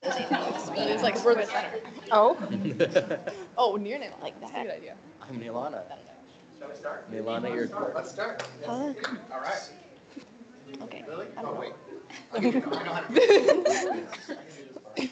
But it's like for the center. Oh. Oh, near name. Like That's a that. good idea. I'm Milana. Shall we start? Milana, you're. Let's start. Yes. Huh? All right. Okay. Lily? I don't Oh, know. wait. I'll give you, I know how to do this. I can do this part.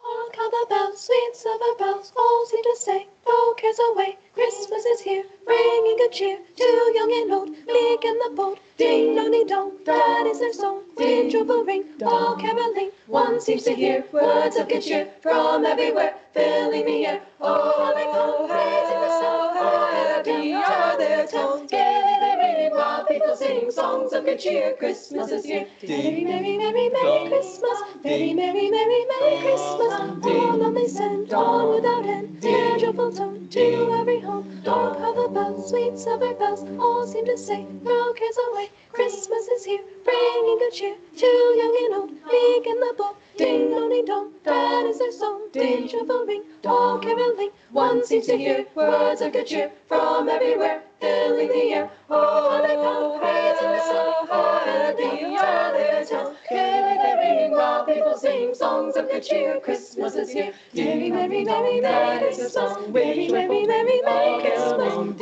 Hark how the bells, sweet silver bells, all seem to say, throw cares away. Christmas is here, bringing good cheer to young and old, meek and the bold. Ding dong ding dong, that is their song. Ding trouble ring, all caroling. One seems to hear words of good cheer from everywhere, filling the air. Oh, how they come praising the sun, how happy are their tones. Gaily they ring while people sing songs of good cheer. Christmas is here. Merry, merry, merry, merry Christmas. Merry, merry, merry, merry Christmas. On they send, on without end, their joyful tone to every home. Hark how the bells, sweet silver bells, all seem to say, throw cares away. Christmas is here, bringing good cheer to young and old, meek and the bold. Ding dong ding dong, that is their song. Ding trouble ring, all caroling. One seems to hear words of good cheer from everywhere, filling the air. Oh, how they come praising the sun, how happy are their tones. Gaily they ring while people sing songs of good cheer. Christmas is here. Merry, merry, merry, merry is the song. Merry, merry, merry, merry Christmas. On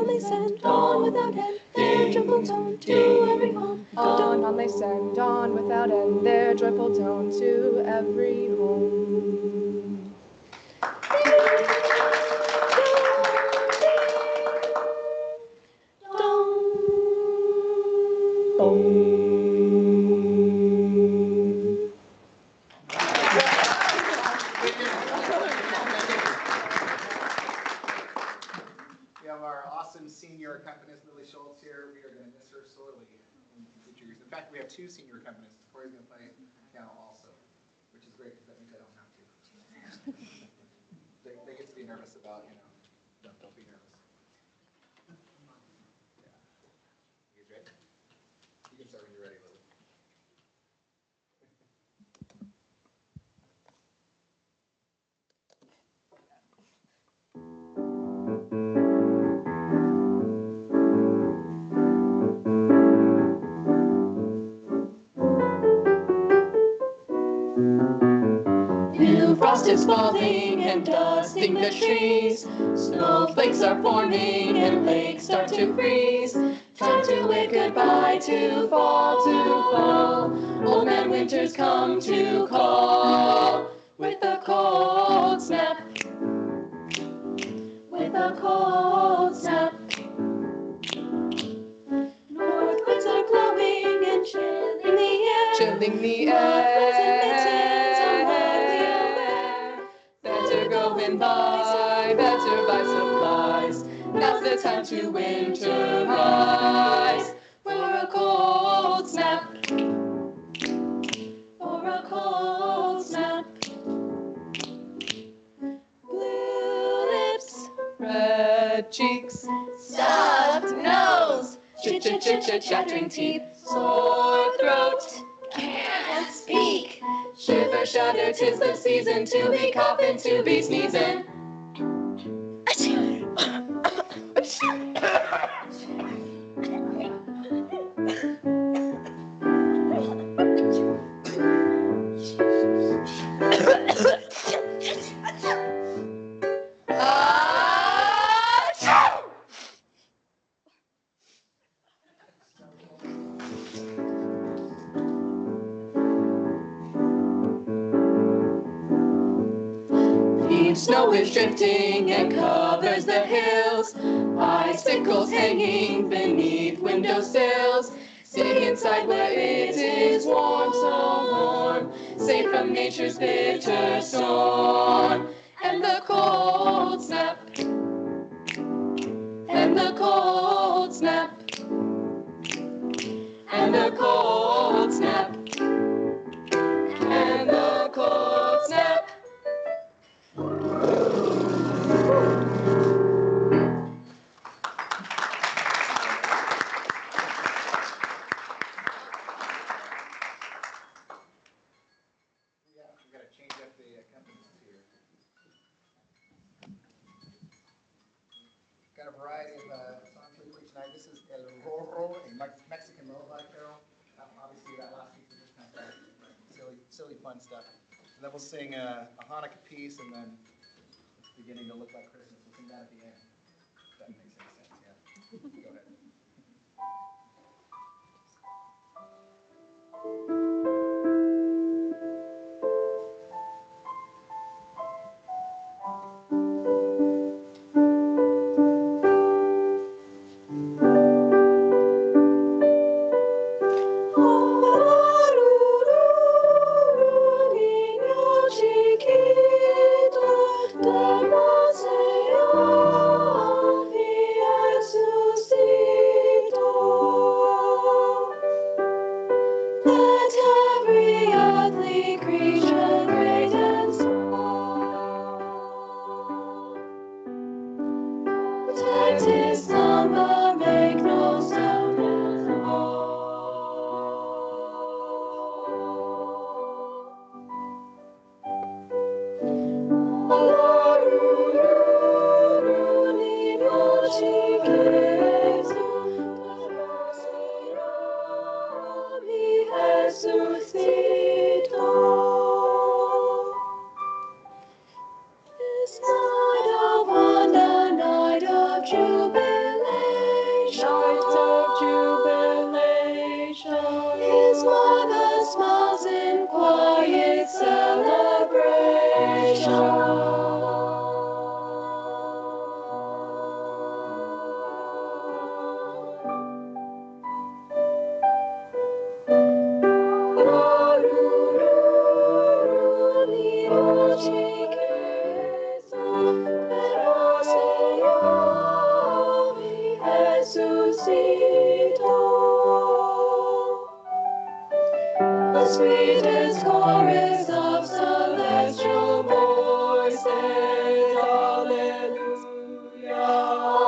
they send, on without end, their joyful tone to every home. On they send, on without end, their joyful tone to every home. We have our awesome senior accompanist, Lily Schultz, here. We are going to miss her sorely in future years. In fact, we have two senior accompanists. Corey's going to play piano also, which is great because that means I don't have to. They get to be nervous about, don't be nervous. Yeah. You guys ready? You can start when you're ready, Lily. New frost is falling and dusting the trees. Snowflakes are forming and lakes start to freeze. Time to wave goodbye to fall, to fall. Old man winter's come to call. With a cold snap, with a cold snap. North winds are blowing and chilling the air. Chilling the Mufflers and mittens are air. widely aware. Better go and buy, better buy supplies. Now's the time to winterize. For a cold snap, for a cold snap. Blue lips, Red cheeks, stuffed nose, chattering teeth, sore throat, can't speak. shiver, shudder, 'tis the season to be coughing, to be sneezing. Deep snow is drifting and covers the hills. Icicles hanging beneath windowsills. Stay inside where it is warm, so warm. Safe from nature's bitter storm. And the cold snap. And the cold snap. And the cold snap. And the cold snap. Yeah, we got to change up the accompanist here. Got a variety of songs for you. tonight. This is El Rorro, a Mexican lullaby carol. Obviously, that last piece is just kind of silly fun stuff. And then we'll sing a Hanukkah piece, and then it's beginning to look like Christmas. We'll sing that at the end. If that makes any sense, yeah. Go ahead. His number make no sound at all. This night of wonder, night of jubilation, His mother smiles in quiet The sweetest chorus of celestial voices, Alleluia,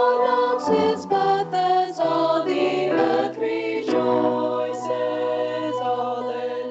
announce His birth as all the earth rejoices, Alleluia.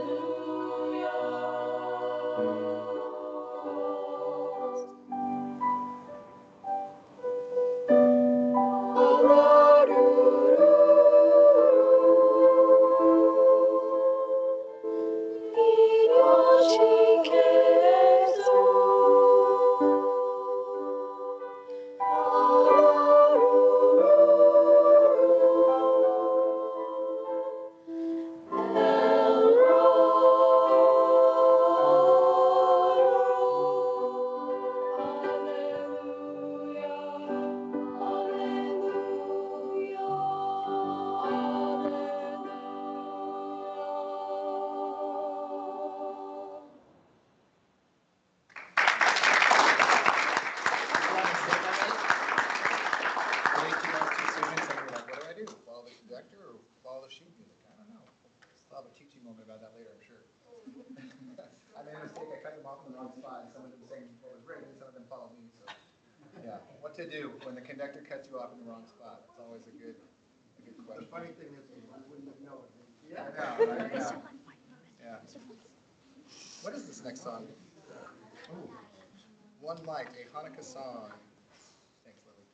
Moment about that later, I'm sure. I made a mistake. I cut them off in the wrong spot. Some of them saying what was great, and some of them followed me. So, yeah, what to do when the conductor cuts you off in the wrong spot? It's always a good question. The funny thing is, I wouldn't know it. Yeah, I know, right? Yeah. What is this next song? Ooh. One Light, a Hanukkah song. Thanks, Lily.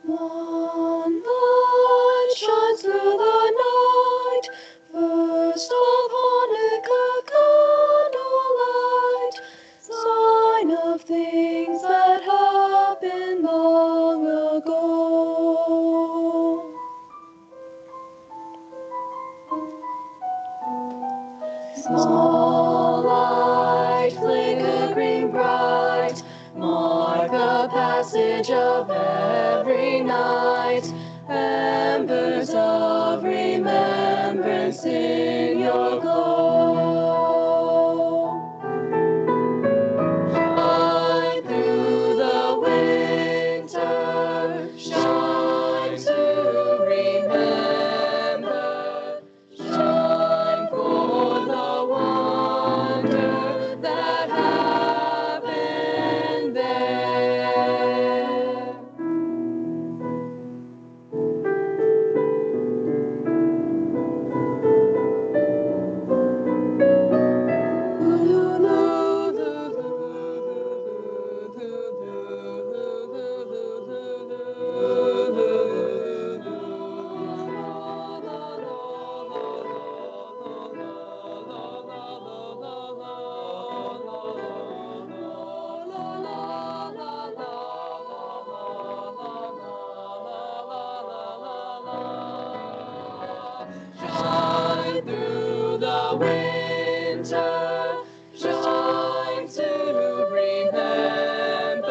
One light shines through the night, first of Hanukkah candlelight, sign of things that happened long ago. Small light flickering bright, mark the passage of every night. Embers of remembrance in your glow. Shine through the winter, shine to remember the winter, shine to remember,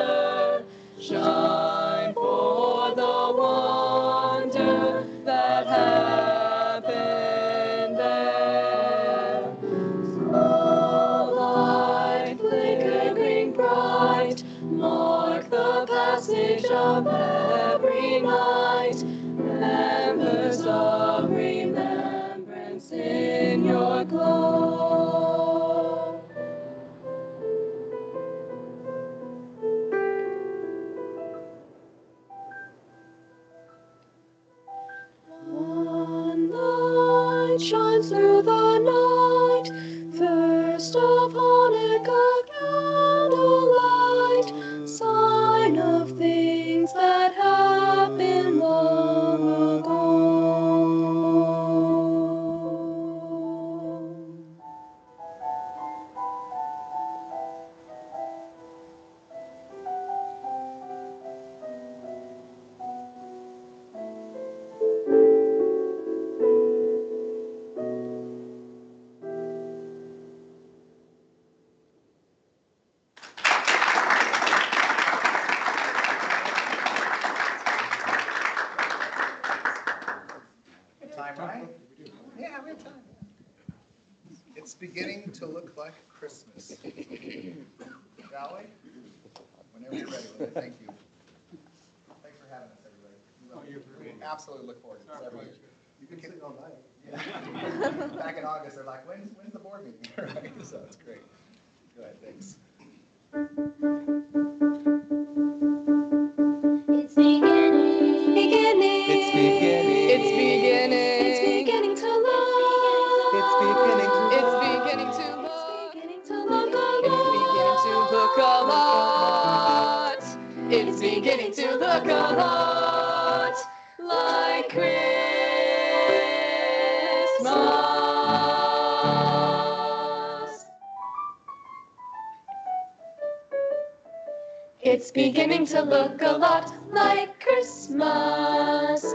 shine for the wonder that happened there. Starlight flickering bright, mark the passage of every night, members of remembrance in your glow. One light shines through the night, first of Hanukkah candlelight, sign of things that happened long ago. Time, right? Yeah, we have time. It's beginning to look like Christmas. Shall we? Whenever you're ready, Linda. Thank you. Thanks for having us, everybody. We absolutely look forward to this every year. You can sing all night. Yeah. Back in August, they're like, when's the board meeting? Right? So it's great. Go ahead, thanks. It's beginning. It's beginning. It's beginning. It's beginning to look. It's beginning to It's look. beginning to look. It's beginning to look a lot. It's beginning to look a lot like Christmas. It's beginning to look a lot like Christmas.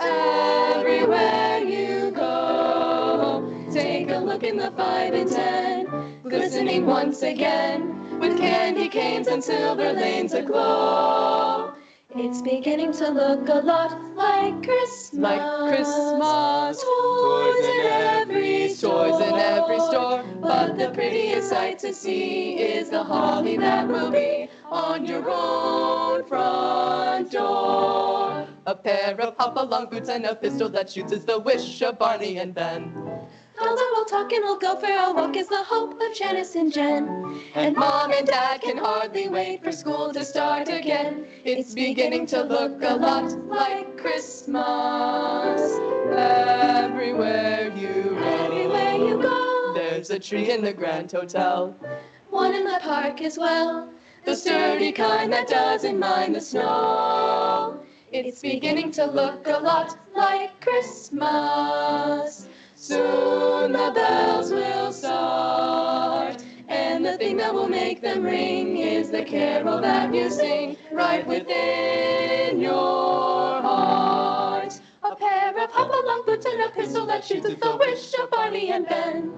Everywhere you go, take a look in the 5 and 10, glistening once again with candy canes and silver lanes aglow. It's beginning to look a lot like Christmas. Like Christmas. Toys in every store. But the prettiest sight to see is the holly that will be on your own front door. A pair of hop-along boots and a pistol that shoots is the wish of Barney and Ben. Dolls that will talk and will go for a walk is the hope of Janice and Jen. And Mom and Dad can hardly wait for school to start again. It's beginning to look a lot like Christmas. Everywhere you go, there's a tree in the Grand Hotel. One in the park as well. The sturdy kind that doesn't mind the snow. It's beginning to look a lot like Christmas. Soon the bells will start, and the thing that will make them ring is the carol that you sing right within your heart. A pair of hop-along boots and a pistol that shoots is the wish of Barney and Ben.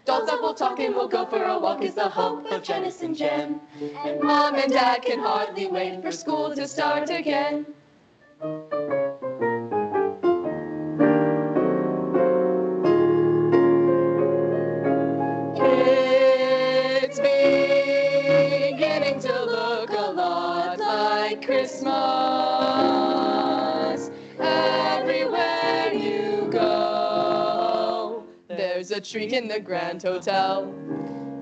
Dolls that will talk and will go for a walk is the hope of Janice and Jen. And Mom and Dad can hardly wait for school to start again. It's beginning to look a lot like Christmas. Everywhere you go, there's a tree in the Grand Hotel.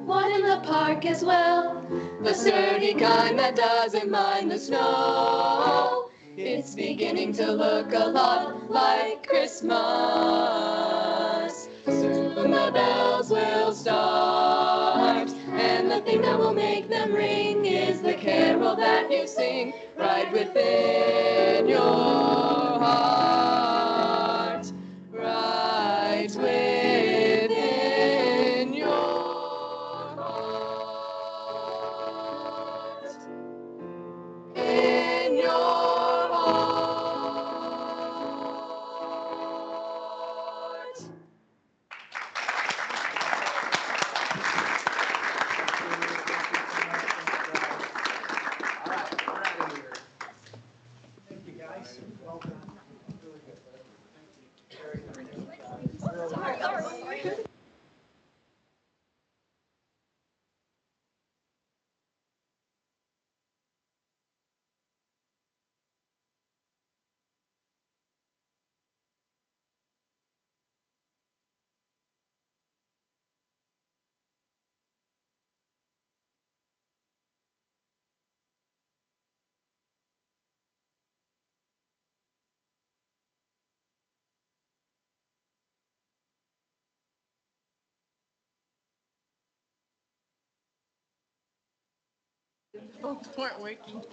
One in the park as well. The sturdy kind that doesn't mind the snow. It's beginning to look a lot like Christmas. Soon the bells will start, and the thing that will make them ring is the carol that you sing right within your heart. Right within your heart. In your heart. Both weren't working.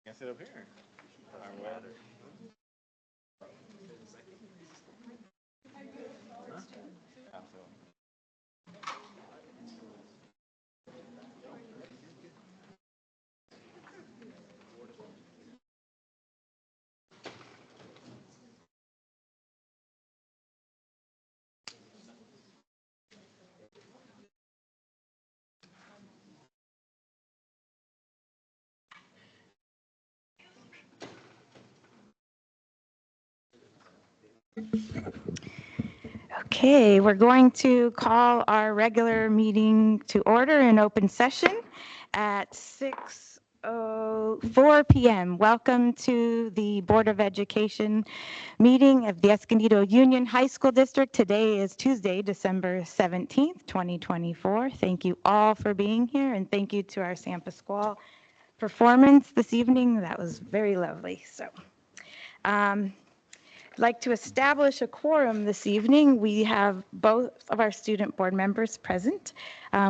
Can I sit up here? Okay, we're going to call our regular meeting to order in open session at 6:04 p.m. Welcome to the Board of Education meeting of the Escondido Union High School District. Today is Tuesday, December 17th, 2024. Thank you all for being here, and thank you to our San Pasquale performance this evening. That was very lovely. Like to establish a quorum this evening. We have both of our student board members present.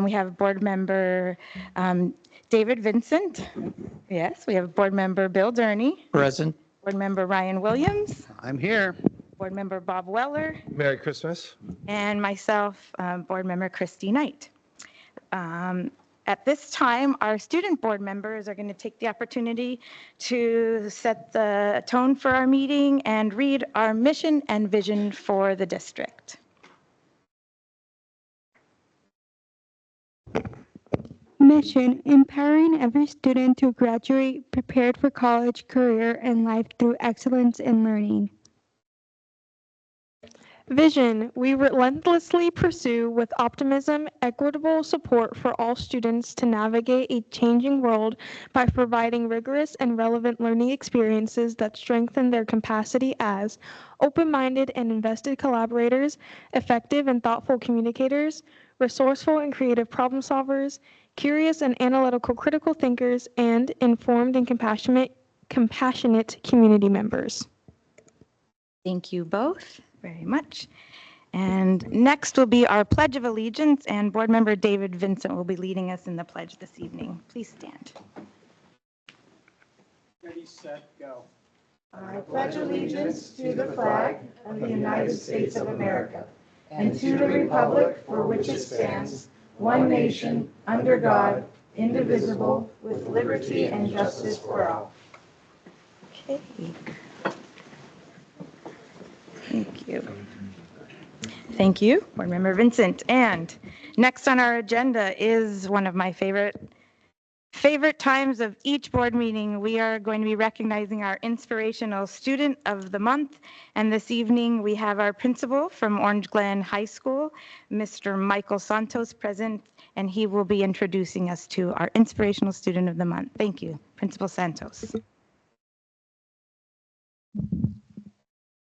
We have board member David Vincent. Yes, we have board member Bill Durney. Present. Board member Ryan Williams. I'm here. Board member Bob Weller. Merry Christmas. And myself, board member Christy Knight. At this time, our student board members are going to take the opportunity to set the tone for our meeting and read our mission and vision for the district. Mission: empowering every student to graduate prepared for college, career, and life through excellence in learning. Vision: we relentlessly pursue with optimism equitable support for all students to navigate a changing world by providing rigorous and relevant learning experiences that strengthen their capacity as open-minded and invested collaborators, effective and thoughtful communicators, resourceful and creative problem solvers, curious and analytical critical thinkers, and informed and compassionate community members. Thank you both very much. And next will be our Pledge of Allegiance, and board member David Vincent will be leading us in the pledge this evening. Please stand. Ready, set, go. I pledge allegiance to the flag of the United States of America and to the republic for which it stands, one nation, under God, indivisible, with liberty and justice for all. Okay. Thank you. Thank you, board member Vincent. And next on our agenda is one of my favorite Favorite times of each board meeting, we are going to be recognizing our inspirational student of the month. And this evening, we have our principal from Orange Glen High School, Mr. Michael Santos, present, and he will be introducing us to our inspirational student of the month. Thank you, Principal Santos.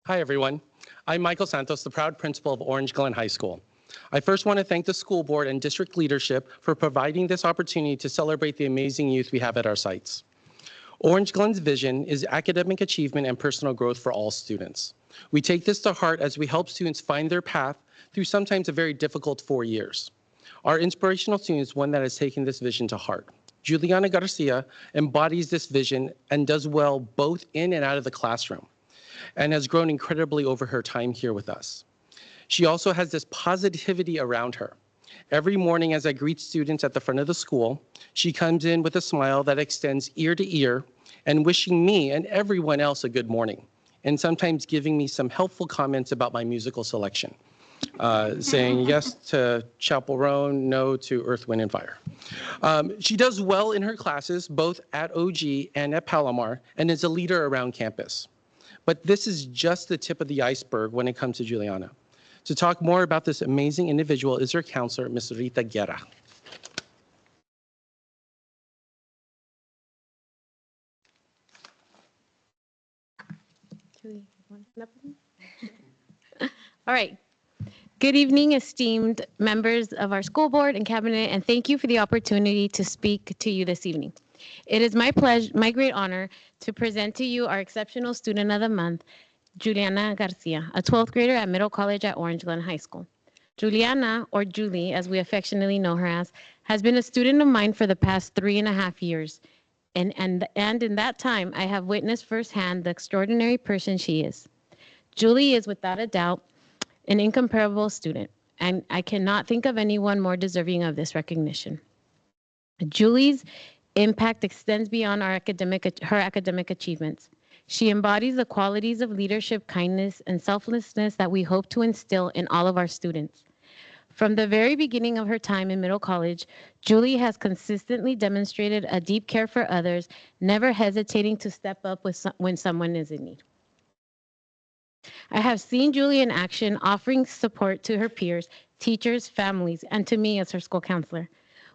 Hi, everyone. I'm Michael Santos, the proud principal of Orange Glen High School. I first want to thank the school board and district leadership for providing this opportunity to celebrate the amazing youth we have at our sites. Orange Glen's vision is academic achievement and personal growth for all students. We take this to heart as we help students find their path through sometimes a very difficult 4 years. Our inspirational student is one that has taken this vision to heart. Juliana Garcia embodies this vision and does well both in and out of the classroom, and has grown incredibly over her time here with us. She also has this positivity around her. Every morning as I greet students at the front of the school, she comes in with a smile that extends ear to ear and wishing me and everyone else a good morning, and sometimes giving me some helpful comments about my musical selection, saying yes to Chapel Roan, no to Earth, Wind, and Fire. She does well in her classes, both at OG and at Palomar, and is a leader around campus. But this is just the tip of the iceberg when it comes to Juliana. To talk more about this amazing individual is her counselor, Ms. Rita Guerra. All right. Good evening, esteemed members of our school board and cabinet, and thank you for the opportunity to speak to you this evening. It is my pleasure, my great honor, to present to you our exceptional student of the month, Juliana Garcia, a 12th grader at Middle College at Orange Glen High School. Juliana, or Julie, as we affectionately know her as, has been a student of mine for the past 3.5 years. And in that time, I have witnessed firsthand the extraordinary person she is. Julie is without a doubt an incomparable student, and I cannot think of anyone more deserving of this recognition. Julie's impact extends beyond her academic achievements. She embodies the qualities of leadership, kindness, and selflessness that we hope to instill in all of our students. From the very beginning of her time in Middle College, Julie has consistently demonstrated a deep care for others, never hesitating to step up when someone is in need. I have seen Julie in action, offering support to her peers, teachers, families, and to me as her school counselor.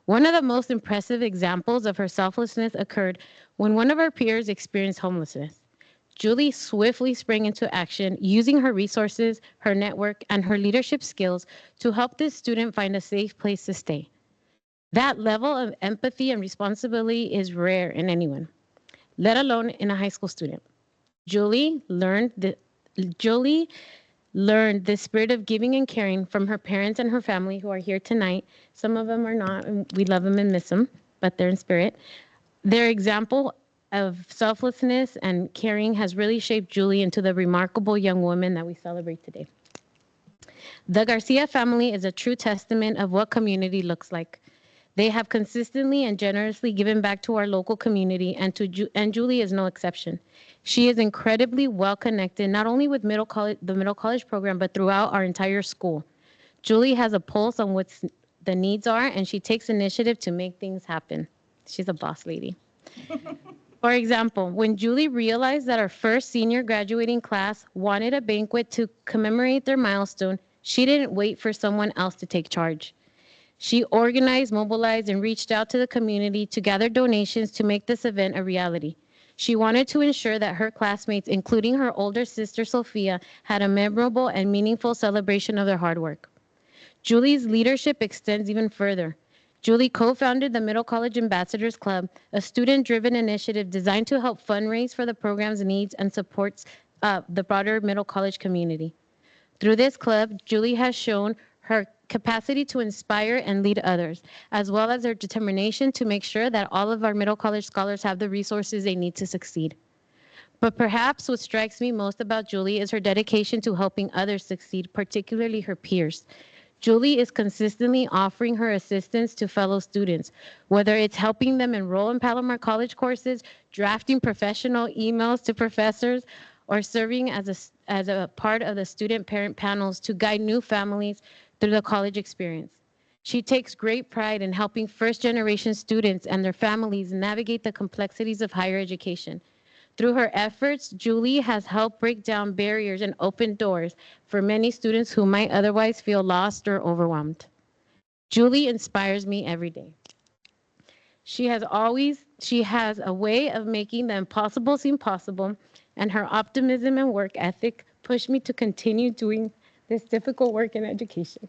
One of the most impressive examples of her selflessness occurred when one of her peers experienced homelessness. Julie swiftly sprang into action, using her resources, her network, and her leadership skills to help this student find a safe place to stay. That level of empathy and responsibility is rare in anyone, let alone in a high school student. Julie learned the spirit of giving and caring from her parents and her family who are here tonight. Some of them are not, and we love them and miss them, but they're in spirit. Their example of selflessness and caring has really shaped Julie into the remarkable young woman that we celebrate today. The Garcia family is a true testament of what community looks like. They have consistently and generously given back to our local community, and Julie is no exception. She is incredibly well connected, not only with the Middle College program, but throughout our entire school. Julie has a pulse on what the needs are, and she takes initiative to make things happen. She's a boss lady. For example, when Julie realized that our first senior graduating class wanted a banquet to commemorate their milestone, she didn't wait for someone else to take charge. She organized, mobilized, and reached out to the community to gather donations to make this event a reality. She wanted to ensure that her classmates, including her older sister Sophia, had a memorable and meaningful celebration of their hard work. Julie's leadership extends even further. Julie co-founded the Middle College Ambassadors Club, a student-driven initiative designed to help fundraise for the program's needs and supports the broader Middle College community. Through this club, Julie has shown her capacity to inspire and lead others, as well as her determination to make sure that all of our Middle College scholars have the resources they need to succeed. But perhaps what strikes me most about Julie is her dedication to helping others succeed, particularly her peers. Julie is consistently offering her assistance to fellow students, whether it's helping them enroll in Palomar College courses, drafting professional emails to professors, or serving as a part of the student parent panels to guide new families through the college experience. She takes great pride in helping first-generation students and their families navigate the complexities of higher education. Through her efforts, Julie has helped break down barriers and open doors for many students who might otherwise feel lost or overwhelmed. Julie inspires me every day. She has a way of making the impossible seem possible, and her optimism and work ethic push me to continue doing this difficult work in education.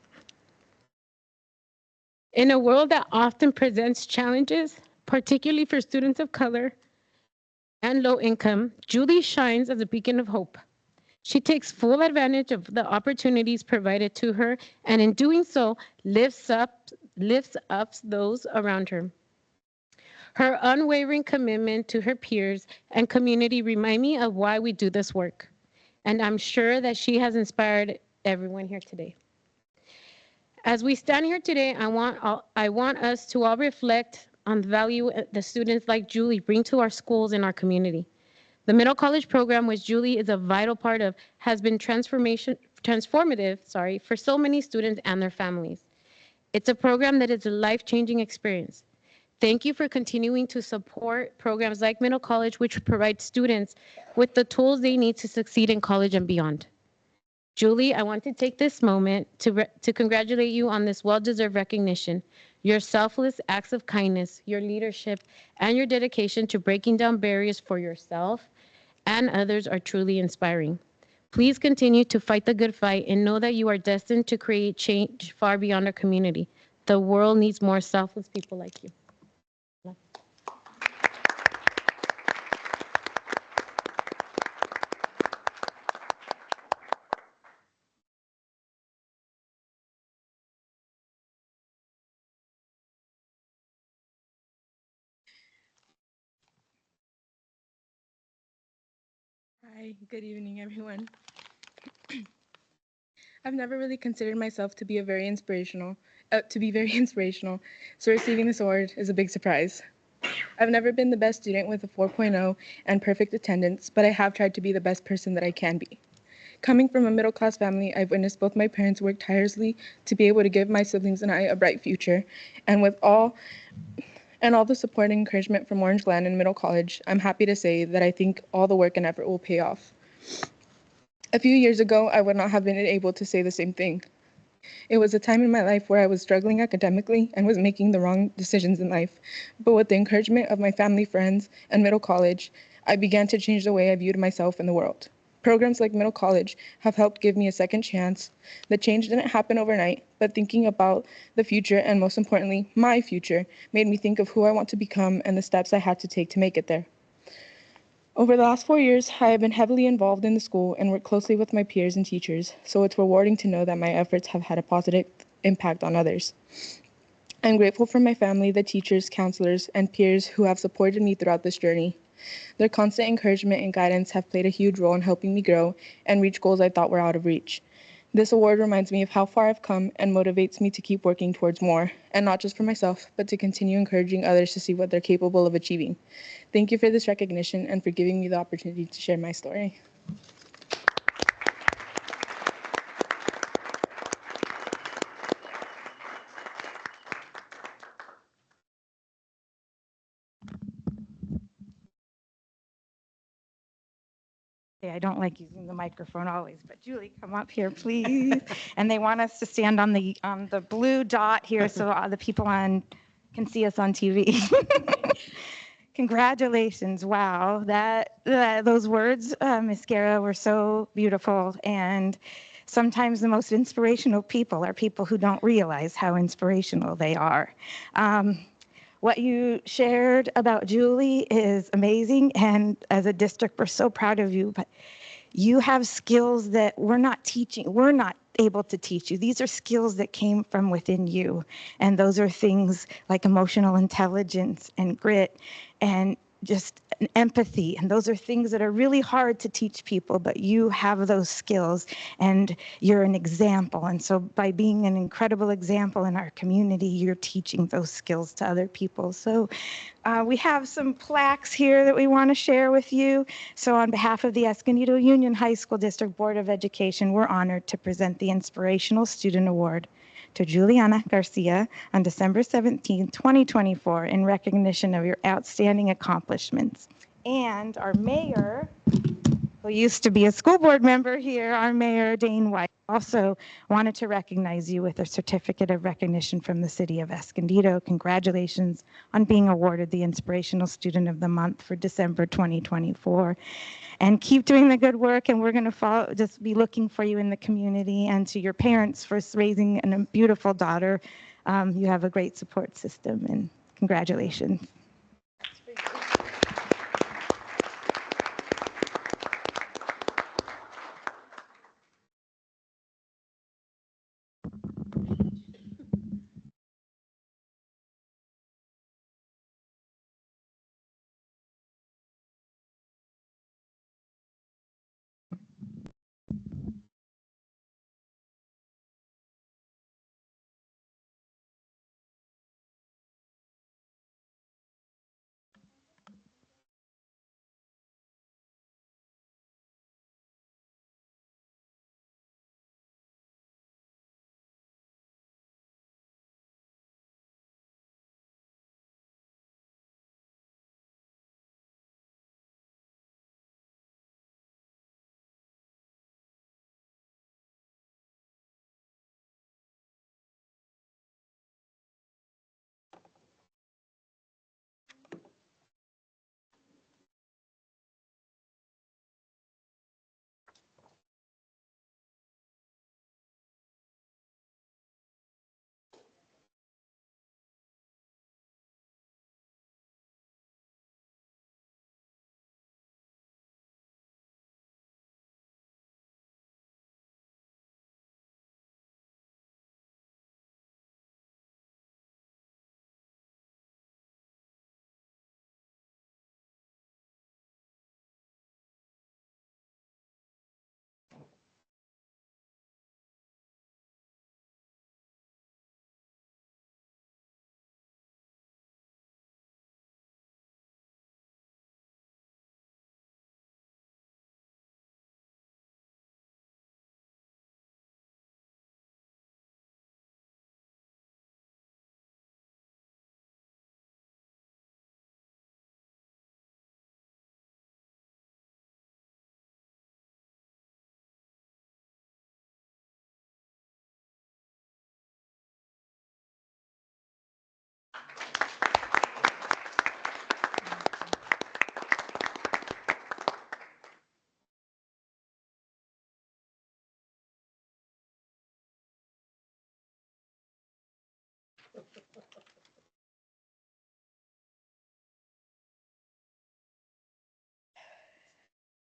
In a world that often presents challenges, particularly for students of color and low income, Julie shines as a beacon of hope. She takes full advantage of the opportunities provided to her, and in doing so, lifts up those around her. Her unwavering commitment to her peers and community remind me of why we do this work. And I'm sure that she has inspired everyone here today. As we stand here today, I want us to all reflect on the value the students like Julie bring to our schools and our community. The middle college program, which Julie is a vital part of, has been transformative for so many students and their families. It's a program that is a life-changing experience. Thank you for continuing to support programs like Middle College, which provide students with the tools they need to succeed in college and beyond. Julie, I want to take this moment to congratulate you on this well-deserved recognition. Your selfless acts of kindness, your leadership, and your dedication to breaking down barriers for yourself and others are truly inspiring. Please continue to fight the good fight and know that you are destined to create change far beyond our community. The world needs more selfless people like you. Hi, good evening, everyone. I've never really considered myself to be very inspirational, so receiving this award is a big surprise. I've never been the best student with a 4.0 and perfect attendance, but I have tried to be the best person that I can be. Coming from a middle-class family, I've witnessed both my parents work tirelessly to be able to give my siblings and I a bright future, and with all the support and encouragement from Orange Glen and Middle College, I'm happy to say that I think all the work and effort will pay off. A few years ago, I would not have been able to say the same thing. It was a time in my life where I was struggling academically and was making the wrong decisions in life. But with the encouragement of my family, friends, and Middle College, I began to change the way I viewed myself and the world. Programs like Middle College have helped give me a second chance. The change didn't happen overnight, but thinking about the future, and most importantly, my future, made me think of who I want to become and the steps I had to take to make it there. Over the last 4 years, I have been heavily involved in the school and worked closely with my peers and teachers, so it's rewarding to know that my efforts have had a positive impact on others. I'm grateful for my family, the teachers, counselors, and peers who have supported me throughout this journey. Their constant encouragement and guidance have played a huge role in helping me grow and reach goals I thought were out of reach. This award reminds me of how far I've come and motivates me to keep working towards more, and not just for myself, but to continue encouraging others to see what they're capable of achieving. Thank you for this recognition and for giving me the opportunity to share my story. I don't like using the microphone always, but Julie, come up here, please. And they want us to stand on the blue dot here so the people can see us on TV. Congratulations! Wow, those words, Ms. Guerra, were so beautiful. And sometimes the most inspirational people are people who don't realize how inspirational they are. What you shared about Julie is amazing, and as a district, we're so proud of you. But you have skills that we're not able to teach you. These are skills that came from within you, and those are things like emotional intelligence and grit and just an empathy, and those are things that are really hard to teach people, but you have those skills and you're an example. And so by being an incredible example in our community, you're teaching those skills to other people. So we have some plaques here that we want to share with you. So on behalf of the Escondido Union High School District Board of Education, we're honored to present the Inspirational Student Award to Juliana Garcia on December 17, 2024, in recognition of your outstanding accomplishments. And our mayor, who used to be a school board member here, our mayor, Dane White, also wanted to recognize you with a certificate of recognition from the city of Escondido. Congratulations on being awarded the Inspirational Student of the Month for December 2024. And keep doing the good work, and we're going to just be looking for you in the community, and to your parents for raising a beautiful daughter. You have a great support system, and congratulations.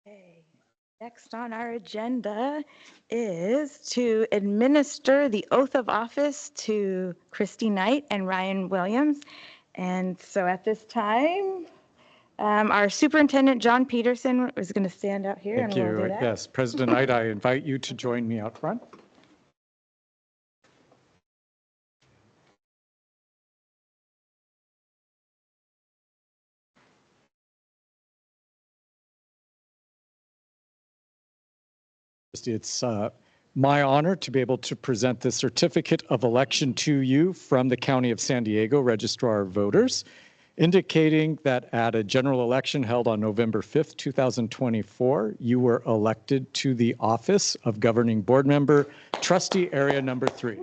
Okay. Next on our agenda is to administer the oath of office to Christy Knight and Ryan Williams. And so at this time, our superintendent, John Peterson, is going to stand out here. Thank you. Yes, President Knight, I invite you to join me out front. It's my honor to be able to present the certificate of election to you from the County of San Diego Registrar of Voters, indicating that at a general election held on November 5th, 2024, you were elected to the office of Governing Board Member, Trustee Area Number 3.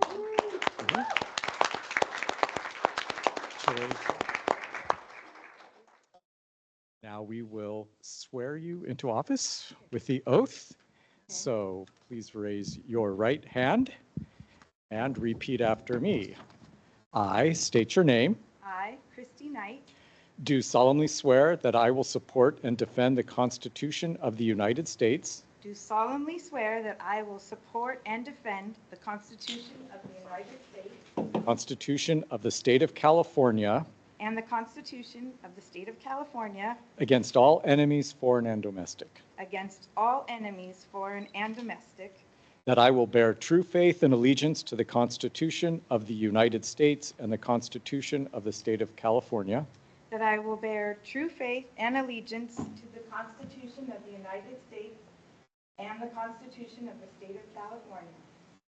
Now we will swear you into office with the oath. So please raise your right hand and repeat after me. I state your name. I, Christy Knight, Do solemnly swear that I will support and defend the Constitution of the United States. do solemnly swear that I will support and defend the Constitution of the United States The Constitution of the State of California. and the Constitution of the State of California Against all enemies, foreign and domestic. against all enemies, foreign and domestic. That I will bear true faith and allegiance to the Constitution of the United States and the Constitution of the State of California. That I will bear true faith and allegiance to the Constitution of the United States and the Constitution of the State of California.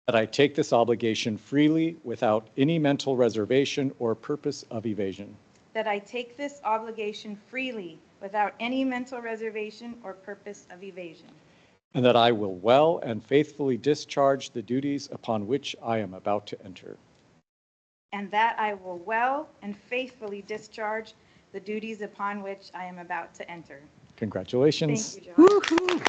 that I take this obligation freely without any mental reservation or purpose of evasion, that I take this obligation freely without any mental reservation or purpose of evasion, and that I will well and faithfully discharge the duties upon which I am about to enter. and that I will well and faithfully discharge the duties upon which I am about to enter. Congratulations. Thank you, John. Woo-hoo.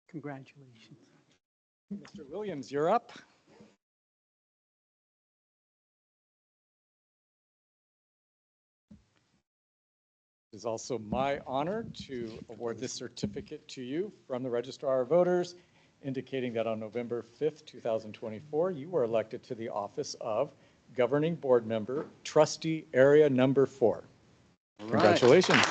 Congratulations. Mr. Williams, you're up. It is also my honor to award this certificate to you from the Registrar of Voters, indicating that on November 5th, 2024, you were elected to the office of Governing Board Member, Trustee Area Number 4. Congratulations.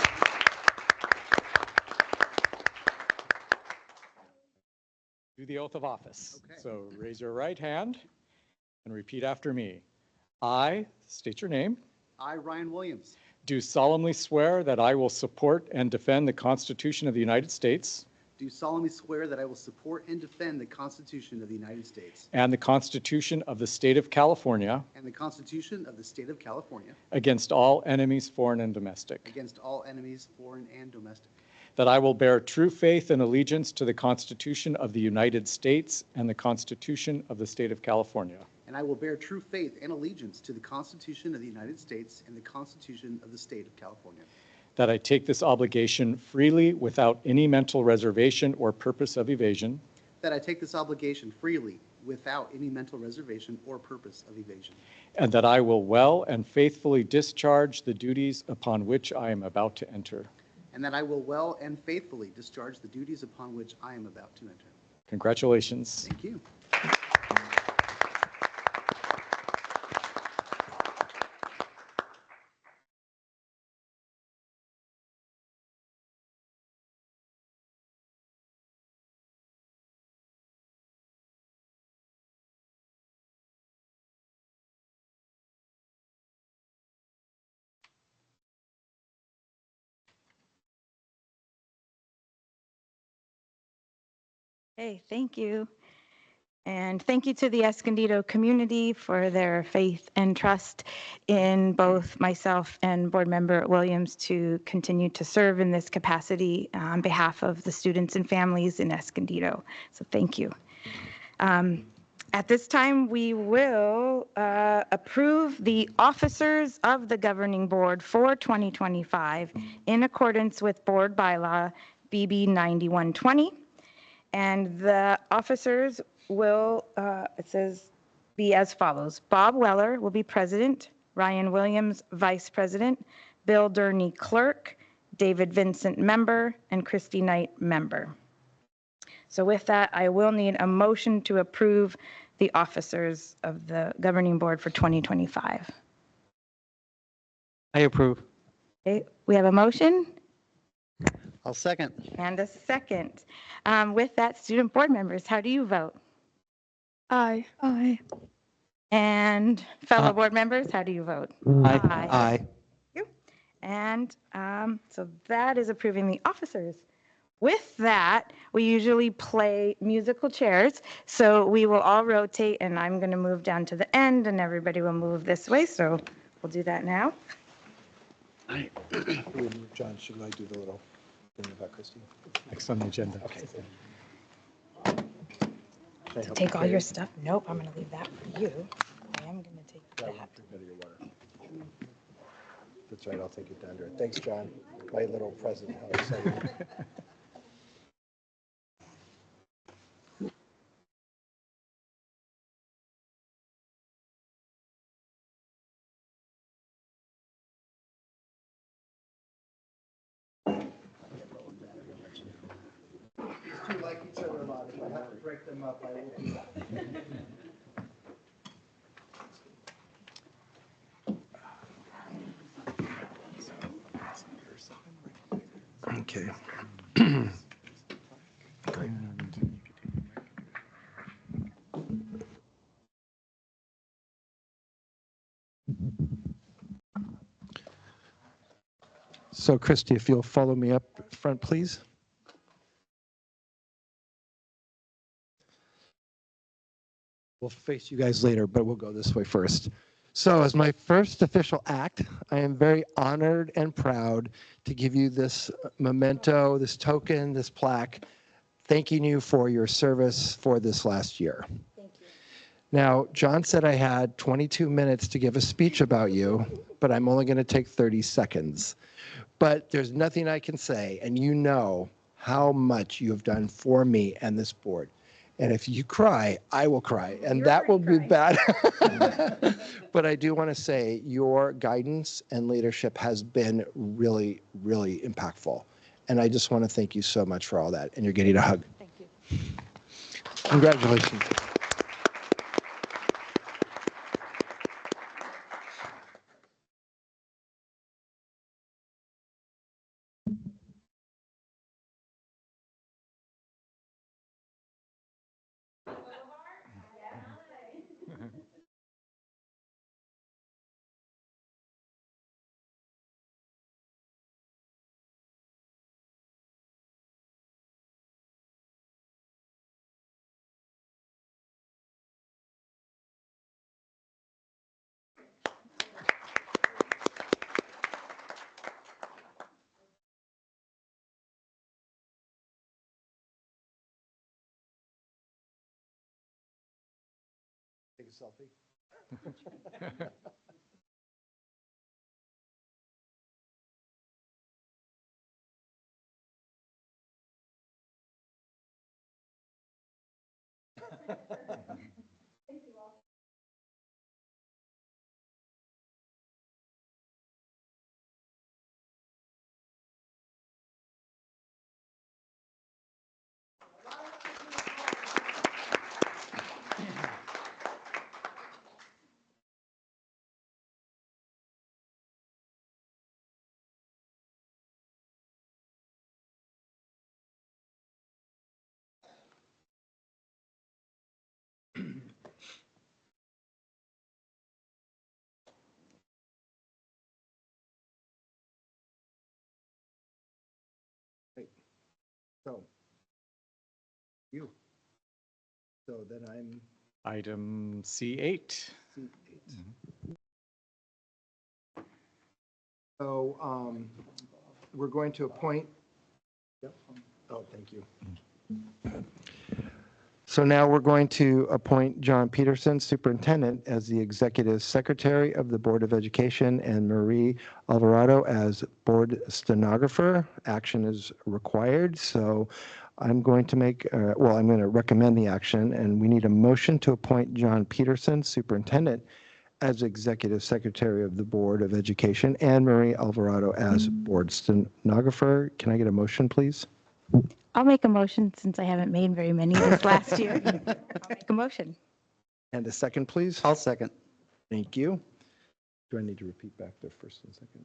Do the oath of office. Okay. So raise your right hand and repeat after me. I, state your name, I, Ryan Williams, do solemnly swear that I will support and defend the Constitution of the United States do solemnly swear that I will support and defend the Constitution of the United States and the Constitution of the State of California and the Constitution of the State of California against all enemies, foreign and domestic. against all enemies, foreign and domestic. That I will bear true faith and allegiance to the Constitution of the United States and the Constitution of the State of California. And I will bear true faith and allegiance to the Constitution of the United States and the Constitution of the State of California. That I take this obligation freely without any mental reservation or purpose of evasion. That I take this obligation freely without any mental reservation or purpose of evasion. And that I will well and faithfully discharge the duties upon which I am about to enter. And that I will well and faithfully discharge the duties upon which I am about to enter. Congratulations. Thank you. Hey, thank you. And thank you to the Escondido community for their faith and trust in both myself and Board Member Williams to continue to serve in this capacity on behalf of the students and families in Escondido. So thank you. At this time, we will approve the officers of the governing board for 2025 in accordance with board bylaw BB 9120. And the officers will, it says, be as follows. Bob Weller will be president, Ryan Williams, vice president, Bill Durney, clerk, David Vincent, member, and Christy Knight, member. So with that, I will need a motion to approve the officers of the governing board for 2025. I approve. Okay, we have a motion I'll second. and a second. With that, student board members, how do you vote? Aye. Aye. And fellow board members, how do you vote? Aye. Aye. Aye. Thank you. And so that is approving the officers. With that, we usually play musical chairs. So we will all rotate and I'm going to move down to the end and everybody will move this way. So we'll do that now. John, should I do the little thing about Christy? Next on the agenda. Okay. So take all your stuff. Nope, I'm going to leave that for you. I am going to take that. That's right, I'll take it down to it. Thanks, John. My little present, how exciting. Two like each other a lot. If I have to break them up, I will do that. Okay. Great. So Christy, if you'll follow me up front, please. We'll face you guys later, but we'll go this way first. So as my first official act, I am very honored and proud to give you this memento, this token, this plaque, thanking you for your service for this last year. Thank you. Now, John said I had 22 minutes to give a speech about you, but I'm only going to take 30 seconds. But there's nothing I can say, and you know how much you have done for me and this board. And if you cry, I will cry, and that will be bad. But I do want to say your guidance and leadership has been really, really impactful. And I just want to thank you so much for all that. And you're getting a hug. Thank you. Congratulations. Take a selfie. So, you. So then I'm Item C8. C8. So we're going to appoint. Yep. Oh, thank you. So now we're going to appoint John Peterson, Superintendent, as the Executive Secretary of the Board of Education and Marie Alvarado as Board Stenographer. Action is required, so I'm going to I'm going to recommend the action, and we need a motion to appoint John Peterson, Superintendent, as Executive Secretary of the Board of Education and Marie Alvarado as Board Stenographer. Can I get a motion, please? I'll make a motion since I haven't made very many this last year. I'll make a motion. And a second, please. I'll second. Thank you. Do I need to repeat back the first and second?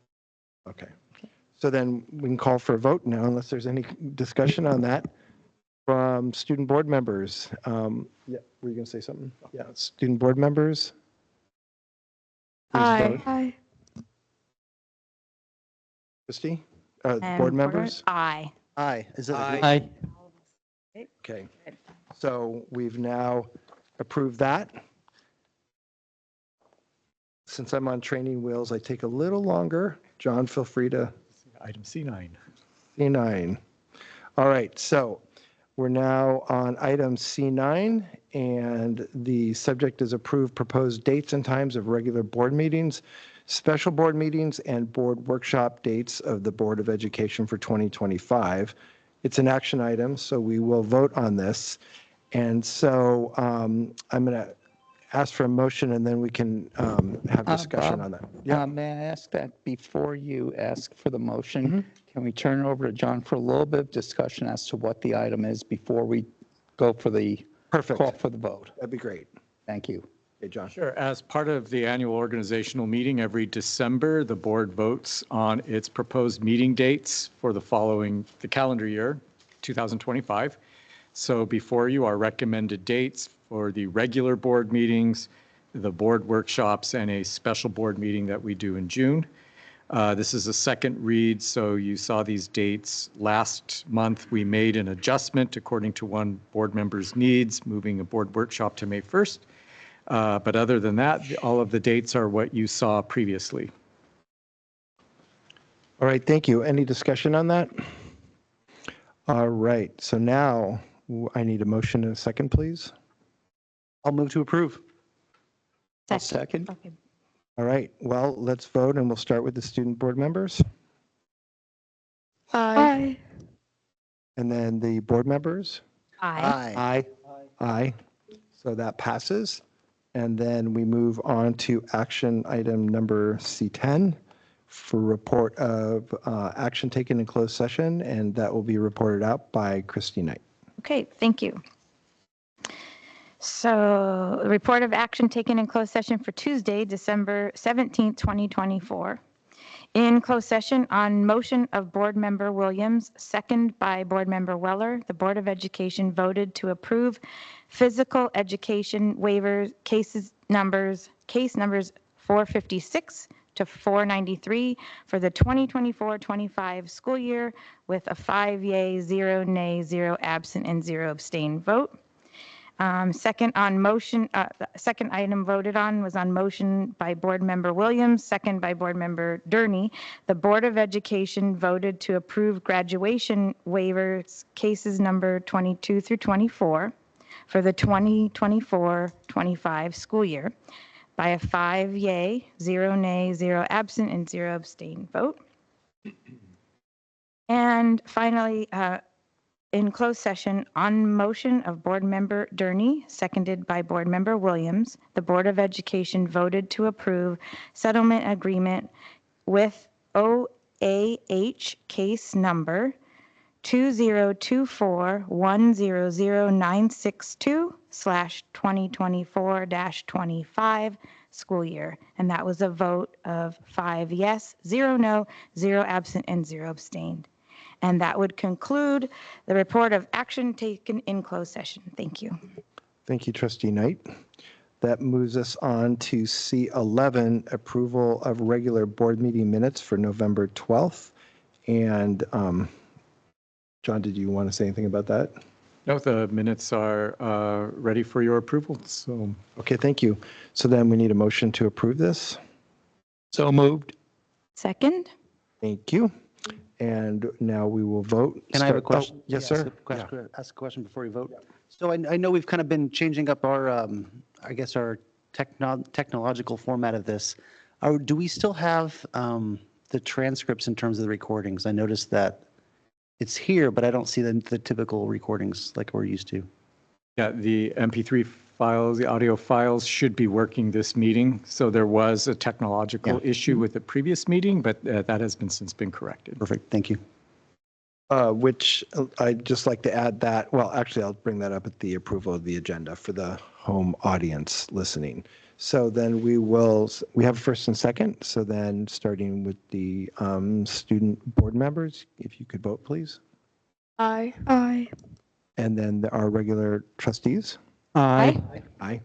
Okay. So then we can call for a vote now, unless there's any discussion on that from student board members. Yeah, were you going to say something? Yeah, student board members. Please vote. Aye. Christie? And Board members? Aye. Aye. Is it? Aye. Okay. So we've now approved that. Since I'm on training wheels, I take a little longer. John, feel free to. Item C9. C9. All right, so we're now on item C9, and the subject is approved proposed dates and times of regular board meetings, special board meetings, and board workshop dates of the Board of Education for 2025. It's an action item, so we will vote on this. And so I'm going to ask for a motion, and then we can have discussion on that. Yeah. May I ask that before you ask for the motion, can we turn it over to John for a little bit of discussion as to what the item is before we go for the Perfect. call for the vote? That'd be great. Thank you. Okay, John. Sure. As part of the annual organizational meeting every December, the board votes on its proposed meeting dates for the calendar year, 2025. So before you are recommended dates for the regular board meetings, the board workshops, and a special board meeting that we do in June. This is a second read, so you saw these dates. Last month, we made an adjustment according to one board member's needs, moving a board workshop to May 1st. But other than that, all of the dates are what you saw previously. All right, thank you. Any discussion on that? All right, so now I need a motion and a second, please. I'll move to approve. Second. Okay. All right, well, let's vote, and we'll start with the student board members, Aye. and then the board members. Aye. Aye. Aye. So that passes. And then we move on to action item number C10 for report of action taken in closed session, and that will be reported out by Christy Knight. Okay, thank you. So, the report of action taken in closed session for Tuesday, December 17th, 2024. In closed session, on motion of Board Member Williams, second by Board Member Weller, the Board of Education voted to approve physical education waivers, case numbers 456 to 493 for the 2024-25 school year with a 5 yay, 0 nay, 0 absent, and 0 abstain vote. Second item voted on was on motion by Board Member Williams, second by Board Member Durney. The Board of Education voted to approve graduation waivers, cases number 22 through 24 for the 2024-25 school year by a 5 yay, 0 nay, 0 absent, and 0 abstain vote. And finally, in closed session, on motion of Board Member Durney, seconded by Board Member Williams, the Board of Education voted to approve settlement agreement with OAH case number 2024-100962/2024-25 school year. And that was a vote of 5 yes, 0 no, 0 absent, and 0 abstained. And that would conclude the report of action taken in closed session. Thank you. Thank you, Trustee Knight. That moves us on to C11, approval of regular board meeting minutes for November 12th. And John, did you want to say anything about that? No, the minutes are ready for your approval. So, okay, thank you. So then we need a motion to approve this. So moved. Second. Thank you. And now we will vote. Can I have a question? Yes, sir. Ask a question before you vote. So I know we've kind of been changing up our, I guess, our technological format of this. Do we still have the transcripts in terms of the recordings? I noticed that it's here, but I don't see the typical recordings like we're used to. yeah, the MP3 files, the audio files should be working this meeting. So there was a technological issue with the previous meeting, but that has since been corrected. Perfect. Thank you. Which I'd just like to add that, well, actually, I'll bring that up at the approval of the agenda for the home audience listening. So then we have first and second. So then starting with the student board members, if you could vote, please. Aye. Aye. And then our regular trustees. Aye. Aye.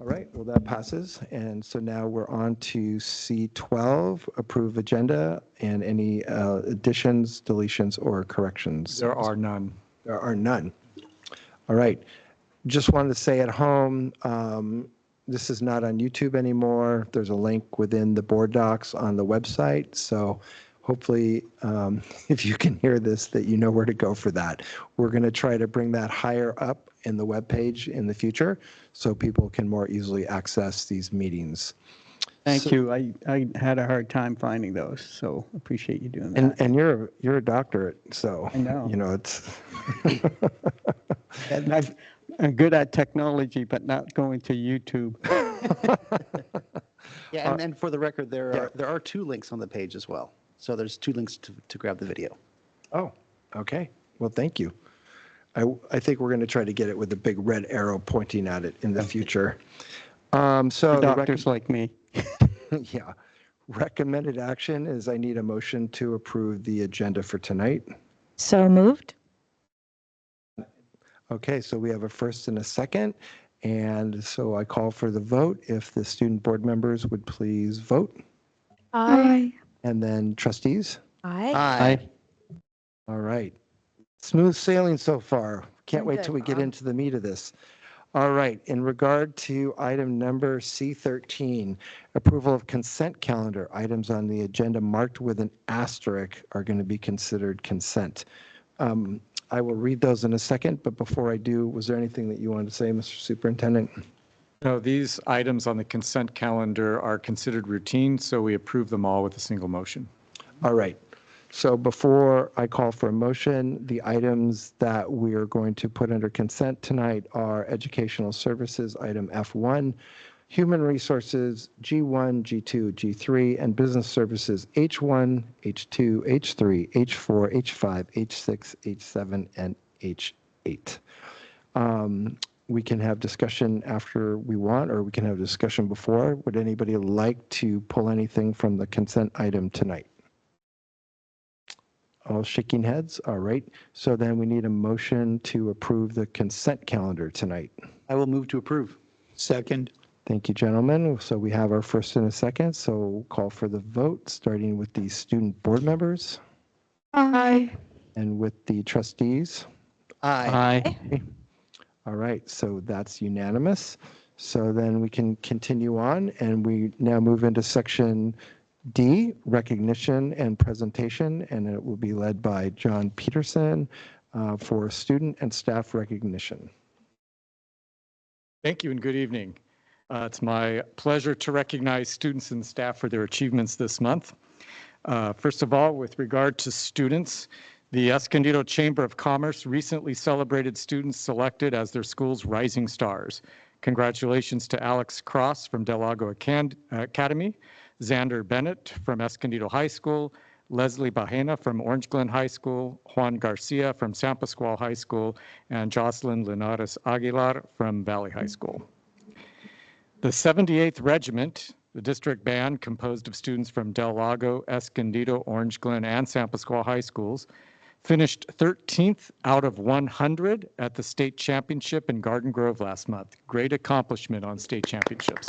All right, well, that passes. And so now we're on to C12, approve agenda and any additions, deletions, or corrections. There are none. There are none. All right. Just wanted to say at home, this is not on YouTube anymore. There's a link within the board docs on the website. So hopefully, if you can hear this, that you know where to go for that. We're going to try to bring that higher up in the web page in the future so people can more easily access these meetings. Thank you. I had a hard time finding those, so appreciate you doing that. And you're a doctorate, so I know. You know it's. And I'm good at technology, but not going to YouTube. Yeah, and for the record, there are 2 links on the page as well. So there's 2 links to grab the video. Oh, okay. Well, thank you. I think we're going to try to get it with a big red arrow pointing at it in the future. So For the doctors like me. yeah, recommended action is I need a motion to approve the agenda for tonight. So moved. Okay, so we have a first and a second, and so I call for the vote. If the student board members would please vote, Aye. and then trustees. Aye. Aye. All right. Smooth sailing so far. Can't Very wait good, till we get Bob. into the meat of this. All right, in regard to item number C13, approval of consent calendar, items on the agenda marked with an asterisk are going to be considered consent. I will read those in a second, but before I do, was there anything that you wanted to say, Mr. Superintendent? No, these items on the consent calendar are considered routine, so we approve them all with a single motion. All right. So before I call for a motion, the items that we are going to put under consent tonight are educational services, item F1, human resources, G1, G2, G3, and business services, H1, H2, H3, H4, H5, H6, H7, and H8. We can have discussion after we want, or we can have discussion before. Would anybody like to pull anything from the consent item tonight? All shaking heads. All right. So then we need a motion to approve the consent calendar tonight. I will move to approve. Second. Thank you, gentlemen. So we have our first and a second. So we'll call for the vote, starting with the student board members Aye. and with the trustees. Aye. All right. So that's unanimous. So then we can continue on, and we now move into section D, recognition and presentation, and it will be led by John Peterson for student and staff recognition. Thank you and good evening. It's my pleasure to recognize students and staff for their achievements this month. First of all, with regard to students, the Escondido Chamber of Commerce recently celebrated students selected as their school's rising stars. Congratulations to Alex Cross from Del Lago Academy, Xander Bennett from Escondido High School, Leslie Bahena from Orange Glen High School, Juan Garcia from San Pascual High School, and Jocelyn Linares Aguilar from Valley High School. The 78th Regiment, the district band composed of students from Del Lago, Escondido, Orange Glen, and San Pascual High Schools, finished 13th out of 100 at the state championship in Garden Grove last month. Great accomplishment on state championships.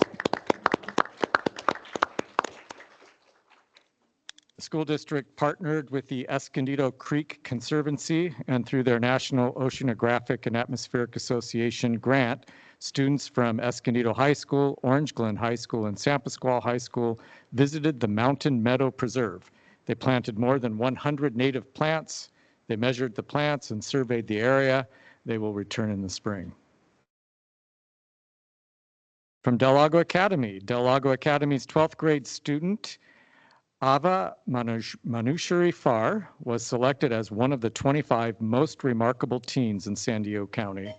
The school district partnered with the Escondido Creek Conservancy, and through their National Oceanographic and Atmospheric Association grant, students from Escondido High School, Orange Glen High School, and San Pascual High School visited the Mountain Meadow Preserve. They planted more than 100 native plants. They measured the plants and surveyed the area. They will return in the spring. From Del Lago Academy, Del Lago Academy's 12th grade student, Ava Manushari Far, was selected as one of the 25 most remarkable teens in San Diego County.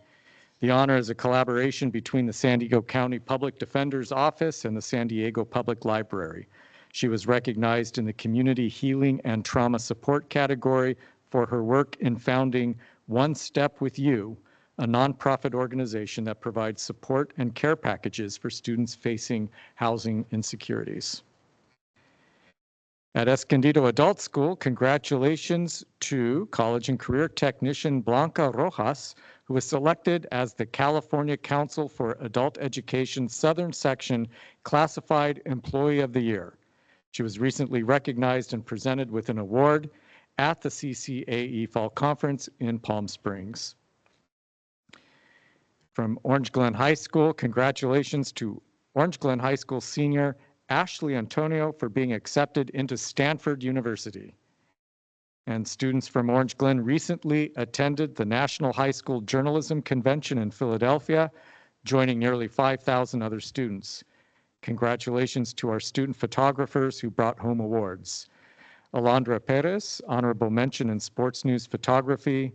The honor is a collaboration between the San Diego County Public Defender's Office and the San Diego Public Library. She was recognized in the Community Healing and Trauma Support category for her work in founding One Step With You, a nonprofit organization that provides support and care packages for students facing housing insecurities. At Escondido Adult School, congratulations to college and career technician Blanca Rojas, who was selected as the California Council for Adult Education Southern Section Classified Employee of the Year. She was recently recognized and presented with an award at the CCAE Fall Conference in Palm Springs. From Orange Glen High School, congratulations to Orange Glen High School senior Ashley Antonio for being accepted into Stanford University. And students from Orange Glen recently attended the National High School Journalism Convention in Philadelphia, joining nearly 5,000 other students. Congratulations to our student photographers who brought home awards. Alondra Perez, honorable mention in sports news photography.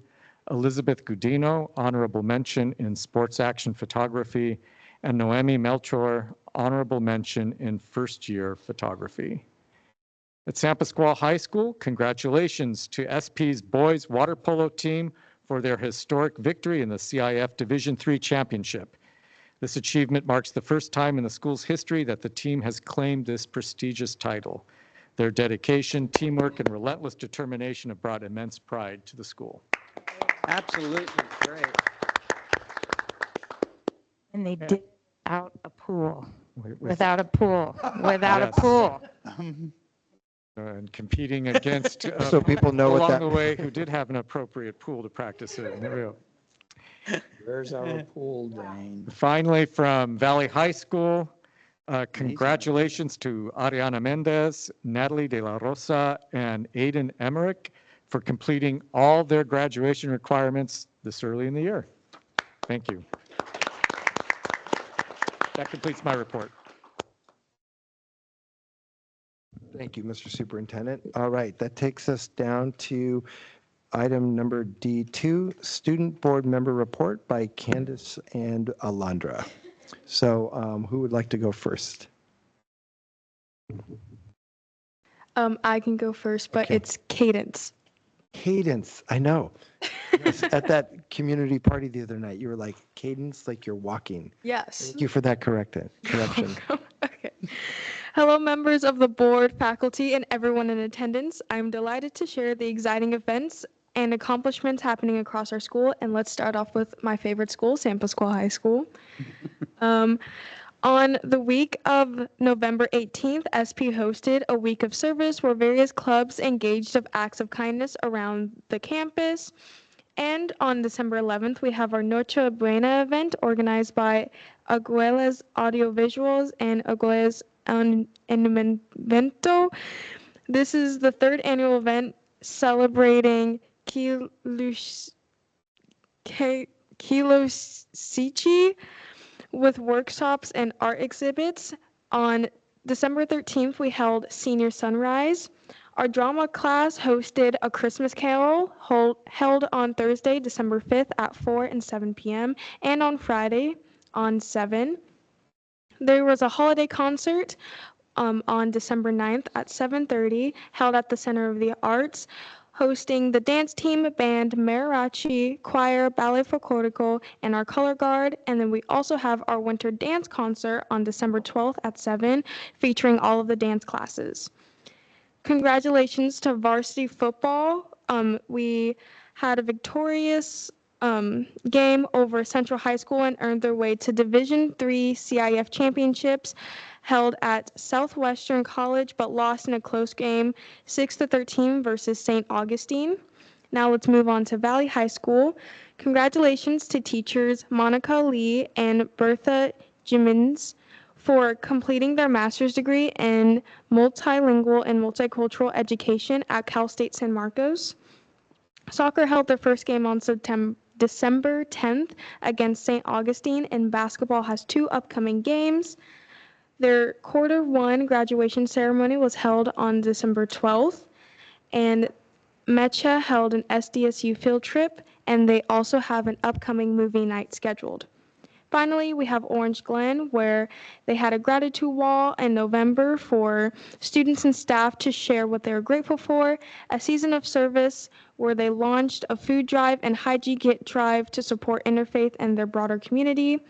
Elizabeth Gudino, honorable mention in sports action photography. And Noemi Melchor, honorable mention in first year photography. At San Pascual High School, congratulations to SP's boys water polo team for their historic victory in the CIF Division III Championship. This achievement marks the first time in the school's history that the team has claimed this prestigious title. Their dedication, teamwork, and relentless determination have brought immense pride to the school. Absolutely, great. And they did without a pool. Without a pool. Without Yes. a pool. And competing against So people know what along that- the way who did have an appropriate pool to practice in. There we go. Where's our pool, Dane? Finally, from Valley High School, congratulations to Ariana Mendez, Natalie De La Rosa, and Aiden Emmerich for completing all their graduation requirements this early in the year. Thank you. That completes my report. Thank you, Mr. Superintendent. All right, that takes us down to item number D2, Student Board Member Report by Candace and Alondra. So who would like to go first? I can go first, but Okay. it's Cadence. Cadence, I know. Yes, at that community party the other night, you were like, cadence, like you're walking. Yes. Thank you for that correction. Okay. Hello, members of the board, faculty, and everyone in attendance. I'm delighted to share the exciting events and accomplishments happening across our school. And let's start off with my favorite school, San Pasqual High School. On the week of November 18th, SP hosted a week of service where various clubs engaged of acts of kindness around the campus. And on December 11th, we have our Noche Buena event organized by Aguelas Audiovisuals and Aguelas Envento. This is the third annual event celebrating Kilosichi with workshops and art exhibits. On December 13th, we held Senior Sunrise. Our drama class hosted a Christmas carol held on Thursday, December 5th at 4 and 7 p.m. and on Friday on 7. There was a holiday concert on December 9th at 7:30 held at the Center of the Arts, hosting the dance team, band, mariachi, choir, ballet folklorico, and our color guard. And then we also have our winter dance concert on December 12th at 7, featuring all of the dance classes. Congratulations to varsity football. We had a victorious game over Central High School and earned their way to Division III CIF championships held at Southwestern College, but lost in a close game 6-13 versus St. Augustine. Now let's move on to Valley High School. Congratulations to teachers Monica Lee and Bertha Jimmins for completing their master's degree in multilingual and multicultural education at Cal State San Marcos. Soccer held their first game on December 10th against St. Augustine, and basketball has 2 upcoming games. Their quarter 1 graduation ceremony was held on December 12th, and Mecha held an SDSU field trip, and they also have an upcoming movie night scheduled. Finally, we have Orange Glen, where they had a gratitude wall in November for students and staff to share what they were grateful for, a season of service where they launched a food drive and hygiene kit drive to support interfaith and their broader community.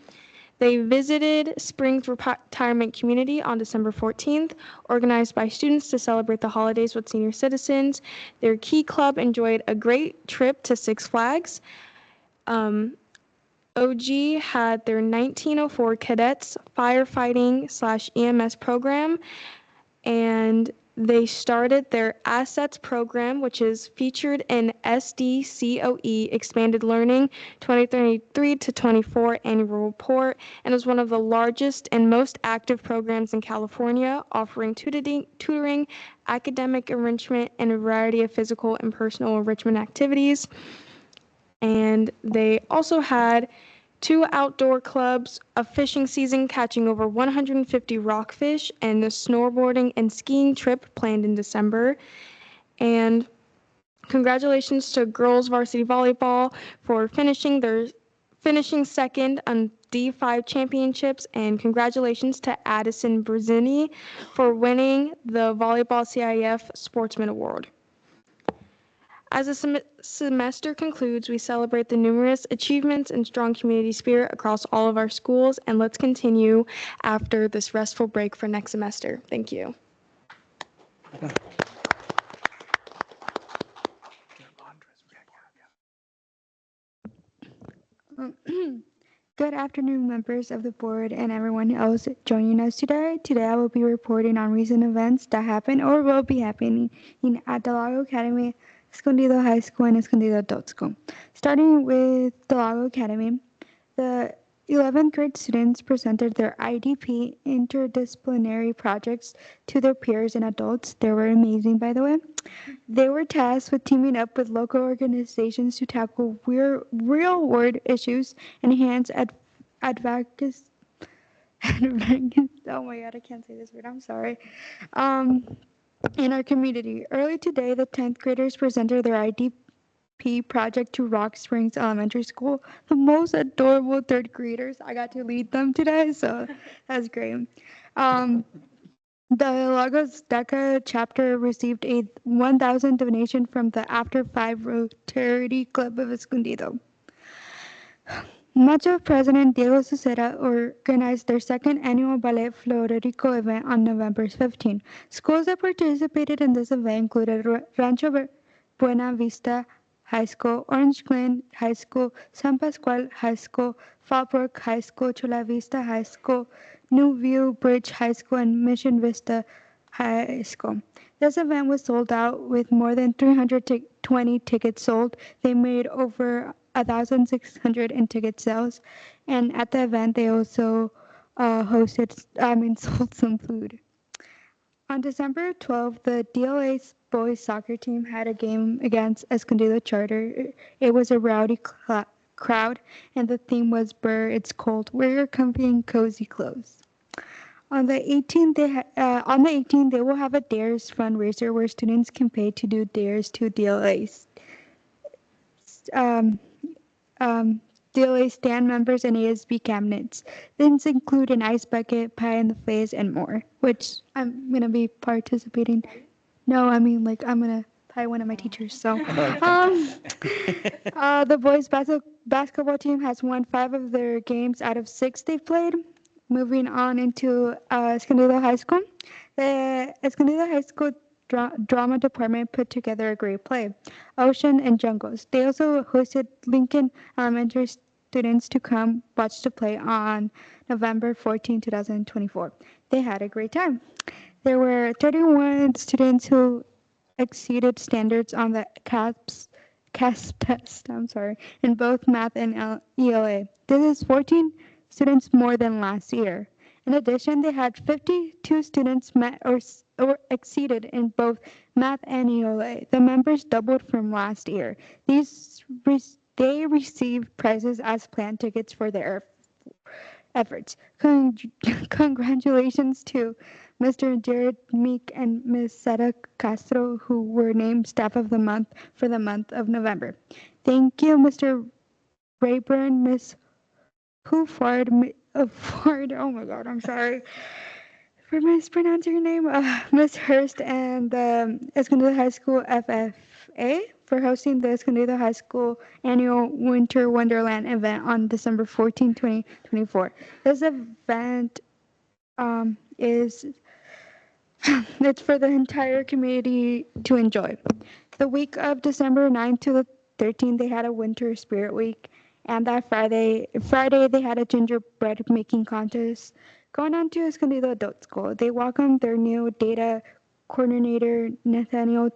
They visited Springs Retirement Community on December 14th, organized by students to celebrate the holidays with senior citizens. Their Key Club enjoyed a great trip to Six Flags. OG had their 1904 Cadets Firefighting/EMS program, and they started their Assets program, which is featured in SDCOE Expanded Learning 2023-24 Annual Report, and is one of the largest and most active programs in California, offering tutoring, academic enrichment, and a variety of physical and personal enrichment activities. And they also had 2 outdoor clubs, a fishing season catching over 150 rockfish, and a snowboarding and skiing trip planned in December. And congratulations to girls varsity volleyball for finishing second on D5 championships, and congratulations to Addison Brzini for winning the Volleyball CIF Sportsman Award. As the semester concludes, we celebrate the numerous achievements and strong community spirit across all of our schools, and let's continue after this restful break for next semester. Thank you. Good afternoon, members of the board and everyone else joining us today. Today I will be reporting on recent events that happened or will be happening at Del Lago Academy, Escondido High School, and Escondido Adult School. Starting with Del Lago Academy, the 11th grade students presented their IDP interdisciplinary projects to their peers and adults. They were amazing, by the way. They were tasked with teaming up with local organizations to tackle real-world issues, enhance advocacy. Oh my God, I can't say this word. I'm sorry. In our community, early today, the 10th graders presented their IDP project to Rock Springs Elementary School. The most adorable third graders. I got to lead them today, so that's great. The Lagos DECA chapter received a 1,000 donation from the After 5 Rotary Club of Escondido. Macho President Diego Cesera organized their second annual Ballet Florico event on November 15. Schools that participated in this event included Rancho Buena Vista High School, Orange Glen High School, San Pascual High School, Fallbrook High School, Chula Vista High School, New View Bridge High School, and Mission Vista High School. This event was sold out with more than 320 tickets sold. They made over 1,600 in ticket sales, and at the event they also sold some food. On December 12th, the DLA's boys soccer team had a game against Escondido Charter. It was a rowdy crowd, and the theme was "Brr, It's Cold. Wear your comfy and cozy clothes." On the 18th, they will have a Dares fundraiser where students can pay to do dares to DLA's. DLA stand members and ASB cabinets. Things include an ice bucket, pie in the face, and more, which I'm going to be participating. No, I mean, like, I'm going to pie one of my teachers. So, the boys basketball team has won 5 of their games out of 6 they've played. Moving on into Escondido High School. The Escondido High School drama department put together a great play, Ocean and Jungles. They also hosted Lincoln Elementary students to come watch the play on November 14, 2024. They had a great time. There were 31 students who exceeded standards on the CASP test, in both math and ELA. This is 14 students more than last year. In addition, they had 52 students met or exceeded in both math and ELA. The members doubled from last year. They received prizes as planned tickets for their efforts. Congratulations to Mr. Jared Meek and Ms. Seta Castro, who were named Staff of the Month for the month of November. Thank you, Mr. Rayburn, Ms. Ford, oh my God, I'm sorry for mispronouncing your name, Ms. Hurst, and the Escondido High School FFA for hosting the Escondido High School annual Winter Wonderland event on December 14, 2024. This event it's for the entire community to enjoy. The week of December 9th to the 13th, they had a Winter Spirit Week. And that Friday, they had a gingerbread making contest. Going on to Escondido Adult School, they welcomed their new data coordinator, Nathaniel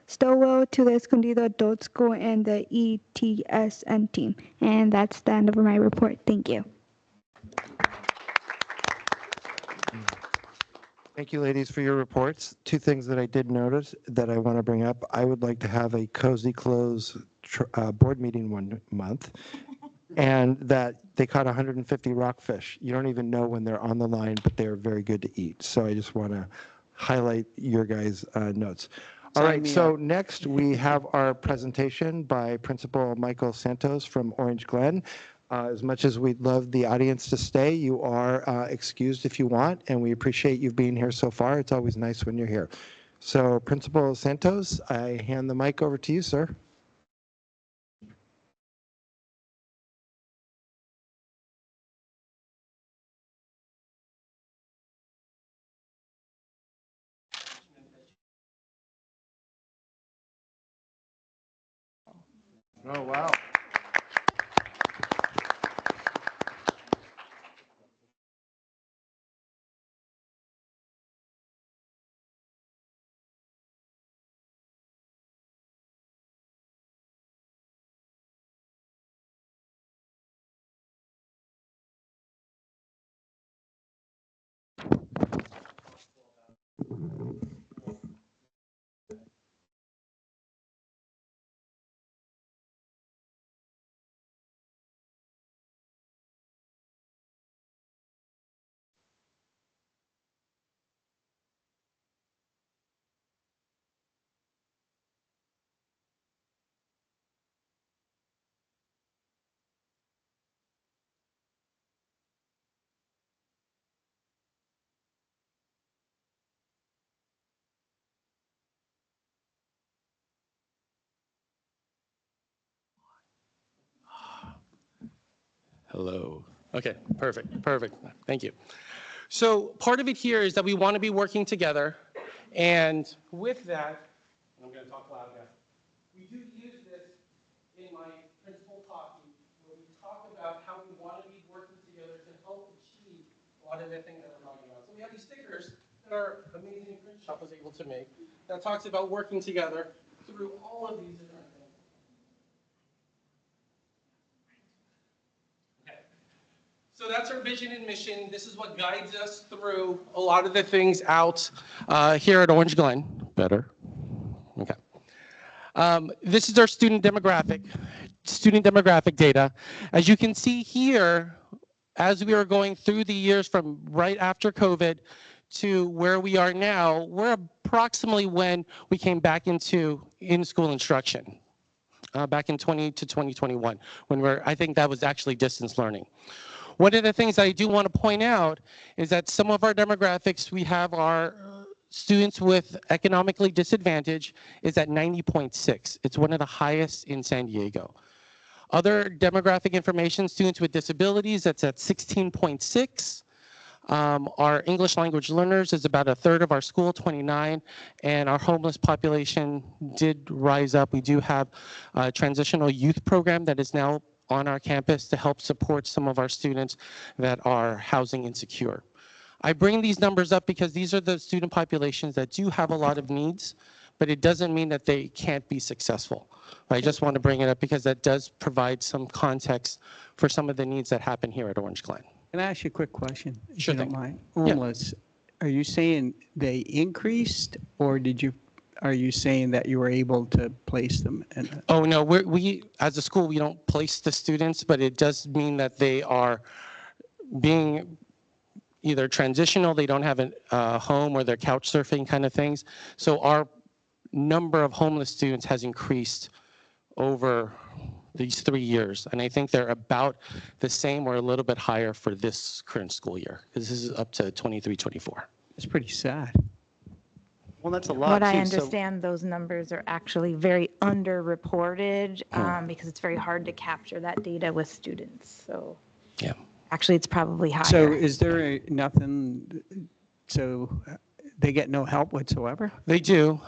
Stowell, to the Escondido Adult School and the ETSN team. And that's the end of my report. Thank you. Thank you, ladies, for your reports. 2 things that I did notice that I want to bring up. I would like to have a cozy close board meeting one month, and that they caught 150 rockfish. You don't even know when they're on the line, but they are very good to eat. So I just want to highlight your guys' notes. All right, so next we have our presentation by Principal Michael Santos from Orange Glen. As much as we'd love the audience to stay, you are excused if you want, and we appreciate you being here so far. It's always nice when you're here. So Principal Santos, I hand the mic over to you, sir. Oh, wow. Hello. Okay, perfect, perfect. Thank you. So part of it here is that we want to be working together. And with that, I'm going to talk loud now. We do use this in my principal talking, where we talk about how we want to be working together to help achieve a lot of the things that we're talking about. So we have these stickers that our amazing print shop was able to make that talks about working together through all of these different things. Okay. So that's our vision and mission. This is what guides us through a lot of the things out here at Orange Glen. Better. Okay. This is our student demographic data. As you can see here, as we are going through the years from right after COVID to where we are now, we're approximately when we came back into in-school instruction, back in 2021, when I think that was actually distance learning. One of the things I do want to point out is that some of our demographics, we have our students with economically disadvantage is at 90.6. It's one of the highest in San Diego. Other demographic information, students with disabilities, that's at 16.6. Our English language learners is about a third of our school, 29, and our homeless population did rise up. We do have a transitional youth program that is now on our campus to help support some of our students that are housing insecure. I bring these numbers up because these are the student populations that do have a lot of needs, but it doesn't mean that they can't be successful. I just want to bring it up because that does provide some context for some of the needs that happen here at Orange Glen. Can I ask you a quick question, if Sure you don't thing. mind? Yeah. Homeless, are you saying they increased, or are you saying that you were able to place them? Oh, no, we, as a school, we don't place the students, but it does mean that they are being either transitional, they don't have a home, or they're couch surfing kind of things. So our number of homeless students has increased over these 3 years. And I think they're about the same or a little bit higher for this current school year, because this is up to 23, 24. It's pretty sad. Well, that's a lot, What I too. understand, those numbers are actually very underreported because it's very hard to capture that data with students. So yeah, actually, it's probably higher. So is there nothing, so they get no help whatsoever? They do.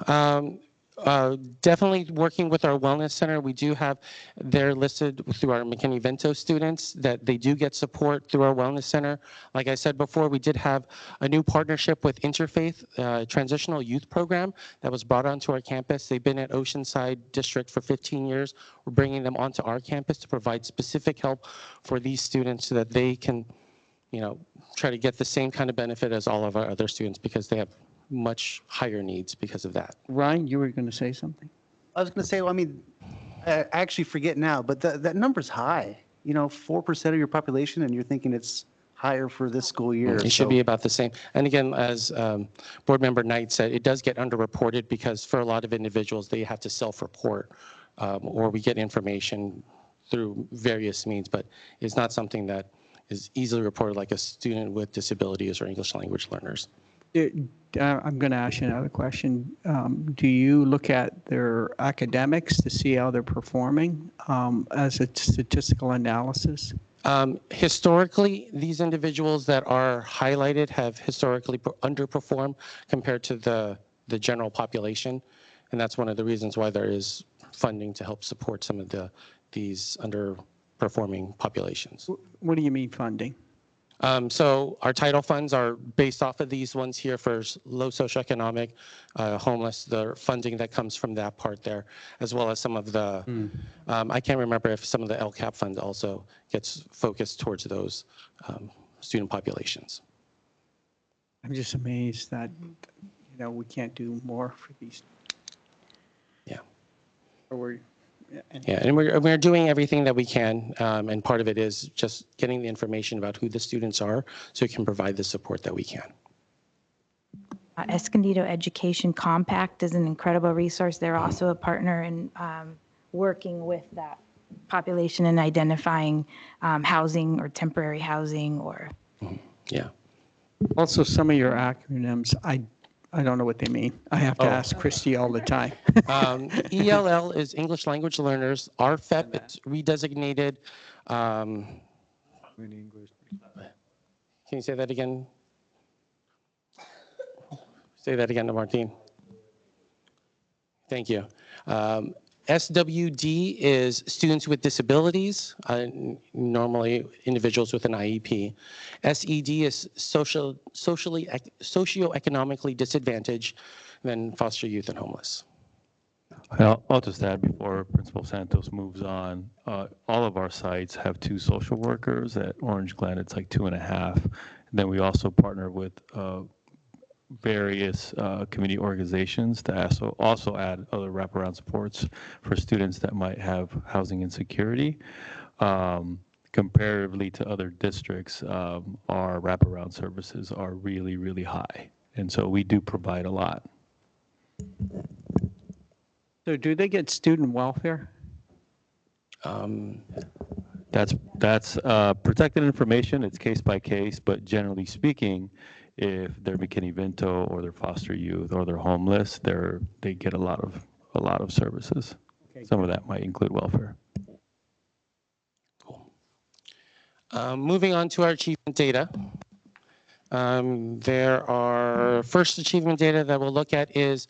Definitely working with our wellness center. We do have, they're listed through our McKinney-Vento students that they do get support through our wellness center. Like I said before, we did have a new partnership with Interfaith Transitional Youth Program that was brought onto our campus. They've been at Oceanside District for 15 years. We're bringing them onto our campus to provide specific help for these students so that they can, you know, try to get the same kind of benefit as all of our other students because they have much higher needs because of that. Ryan, you were going to say something? I was going to say, well, I mean, I actually forget now, but that number's high. You know, 4% of your population, and you're thinking it's higher for this school year. It should be about the same. And again, as Board Member Knight said, it does get underreported because for a lot of individuals, they have to self-report or we get information through various means, but it's not something that is easily reported like a student with disabilities or English language learners. I'm going to ask you another question. Do you look at their academics to see how they're performing as a statistical analysis? Historically, these individuals that are highlighted have historically underperformed compared to the general population. And that's one of the reasons why there is funding to help support some of these underperforming populations. What do you mean funding? So our title funds are based off of these ones here for low socioeconomic, homeless, the funding that comes from that part there, as well as some of the, I can't remember if some of the LCAP funds also gets focused towards those student populations. I'm just amazed that, we can't do more for these. Yeah. Or Yeah, and we're doing everything that we can, and part of it is just getting the information about who the students are so we can provide the support that we can. Escondido Education Compact is an incredible resource. They're also a partner in working with that population and identifying housing or temporary housing or. Yeah. Also, some of your acronyms, I don't know what they mean. I have to ask Christy all the time. ELL is English Language Learners. RFEP is redesignated. Can you say that again? Say that again to Martine. Thank you. SWD is students with disabilities, normally individuals with an IEP. SED is socioeconomically disadvantaged, then foster youth and homeless. I'll just add before Principal Santos moves on, all of our sites have 2 social workers. At Orange Glen, it's like 2.5. And then we also partner with various community organizations to also add other wraparound supports for students that might have housing insecurity. Comparatively to other districts, our wraparound services are really, really high. And so we do provide a lot. So do they get student welfare? That's protected information. It's case by case, but generally speaking, if they're McKinney-Vento or they're foster youth or they're homeless, they get a lot of services. Okay, some of that might include welfare. Cool. Moving on to our achievement data. There are first achievement data that we'll look at is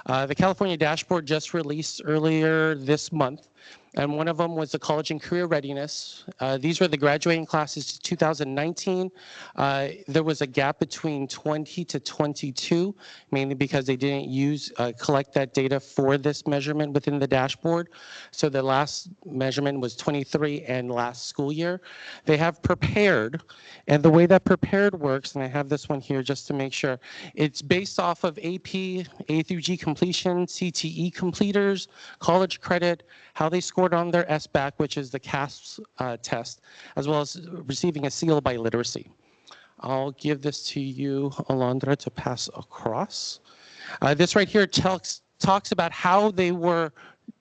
the California dashboard just released earlier this month. And one of them was the college and career readiness. These were the graduating classes 2019. There was a gap between 20 to 22, mainly because they didn't collect that data for this measurement within the dashboard. So the last measurement was 23 and last school year. They have prepared, and the way that prepared works, and I have this one here just to make sure, it's based off of AP, A through G completion, CTE completers, college credit, how they scored on their SBAC, which is the CASP test, as well as receiving a seal by literacy. I'll give this to you, Alondra, to pass across. This right here talks about how they were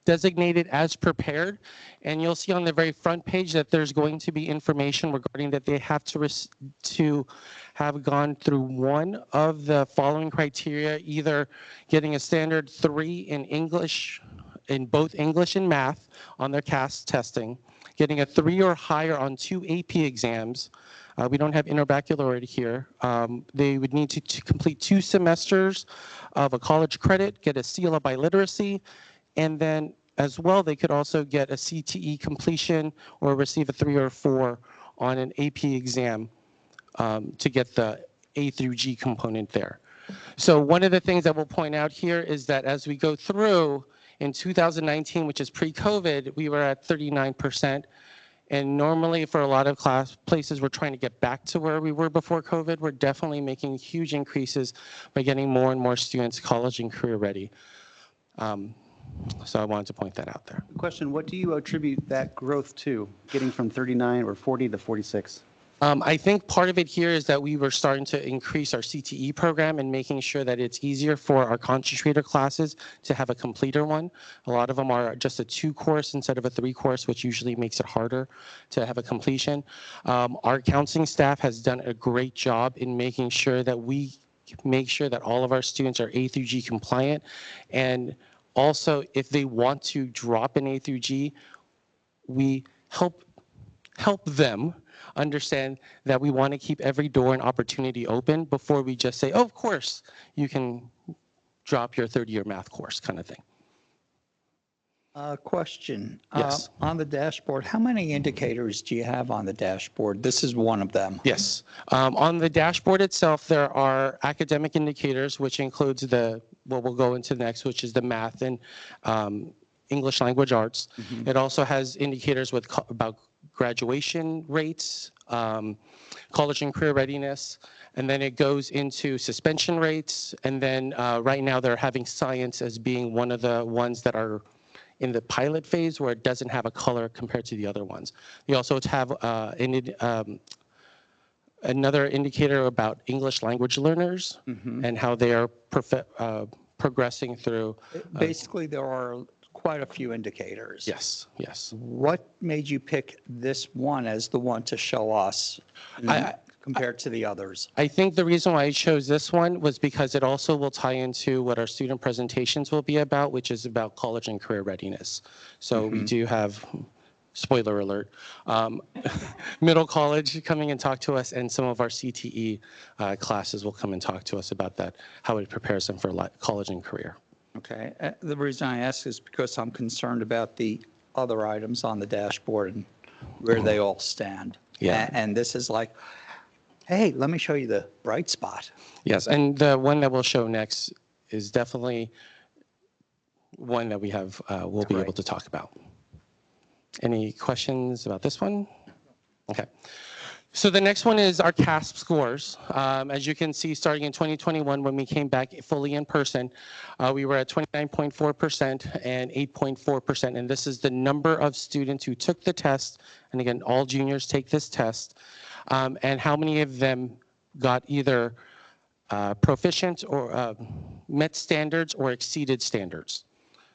designated as prepared, and you'll see on the very front page that there's going to be information regarding that they have to have gone through one of the following criteria, either getting a standard 3 in English, in both English and math on their CAST testing, getting a 3 or higher on 2 AP exams. We don't have interbaccalaureate here. They would need to complete 2 semesters of a college credit, get a seal of biliteracy, and then as well, they could also get a CTE completion or receive a 3 or 4 on an AP exam to get the A through G component there. So one of the things that we'll point out here is that as we go through, in 2019, which is pre-COVID, we were at 39%. And normally for a lot of places, we're trying to get back to where we were before COVID. We're definitely making huge increases by getting more and more students college and career ready. So I wanted to point that out there. Question, what do you attribute that growth to, getting from 39 or 40 to 46? I think part of it here is that we were starting to increase our CTE program and making sure that it's easier for our concentrator classes to have a completer one. A lot of them are just a 2 course instead of a 3 course, which usually makes it harder to have a completion. Our counseling staff has done a great job in making sure that we make sure that all of our students are A through G compliant. And also, if they want to drop an A through G, we help them understand that we want to keep every door and opportunity open before we just say, oh, of course, you can drop your third-year math course kind of thing. Question. Yes. On the dashboard, how many indicators do you have on the dashboard? This is one of them. Yes. On the dashboard itself, there are academic indicators, which includes what we'll go into next, which is the math and English language arts. It also has indicators about graduation rates, college and career readiness, and then it goes into suspension rates. And then right now they're having science as being one of the ones that are in the pilot phase where it doesn't have a color compared to the other ones. You also have another indicator about English language learners and how they are progressing through. Basically, there are quite a few indicators. Yes, yes. What made you pick this one as the one to show us compared to the others? I think the reason why I chose this one was because it also will tie into what our student presentations will be about, which is about college and career readiness. So we do have, spoiler alert, middle college coming and talk to us, and some of our CTE classes will come and talk to us about that, how it prepares them for college and career. Okay. The reason I ask is because I'm concerned about the other items on the dashboard and where they all stand. Yeah. And this is like, hey, let me show you the bright spot. Yes, and the one that we'll show next is definitely one that we'll be able to talk about. Any questions about this one? Okay. So the next one is our CASP scores. As you can see, starting in 2021, when we came back fully in person, we were at 29.4% and 8.4%. And this is the number of students who took the test. And again, all juniors take this test. And how many of them got either proficient or met standards or exceeded standards.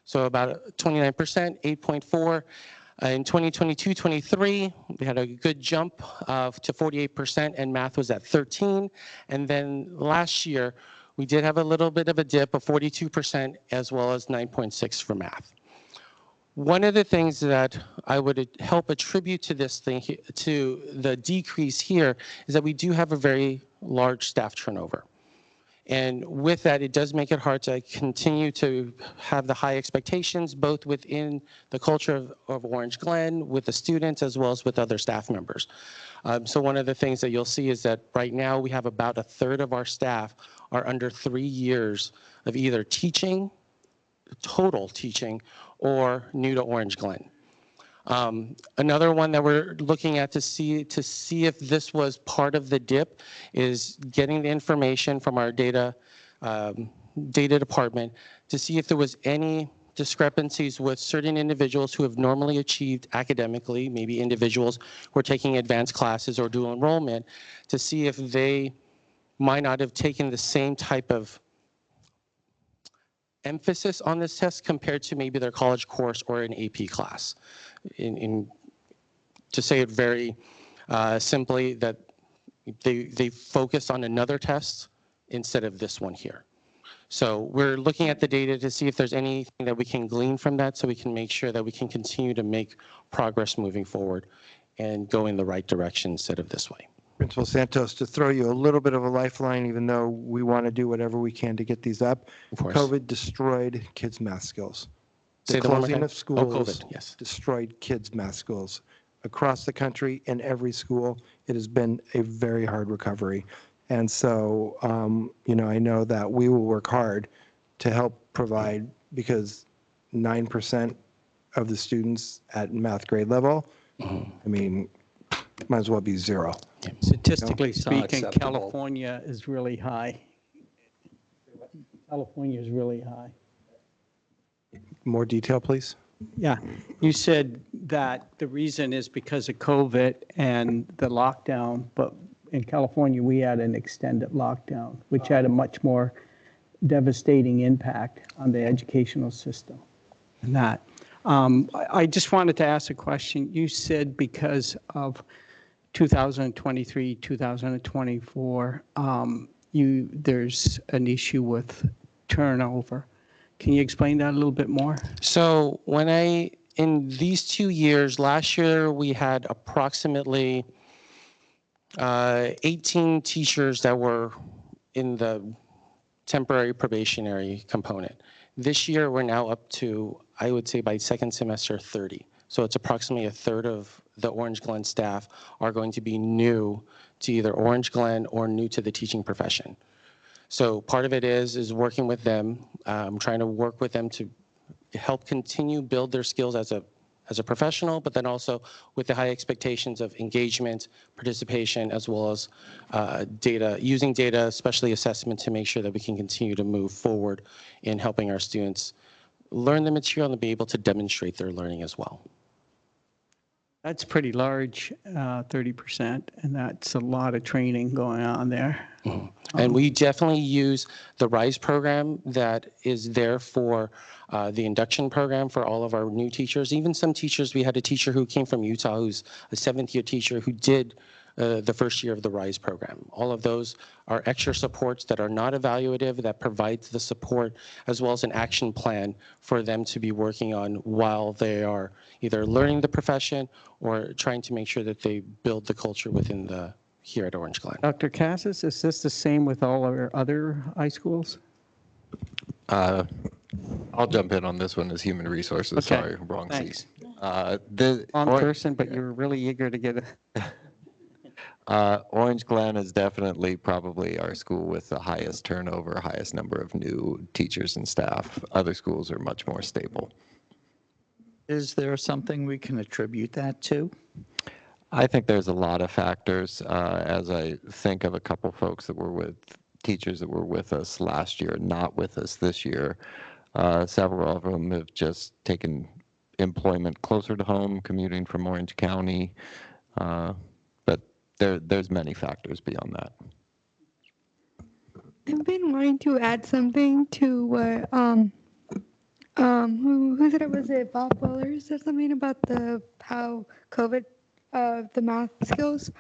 So about 29%, 8.4. In 2022-23, we had a good jump to 48%, and math was at 13. And then last year, we did have a little bit of a dip of 42%, as well as 9.6 for math. One of the things that I would help attribute to this thing, to the decrease here, is that we do have a very large staff turnover. And with that, it does make it hard to continue to have the high expectations, both within the culture of Orange Glen, with the students, as well as with other staff members. So one of the things that you'll see is that right now we have about a third of our staff are under 3 years of either teaching, total teaching, or new to Orange Glen. Another one that we're looking at to see if this was part of the dip is getting the information from our data department to see if there was any discrepancies with certain individuals who have normally achieved academically, maybe individuals who are taking advanced classes or dual enrollment, to see if they might not have taken the same type of emphasis on this test compared to maybe their college course or an AP class. To say it very simply, that they focused on another test instead of this one here. So we're looking at the data to see if there's anything that we can glean from that, so we can make sure that we can continue to make progress moving forward and go in the right direction instead of this way. Principal Santos, to throw you a little bit of a lifeline, even though we want to do whatever we can to get these up, COVID destroyed kids' math skills. The closing of schools destroyed kids' math skills. Across the country, in every school, it has been a very hard recovery. And so, I know that we will work hard to help provide, because 9% of the students at math grade level, I mean, might as well be zero. Statistically speaking, California is really high. California is really high. More detail, please. Yeah, you said that the reason is because of COVID and the lockdown, but in California, we had an extended lockdown, which had a much more devastating impact on the educational system than that. I just wanted to ask a question. You said because of 2023, 2024, there's an issue with turnover. Can you explain that a little bit more? So in these 2 years, last year we had approximately 18 teachers that were in the temporary probationary component. This year, we're now up to, I would say by second semester, 30. So it's approximately a third of the Orange Glen staff are going to be new to either Orange Glen or new to the teaching profession. So part of it is working with them, trying to work with them to help continue build their skills as a professional, but then also with the high expectations of engagement, participation, as well as using data, especially assessment, to make sure that we can continue to move forward in helping our students learn the material and be able to demonstrate their learning as well. That's pretty large, 30%, and that's a lot of training going on there. Mm-hmm. And we definitely use the RISE program that is there for the induction program for all of our new teachers. Even some teachers, we had a teacher who came from Utah who's a 7th-year teacher who did the first year of the RISE program. All of those are extra supports that are not evaluative, that provides the support as well as an action plan for them to be working on while they are either learning the profession or trying to make sure that they build the culture within here at Orange Glen. Dr. Cassis, is this the same with all our other high schools? I'll jump in on this one as human resources. Okay. Sorry, wrong Thanks. seat. Wrong person, but you're really eager to get it. Orange Glen is definitely probably our school with the highest turnover, highest number of new teachers and staff. Other schools are much more stable. Is there something we can attribute that to? I think there's a lot of factors. As I think of a couple folks that were with teachers that were with us last year, not with us this year, several of them have just taken employment closer to home, commuting from Orange County. But there's many factors beyond that. I've been wanting to add something to what who said it? Was it Bob Weller said something about how COVID the math skills.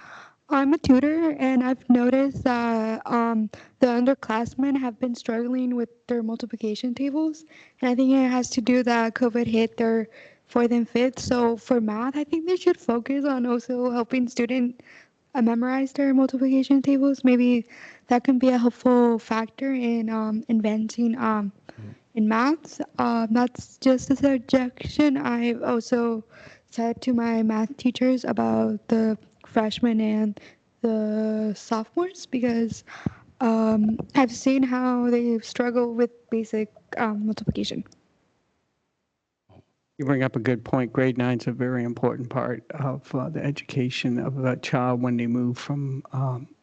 I'm a tutor, and I've noticed that the underclassmen have been struggling with their multiplication tables, and I think it has to do that COVID hit their 4th and 5th. So for math, I think they should focus on also helping students memorize their multiplication tables. Maybe that can be a helpful factor in advancing in maths. That's just a suggestion I've also said to my math teachers about the freshmen and the sophomores, because I've seen how they struggle with basic multiplication. You bring up a good point. Grade 9 is a very important part of the education of a child when they move from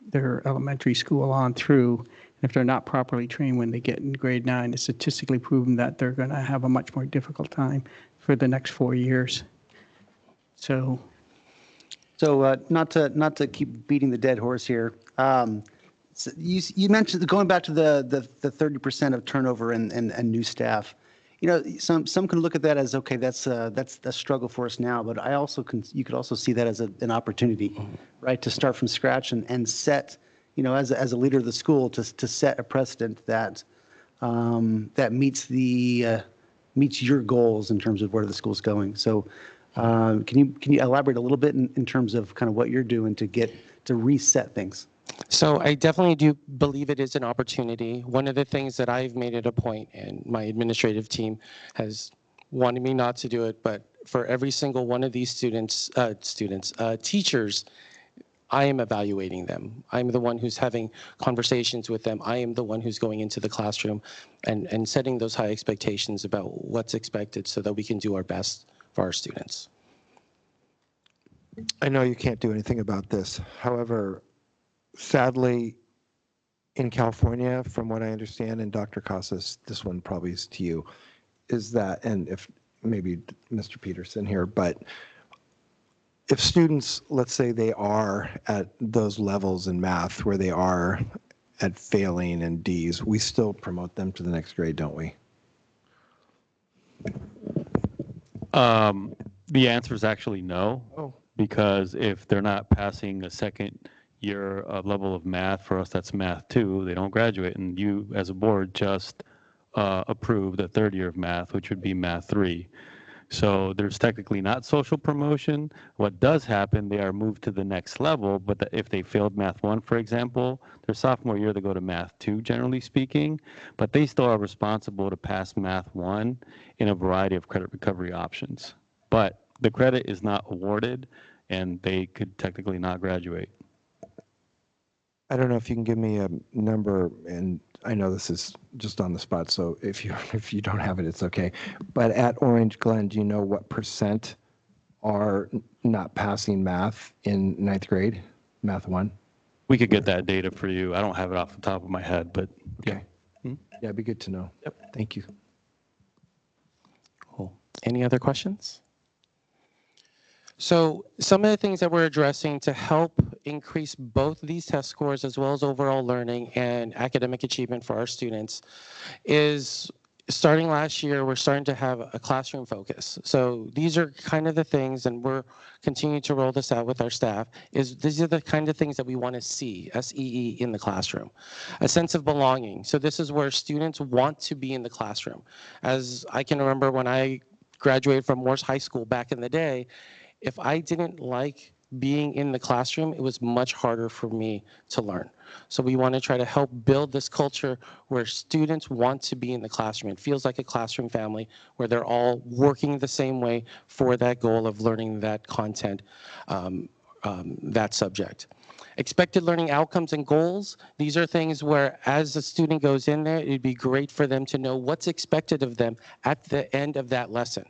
their elementary school on through. If they're not properly trained when they get in grade 9, it's statistically proven that they're going to have a much more difficult time for the next 4 years. So not to keep beating the dead horse here. So you mentioned, going back to the 30% of turnover and new staff. You know, some can look at that as, okay, that's a struggle for us now, but you could also see that as an opportunity, right, to start from scratch and set, you know, as a leader of the school, to set a precedent that that meets your goals in terms of where the school's going. So can you elaborate a little bit in terms of kind of what you're doing to reset things? So I definitely do believe it is an opportunity. One of the things that I've made it a point, and my administrative team has wanted me not to do it, but for every single one of these teachers, I am evaluating them. I'm the one who's having conversations with them. I am the one who's going into the classroom and setting those high expectations about what's expected so that we can do our best for our students. I know you can't do anything about this. However, sadly, in California, from what I understand, and Dr. Casas, this one probably is to you, is that, and if maybe Mr. Peterson here, but if students, let's say they are at those levels in math where they are at failing in Ds, we still promote them to the next grade, don't we? The answer is actually no, because if they're not passing a second year level of math. For us, that's math 2. They don't graduate, and you as a board just approved a third year of math, which would be math 3. So there's technically not social promotion. What does happen, they are moved to the next level, but if they failed math 1, for example, their sophomore year they go to math 2, generally speaking, but they still are responsible to pass math 1 in a variety of credit recovery options. But the credit is not awarded, and they could technically not graduate. I don't know if you can give me a number, and I know this is just on the spot, so if you don't have it, it's okay. But at Orange Glen, do you know what % are not passing math in 9th grade, math 1? We could get that data for you. I don't have it off the top of my head, but okay. Yeah, it'd be good to know. Yep. Thank you. Cool. Any other questions? So some of the things that we're addressing to help increase both these test scores as well as overall learning and academic achievement for our students is starting last year, we're starting to have a classroom focus. So these are kind of the things, and we're continuing to roll this out with our staff, these are the kind of things that we want to see, SEE, in the classroom. A sense of belonging. So this is where students want to be in the classroom. As I can remember when I graduated from Morse High School back in the day, if I didn't like being in the classroom, it was much harder for me to learn. So we want to try to help build this culture where students want to be in the classroom. It feels like a classroom family where they're all working the same way for that goal of learning that content, that subject. Expected learning outcomes and goals. These are things where as the student goes in there, it'd be great for them to know what's expected of them at the end of that lesson.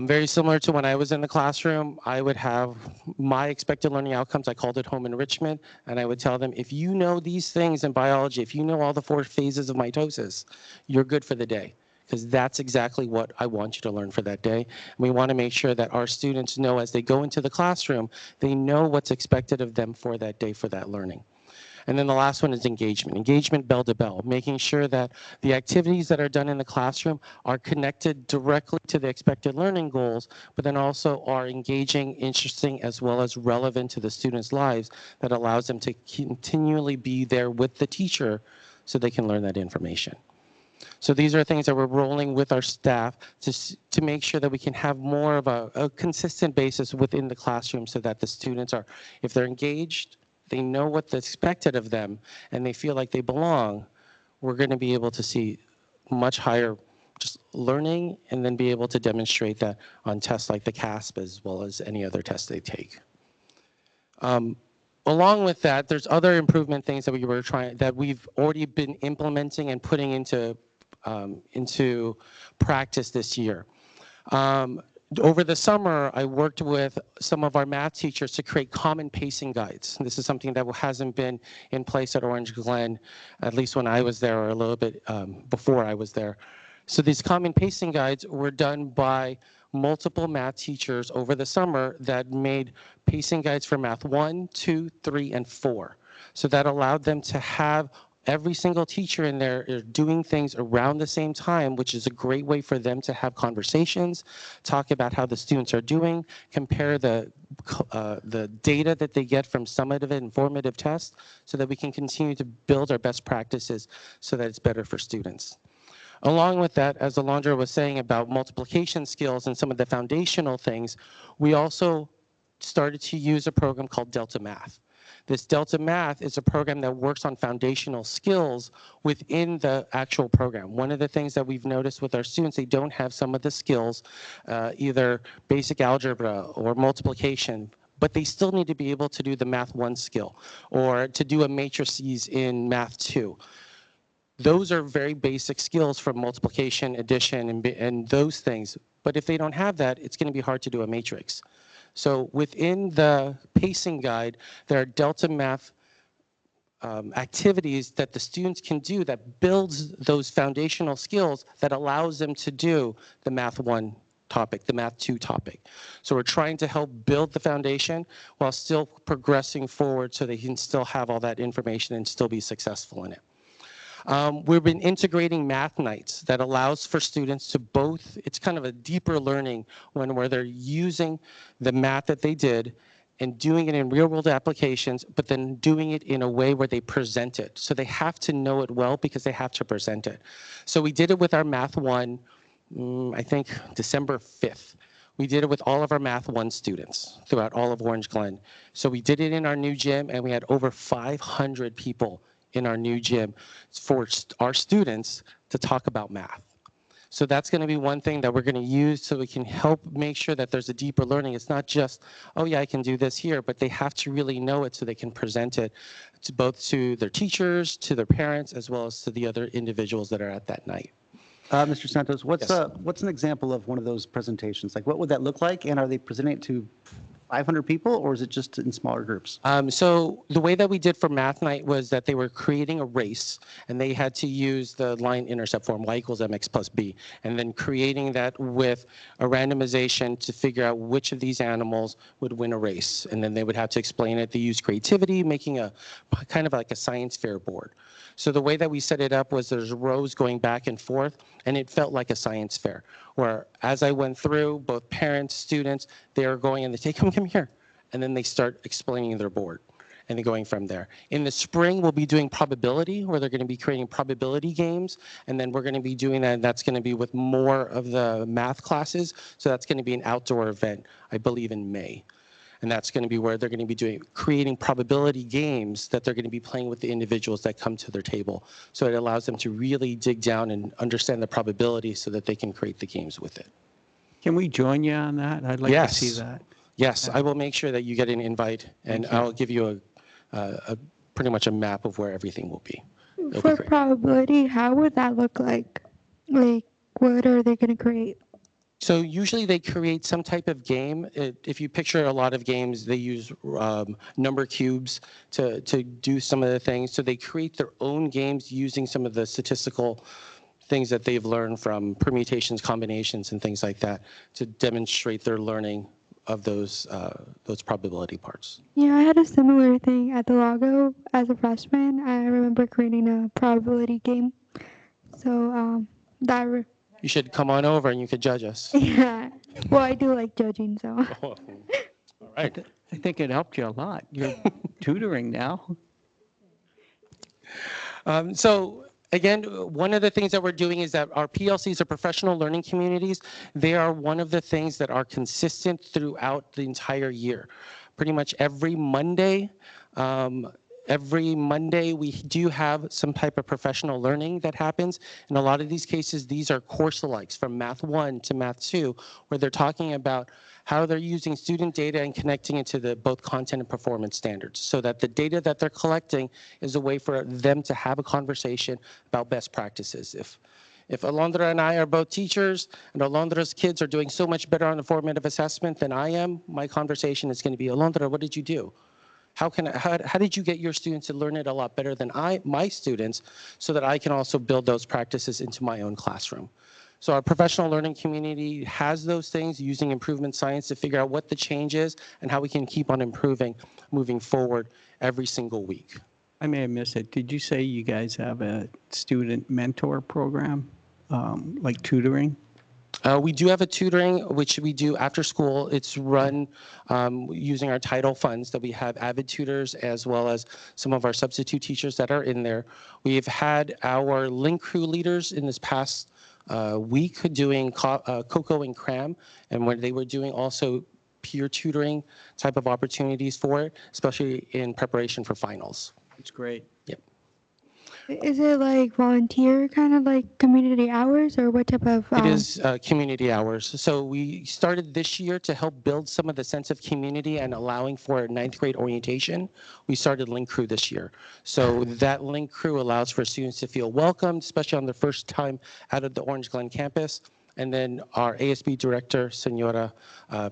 Very similar to when I was in the classroom, I would have my expected learning outcomes, I called it home enrichment, and I would tell them, if you know these things in biology, if you know all the 4 phases of mitosis, you're good for the day, because that's exactly what I want you to learn for that day. And we want to make sure that our students know as they go into the classroom, they know what's expected of them for that day for that learning. And then the last one is engagement. Engagement bell to bell, making sure that the activities that are done in the classroom are connected directly to the expected learning goals, but then also are engaging, interesting, as well as relevant to the students' lives that allows them to continually be there with the teacher so they can learn that information. So these are things that we're rolling with our staff to make sure that we can have more of a consistent basis within the classroom so that the students are, if they're engaged, they know what's expected of them, and they feel like they belong, we're going to be able to see much higher just learning and then be able to demonstrate that on tests like the CASP as well as any other test they take. Along with that, there's other improvement things that we've already been implementing and putting into practice this year. Over the summer, I worked with some of our math teachers to create common pacing guides. This is something that hasn't been in place at Orange Glen, at least when I was there, or a little bit before I was there. So these common pacing guides were done by multiple math teachers over the summer that made pacing guides for math 1, 2, 3, and 4. So that allowed them to have every single teacher in there is doing things around the same time, which is a great way for them to have conversations, talk about how the students are doing, compare the data that they get from summative and formative tests so that we can continue to build our best practices so that it's better for students. Along with that, as Alondra was saying about multiplication skills and some of the foundational things, we also started to use a program called Delta Math. This Delta Math is a program that works on foundational skills within the actual program. One of the things that we've noticed with our students, they don't have some of the skills, either basic algebra or multiplication, but they still need to be able to do the Math 1 skill or to do a matrices in Math 2. Those are very basic skills for multiplication, addition, and those things. But if they don't have that, it's going to be hard to do a matrix. So within the pacing guide, there are Delta Math activities that the students can do that builds those foundational skills that allows them to do the Math 1 topic, the Math 2 topic. So we're trying to help build the foundation while still progressing forward so they can still have all that information and still be successful in it. We've been integrating math nights that allows for students to both, it's kind of a deeper learning where they're using the math that they did and doing it in real world applications, but then doing it in a way where they present it. So they have to know it well because they have to present it. So we did it with our Math 1, I think December 5th. We did it with all of our Math 1 students throughout all of Orange Glen. So we did it in our new gym, and we had over 500 people in our new gym for our students to talk about math. So that's going to be one thing that we're going to use so we can help make sure that there's a deeper learning. It's not just, oh yeah, I can do this here, but they have to really know it so they can present it to both to their teachers, to their parents, as well as to the other individuals that are at that night. Mr. Santos, what's Yes. What's an example of one of those presentations? Like, what would that look like? And are they presenting it to 500 people, or is it just in smaller groups? So the way that we did for Math Night was that they were creating a race, and they had to use the line intercept form, y equals mx plus b, and then creating that with a randomization to figure out which of these animals would win a race. And then they would have to explain it. They used creativity, making a kind of like a science fair board. So the way that we set it up was there's rows going back and forth, and it felt like a science fair, where as I went through, both parents, students, they are going and they say, come here. And then they start explaining their board and then going from there. In the spring, we'll be doing probability, where they're going to be creating probability games, and then we're going to be doing that, and that's going to be with more of the math classes. So that's going to be an outdoor event, I believe in May. And that's going to be where they're going to be creating probability games that they're going to be playing with the individuals that come to their table. So it allows them to really dig down and understand the probability so that they can create the games with it. Can we join you on that? I'd like to see that. Yes, I will make sure that you get an invite, and I'll give you a pretty much a map of where everything will be. It'll For be great. probability, how would that look like? Like, what are they going to create? So usually they create some type of game. If you picture a lot of games, they use number cubes to do some of the things. So they create their own games using some of the statistical things that they've learned from permutations, combinations, and things like that to demonstrate their learning of those probability parts. Yeah, I had a similar thing at the Lago as a freshman. I remember creating a probability game. So You should come on over and you could judge us. yeah. Well, I do like judging, so. All right. I think it helped you a lot. You're tutoring now. So again, one of the things that we're doing is that our PLCs are professional learning communities. They are one of the things that are consistent throughout the entire year. Pretty much every Monday, we do have some type of professional learning that happens. In a lot of these cases, these are course-alikes from Math 1 to Math 2, where they're talking about how they're using student data and connecting it to the both content and performance standards, so that the data that they're collecting is a way for them to have a conversation about best practices. If Alondra and I are both teachers, and Alondra's kids are doing so much better on the formative assessment than I am, my conversation is going to be, Alondra, what did you do? How did you get your students to learn it a lot better than my students, so that I can also build those practices into my own classroom? So our professional learning community has those things, using improvement science to figure out what the change is and how we can keep on improving moving forward every single week. I may have missed it. Did you say you guys have a student mentor program, like tutoring? We do have a tutoring, which we do after school. It's run using our title funds that we have avid tutors, as well as some of our substitute teachers that are in there. We've had our link crew leaders in this past week doing Coco and Cram, and when they were doing also peer tutoring type of opportunities for it, especially in preparation for finals. It's great. Yep. Is it like volunteer kind of like community hours, or what type of? It is community hours. So we started this year to help build some of the sense of community and allowing for 9th grade orientation. We started Link Crew this year. So that Link Crew allows for students to feel welcomed, especially on their first time out of the Orange Glen campus. And then our ASB director, Senora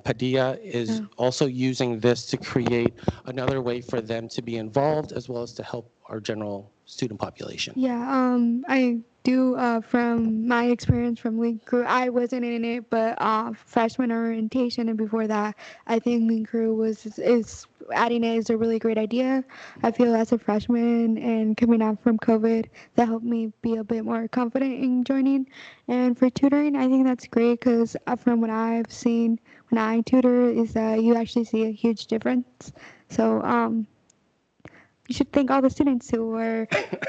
Padilla, is also using this to create another way for them to be involved, as well as to help our general student population. Yeah, I do from my experience from Link Crew. I wasn't in it, but freshman orientation and before that, I think Link Crew is adding it is a really great idea. I feel as a freshman and coming out from COVID, that helped me be a bit more confident in joining. And for tutoring, I think that's great because from what I've seen when I tutor is that you actually see a huge difference. So you should thank all the students who are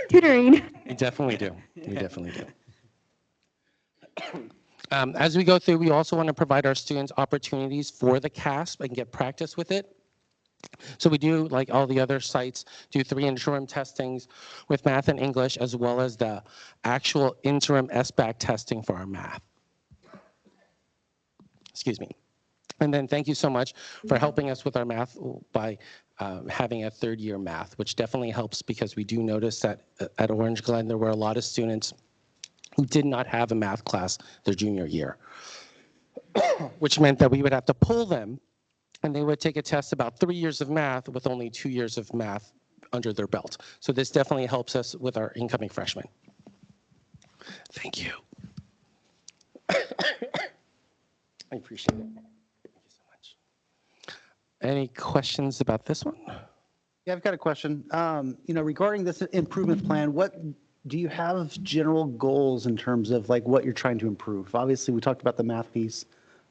tutoring. We definitely do. We definitely do. As we go through, we also want to provide our students opportunities for the CASP and get practice with it. So we do, like all the other sites, do 3 interim testings with math and English, as well as the actual interim SBAC testing for our math. Excuse me. And then thank you so much for helping us with our math by having a 3rd-year math, which definitely helps because we do notice that at Orange Glen, there were a lot of students who did not have a math class their junior year, which meant that we would have to pull them and they would take a test about 3 years of math with only 2 years of math under their belt. So this definitely helps us with our incoming freshmen. Thank you. I appreciate it. Thank you so much. Any questions about this one? Yeah, I've got a question. Regarding this improvement plan, what do you have general goals in terms of like what you're trying to improve? Obviously, we talked about the math piece,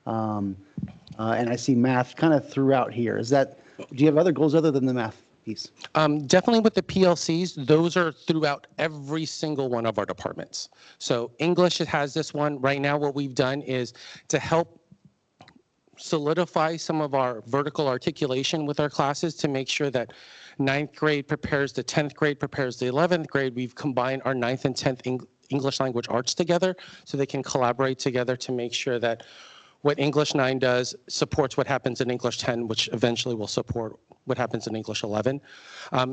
and I see math kind of throughout here. Do you have other goals other than the math piece? Definitely with the PLCs, those are throughout every single one of our departments. So English has this one. Right now, what we've done is to help solidify some of our vertical articulation with our classes to make sure that 9th grade prepares the 10th grade, prepares the 11th grade. We've combined our 9th and 10th English language arts together so they can collaborate together to make sure that what English 9 does supports what happens in English 10, which eventually will support what happens in English 11.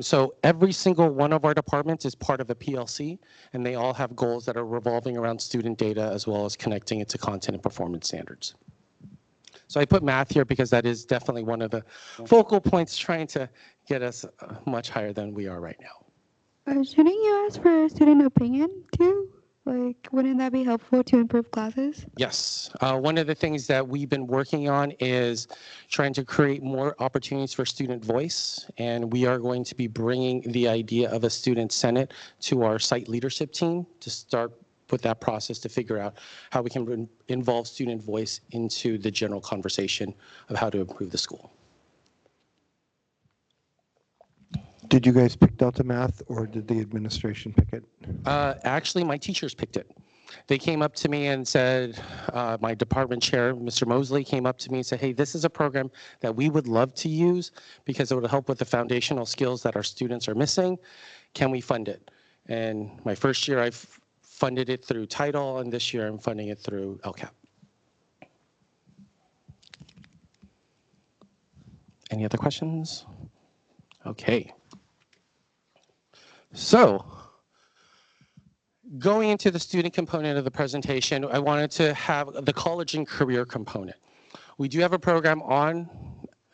So every single one of our departments is part of a PLC, and they all have goals that are revolving around student data as well as connecting it to content and performance standards. So I put math here because that is definitely one of the focal points trying to get us much higher than we are right now. Shouldn't you ask for student opinion too? Like, wouldn't that be helpful to improve classes? Yes. One of the things that we've been working on is trying to create more opportunities for student voice, and we are going to be bringing the idea of a student senate to our site leadership team to start with that process to figure out how we can involve student voice into the general conversation of how to improve the school. Did you guys pick Delta Math or did the administration pick it? Actually, my teachers picked it. They came up to me and said, my department chair, Mr. Mosley, came up to me and said, hey, this is a program that we would love to use because it would help with the foundational skills that our students are missing. Can we fund it? And my first year, I funded it through Title, and this year I'm funding it through LCAP. Any other questions? Okay. So, going into the student component of the presentation, I wanted to have the college and career component. We do have a program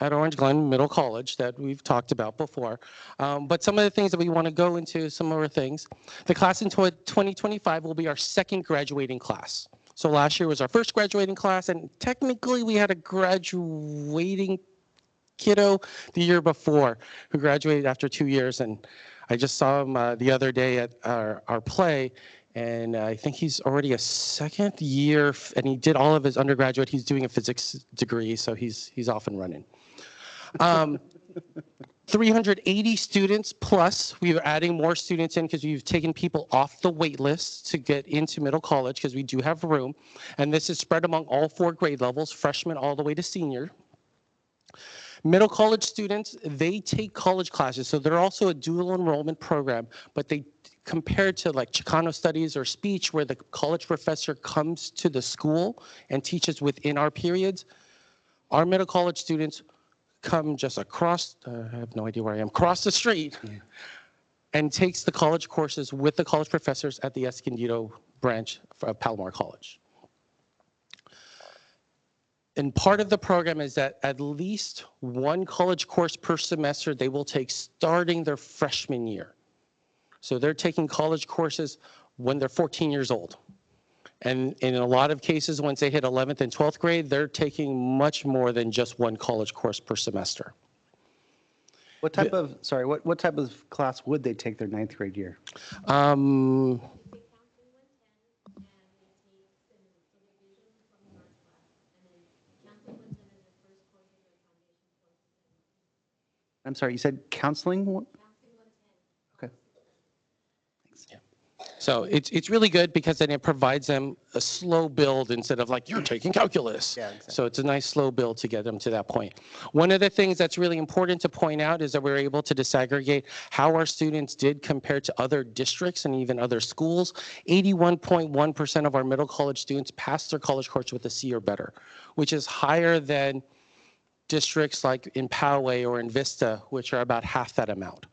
at Orange Glen Middle College that we've talked about before, but some of the things that we want to go into, some of our things. The class in 2025 will be our 2nd graduating class. So last year was our 1st graduating class, and technically we had a graduating kiddo the year before who graduated after 2 years, and I just saw him the other day at our play, and I think he's already a 2nd year, and he did all of his undergraduate. He's doing a physics degree, so he's off and running. 380 students plus. We are adding more students in because we've taken people off the wait list to get into middle college because we do have room, and this is spread among all 4 grade levels, freshman all the way to senior. Middle college students, they take college classes, so they're also a dual enrollment program, but they compared to like Chicano studies or speech where the college professor comes to the school and teaches within our periods, our middle college students come just across, I have no idea where I am, across the street and takes the college courses with the college professors at the Escondido branch of Palomar College. And part of the program is that at least 1 college course per semester they will take starting their freshman year. So they're taking college courses when they're 14 years old. And in a lot of cases, once they hit 11th and 12th grade, they're taking much more than just 1 college course per semester. What type of, sorry, what type of class would they take their ninth grade year? I'm sorry, you said counseling? Okay. So it's really good because then it provides them a slow build instead of like, you're taking calculus. Yeah, exactly. So it's a nice slow build to get them to that point. One of the things that's really important to point out is that we're able to disaggregate how our students did compared to other districts and even other schools. 81.1% of our middle college students passed their college course with a C or better, which is higher than districts like in Poway or in Vista, which are about half that amount.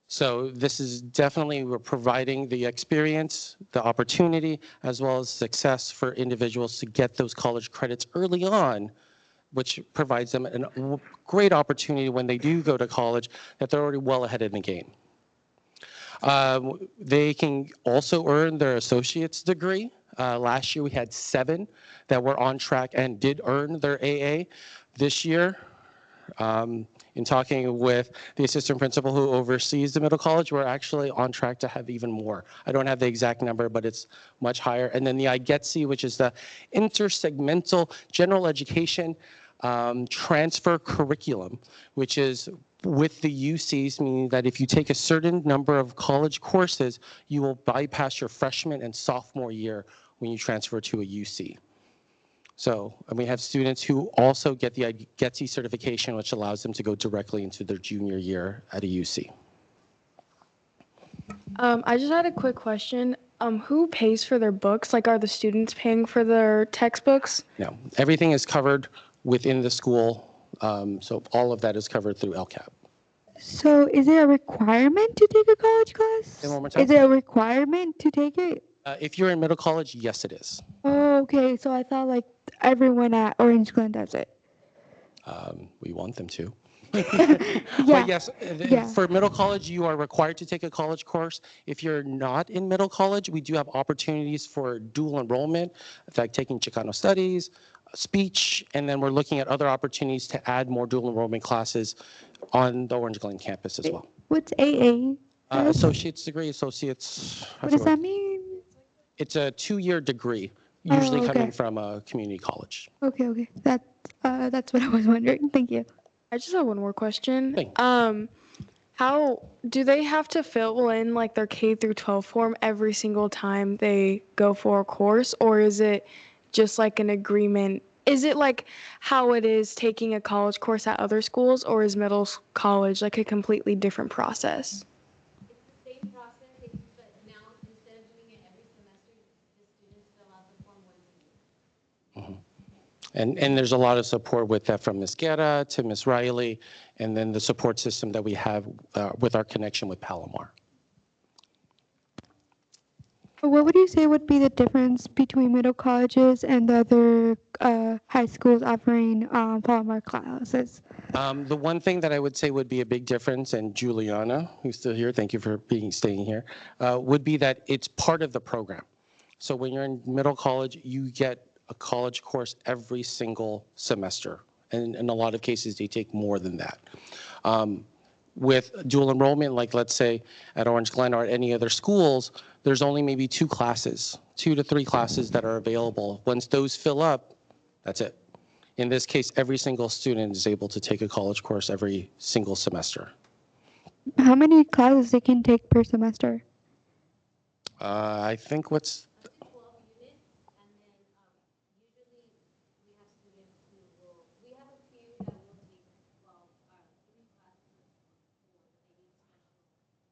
So this is definitely, we're providing the experience, the opportunity, as well as success for individuals to get those college credits early on, which provides them a great opportunity when they do go to college that they're already well ahead in the game. They can also earn their associate's degree. Last year we had 7 that were on track and did earn their AA. This year, in talking with the assistant principal who oversees the middle college, we're actually on track to have even more. I don't have the exact number, but it's much higher. And then the IGETC, which is the intersegmental general education transfer curriculum, which is with the UCs, meaning that if you take a certain number of college courses, you will bypass your freshman and sophomore year when you transfer to a UC. So, and we have students who also get the IGETC certification, which allows them to go directly into their junior year at a UC. I just had a quick question. Who pays for their books? Like, are the students paying for their textbooks? No, everything is covered within the school, so all of that is covered through LCAP. So is it a requirement to take a college class? Say one more time. Is it a requirement to take it? If you're in middle college, yes, it is. Oh, okay. So I thought like everyone at Orange Glen does it. We want them to. Yeah. But yes, Yeah. for middle college, you are required to take a college course. If you're not in middle college, we do have opportunities for dual enrollment, like taking Chicano studies, speech, and then we're looking at other opportunities to add more dual enrollment classes on the Orange Glen campus as well. What's AA? Associate's degree, associates. What does that mean? It's a 2-year degree, usually okay. coming from a community college. Okay, okay. That's what I was wondering. Thank you. I just have one more question. Thanks. How do they have to fill in like their K through 12 form every single time they go for a course, or is it just like an agreement? Is it like how it is taking a college course at other schools, or is middle college like a completely different process? And there's a lot of support with that from Ms. Guerra to Ms. Riley, and then the support system that we have with our connection with Palomar. What would you say would be the difference between middle colleges and the other high schools offering Palomar classes? The one thing that I would say would be a big difference, and Juliana, who's still here, thank you for staying here, would be that it's part of the program. So when you're in middle college, you get a college course every single semester. And in a lot of cases, they take more than that. With dual enrollment, like let's say at Orange Glen or at any other schools, there's only maybe 2 classes, 2 to 3 classes that are available. Once those fill up, that's it. In this case, every single student is able to take a college course every single semester. How many classes they can take per semester? I think what's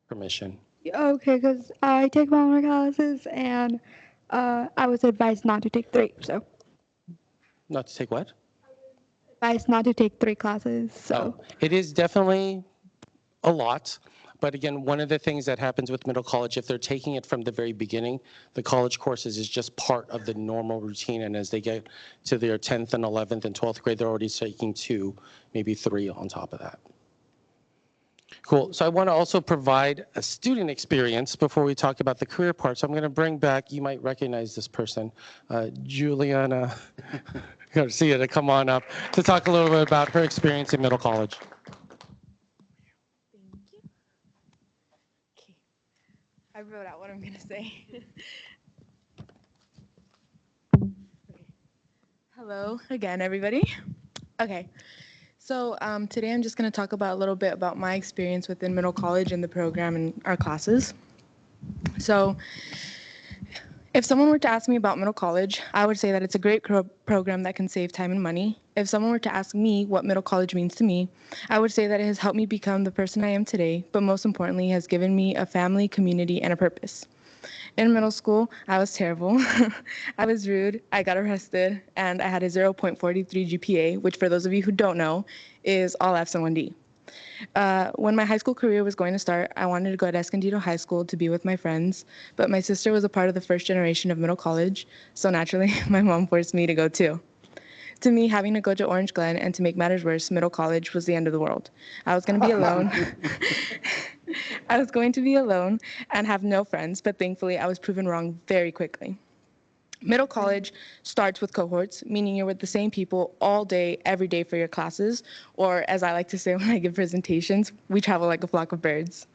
permission. Okay, because I take Palomar classes and I was advised not to take 3, so. Not to take what? Advised not to take 3 classes, so. Oh, it is definitely a lot. But again, one of the things that happens with middle college, if they're taking it from the very beginning, the college courses is just part of the normal routine. And as they get to their 10th and 11th and 12th grade, they're already taking 2, maybe 3 on top of that. Cool. So I want to also provide a student experience before we talk about the career part. So I'm going to bring back, you might recognize this person, Juliana Garcia, to come on up to talk a little bit about her experience in middle college. you. Okay. I wrote out what I'm going to say. Okay. Hello again, everybody. Okay. So today I'm just going to talk about a little bit about my experience within middle college and the program and our classes. So if someone were to ask me about middle college, I would say that it's a great program that can save time and money. If someone were to ask me what middle college means to me, I would say that it has helped me become the person I am today, but most importantly, has given me a family, community, and a purpose. In middle school, I was terrible. I was rude, I got arrested, and I had a 0.43 GPA, which for those of you who don't know, is all Fs and 1D. When my high school career was going to start, I wanted to go to Escondido High School to be with my friends, but my sister was a part of the first generation of middle college, so naturally, my mom forced me to go too. To me, having to go to Orange Glen and to make matters worse, middle college was the end of the world. I was going to be alone. I was going to be alone and have no friends, but thankfully, I was proven wrong very quickly. Middle college starts with cohorts, meaning you're with the same people all day, every day for your classes, or as I like to say when I give presentations, we travel like a flock of birds.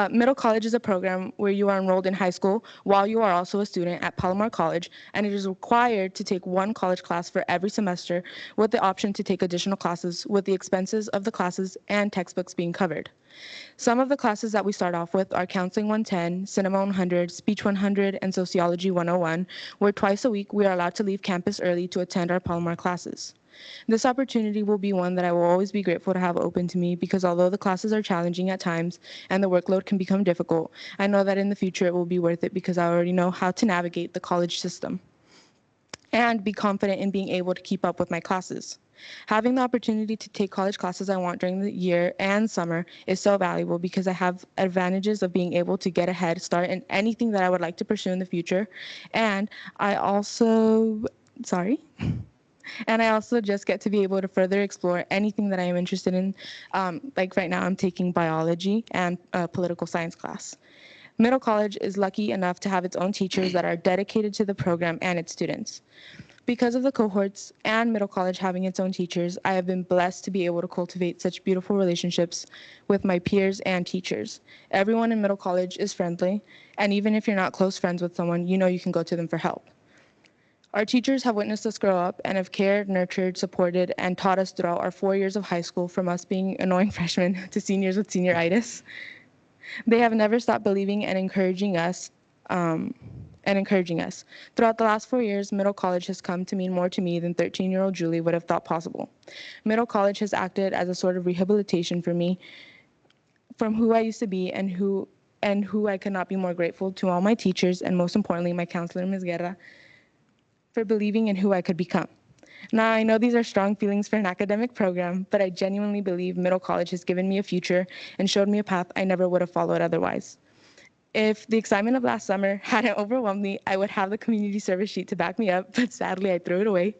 Middle college is a program where you are enrolled in high school while you are also a student at Palomar College, and it is required to take one college class for every semester with the option to take additional classes with the expenses of the classes and textbooks being covered. Some of the classes that we start off with are Counseling 110, Cinema 100, Speech 100, and Sociology 101, where twice a week we are allowed to leave campus early to attend our Palomar classes. This opportunity will be one that I will always be grateful to have open to me because although the classes are challenging at times and the workload can become difficult, I know that in the future it will be worth it because I already know how to navigate the college system and be confident in being able to keep up with my classes. Having the opportunity to take college classes I want during the year and summer is so valuable because I have advantages of being able to get a head start in anything that I would like to pursue in the future. And I also just get to be able to further explore anything that I am interested in. Like right now, I'm taking biology and a political science class. Middle college is lucky enough to have its own teachers that are dedicated to the program and its students. Because of the cohorts and middle college having its own teachers, I have been blessed to be able to cultivate such beautiful relationships with my peers and teachers. Everyone in middle college is friendly, and even if you're not close friends with someone, you know you can go to them for help. Our teachers have witnessed us grow up and have cared, nurtured, supported, and taught us throughout our 4 years of high school, from us being annoying freshmen to seniors with senioritis. They have never stopped believing and encouraging us. Throughout the last 4 years, middle college has come to mean more to me than 13-year-old Julie would have thought possible. Middle college has acted as a sort of rehabilitation for me from who I used to be and who I could not be more grateful to all my teachers and most importantly, my counselor, Ms. Guerra, for believing in who I could become. Now, I know these are strong feelings for an academic program, but I genuinely believe middle college has given me a future and showed me a path I never would have followed otherwise. If the excitement of last summer hadn't overwhelmed me, I would have the community service sheet to back me up, but sadly I threw it away.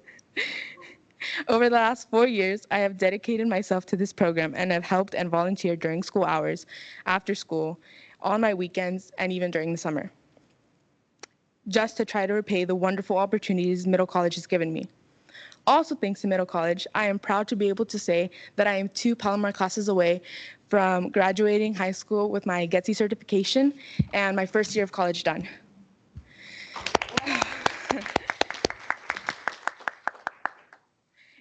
Over the last 4 years, I have dedicated myself to this program and have helped and volunteered during school hours, after school, on my weekends, and even during the summer, just to try to repay the wonderful opportunities middle college has given me. Also, thanks to middle college, I am proud to be able to say that I am 2 Palomar classes away from graduating high school with my GETSI certification and my first year of college done.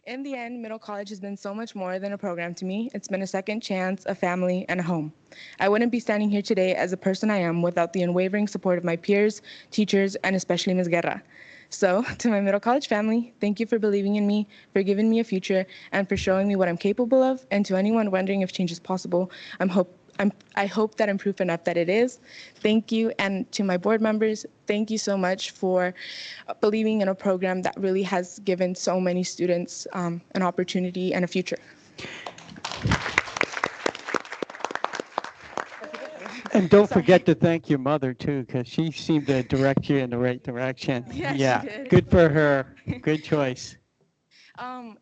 In the end, middle college has been so much more than a program to me. It's been a second chance, a family, and a home. I wouldn't be standing here today as a person I am without the unwavering support of my peers, teachers, and especially Ms. Guerra. So, to my middle college family, thank you for believing in me, for giving me a future, and for showing me what I'm capable of. And to anyone wondering if change is possible, I hope that I'm proof enough that it is. Thank you. And to my board members, thank you so much for believing in a program that really has given so many students an opportunity and a future. And don't forget to thank your mother too, because she seemed to direct you in the right direction. Yeah, she did. Good for her. Good choice.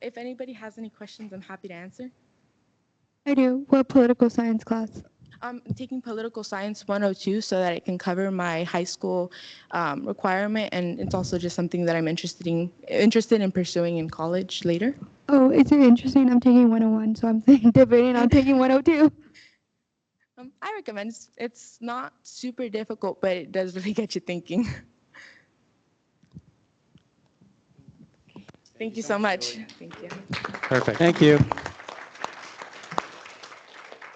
If anybody has any questions, I'm happy to answer. I do. What political science class? I'm taking political science 102 so that it can cover my high school requirement, and it's also just something that I'm interested in pursuing in college later. Oh, it's interesting. I'm taking 101, so I'm debating on taking 102. I recommend it's not super difficult, but it does really get you thinking. Thank you so much. Thank you. Perfect. Thank you.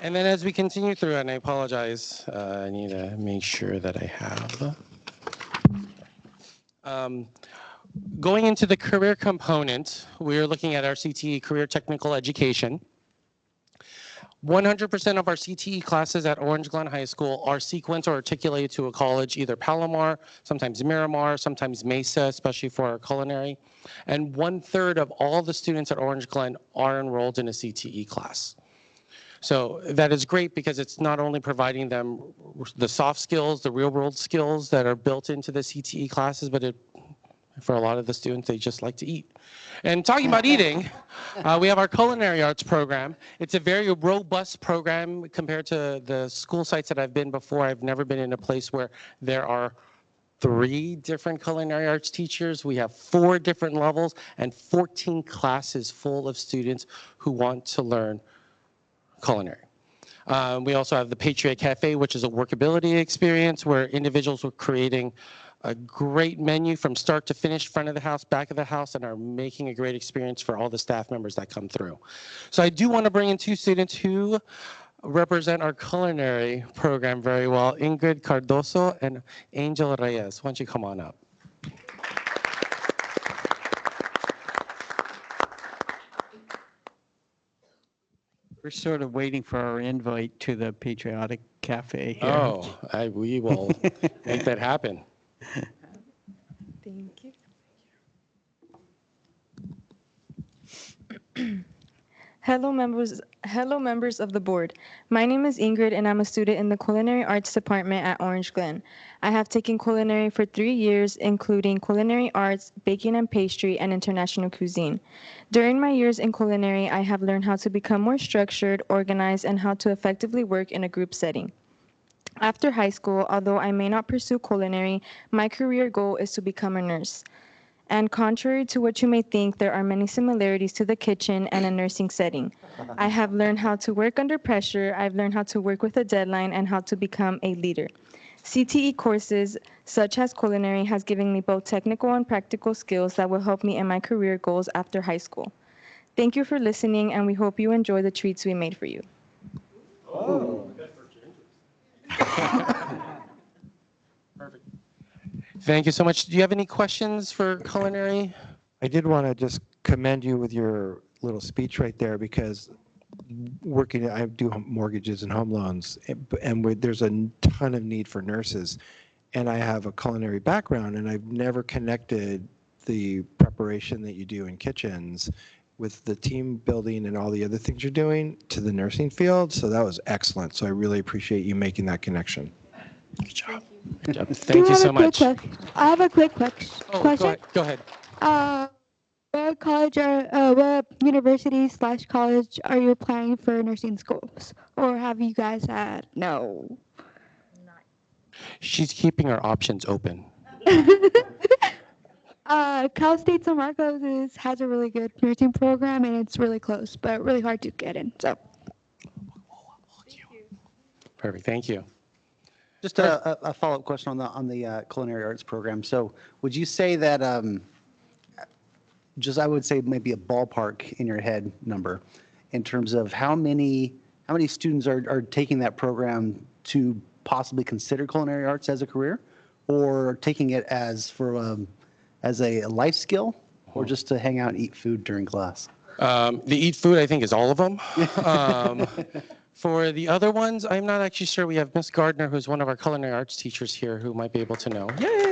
And then as we continue through, and I apologize, I need to make sure that I have. Going into the career component, we're looking at our CTE, Career Technical Education. 100% of our CTE classes at Orange Glen High School are sequenced or articulated to a college, either Palomar, sometimes Miramar, sometimes Mesa, especially for our culinary. And 1/3 of all the students at Orange Glen are enrolled in a CTE class. So that is great because it's not only providing them the soft skills, the real world skills that are built into the CTE classes, but for a lot of the students, they just like to eat. And talking about eating, we have our culinary arts program. It's a very robust program compared to the school sites that I've been before. I've never been in a place where there are 3 different culinary arts teachers. We have 4 different levels and 14 classes full of students who want to learn culinary. We also have the Patriot Cafe, which is a workability experience where individuals are creating a great menu from start to finish, front of the house, back of the house, and are making a great experience for all the staff members that come through. So I do want to bring in 2 students who represent our culinary program very well, Ingrid Cardoso and Angel Reyes. Why don't you come on up? We're sort of waiting for our invite to the Patriotic Cafe here. Oh, we will make that happen. Thank you. Hello members of the board. My name is Ingrid and I'm a student in the Culinary Arts Department at Orange Glen. I have taken culinary for 3 years, including culinary arts, baking and pastry, and international cuisine. During my years in culinary, I have learned how to become more structured, organized, and how to effectively work in a group setting. After high school, although I may not pursue culinary, my career goal is to become a nurse. And contrary to what you may think, there are many similarities to the kitchen and a nursing setting. I have learned how to work under pressure, I've learned how to work with a deadline, and how to become a leader. CTE courses, such as culinary, has given me both technical and practical skills that will help me in my career goals after high school. Thank you for listening, and we hope you enjoy the treats we made for you. Oh. Perfect. Thank you so much. Do you have any questions for culinary? I did want to just commend you with your little speech right there because I do mortgages and home loans, and there's a ton of need for nurses. And I have a culinary background, and I've never connected the preparation that you do in kitchens with the team building and all the other things you're doing to the nursing field. So that was excellent. So I really appreciate you making that connection. Good job. Good job. Thank you so much. I have a quick question. Go ahead. What college what university/college are you applying for nursing schools? Or have you guys had? No. She's keeping her options open. Cal State San Marcos has a really good nursing program, and it's really close, but really hard to get in. So. Perfect. Thank you. Just a follow-up question on the culinary arts program. So would you say that I would say maybe a ballpark in your head number in terms of how many students are taking that program to possibly consider culinary arts as a career, or taking it as a life skill, or just to hang out and eat food during class? The eat food, I think, is all of them. For the other ones, I'm not actually sure. We have Miss Gardner, who's one of our culinary arts teachers here, who might be able to know. Yay!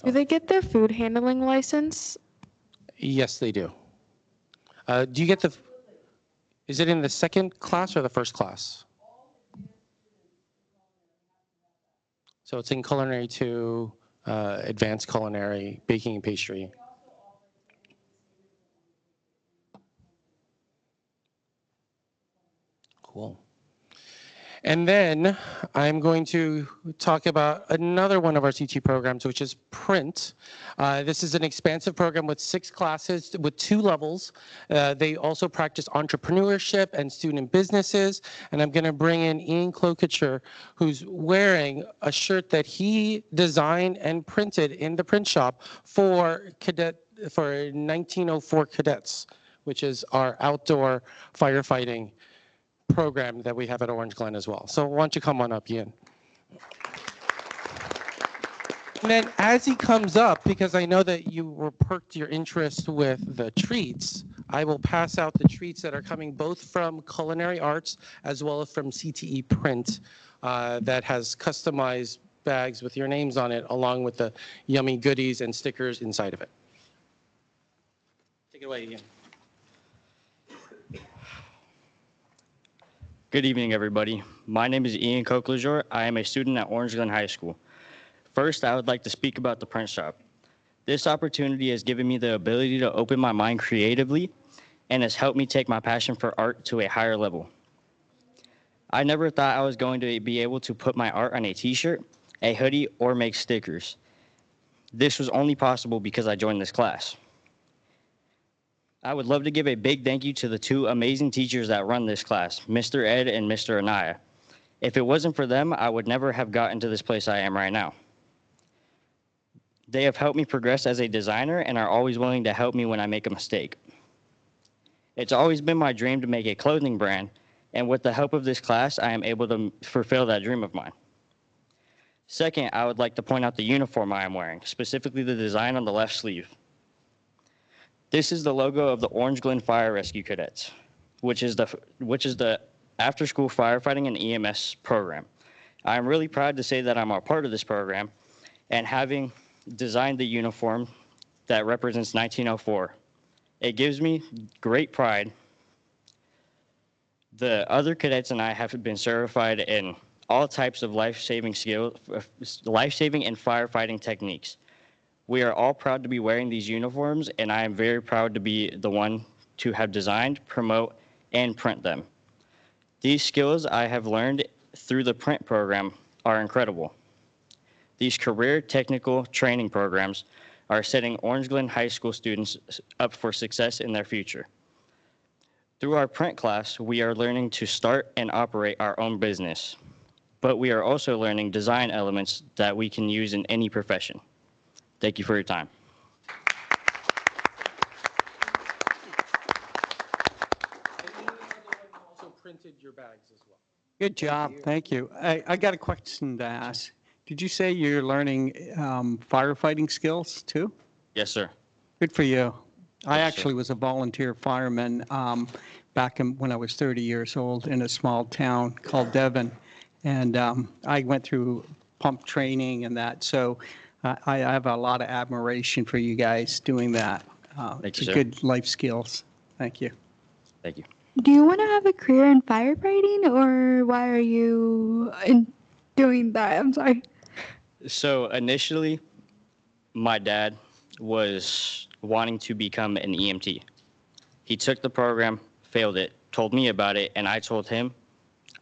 Do they get their food handling license? Yes, they do. Do you get the, is it in the second class or the first class? So it's in culinary 2, advanced culinary, baking and pastry. Cool. And then I'm going to talk about another one of our CT programs, which is print. This is an expansive program with 6 classes with 2 levels. They also practice entrepreneurship and student businesses. And I'm going to bring in Ian Clokacher, who's wearing a shirt that he designed and printed in the print shop for 1904 cadets, which is our outdoor firefighting program that we have at Orange Glen as well. So why don't you come on up, Ian? And then as he comes up, because I know that you were perked your interest with the treats, I will pass out the treats that are coming both from Culinary Arts as well as from CTE Print that has customized bags with your names on it, along with the yummy goodies and stickers inside of it. Take it away, Ian. Good evening, everybody. My name is Ian Clokacher. I am a student at Orange Glen High School. First, I would like to speak about the print shop. This opportunity has given me the ability to open my mind creatively and has helped me take my passion for art to a higher level. I never thought I was going to be able to put my art on a t-shirt, a hoodie, or make stickers. This was only possible because I joined this class. I would love to give a big thank you to the 2 amazing teachers that run this class, Mr. Ed and Mr. Anaya. If it wasn't for them, I would never have gotten to this place I am right now. They have helped me progress as a designer and are always willing to help me when I make a mistake. It's always been my dream to make a clothing brand, and with the help of this class, I am able to fulfill that dream of mine. Second, I would like to point out the uniform I am wearing, specifically the design on the left sleeve. This is the logo of the Orange Glen Fire Rescue Cadets, which is the after-school firefighting and EMS program. I am really proud to say that I'm a part of this program and having designed the uniform that represents 1904. It gives me great pride. The other cadets and I have been certified in all types of life-saving skills, life-saving and firefighting techniques. We are all proud to be wearing these uniforms, and I am very proud to be the one to have designed, promote, and print them. These skills I have learned through the print program are incredible. These career technical training programs are setting Orange Glen High School students up for success in their future. Through our print class, we are learning to start and operate our own business, but we are also learning design elements that we can use in any profession. Thank you for your time. Also printed your bags as well. Good job. Thank you. I got a question to ask. Did you say you're learning firefighting skills too? Yes, sir. Good for you. I Yes, actually sir. was a volunteer fireman back when I was 30 years old in a small town called Devon. And I went through pump training and that. So I have a lot of admiration for you guys doing that. Thank It's you, a sir. good life skills. Thank you. Thank you. Do you want to have a career in firefighting, or why are you doing that? I'm sorry. So initially, my dad was wanting to become an EMT. He took the program, failed it, told me about it, and I told him,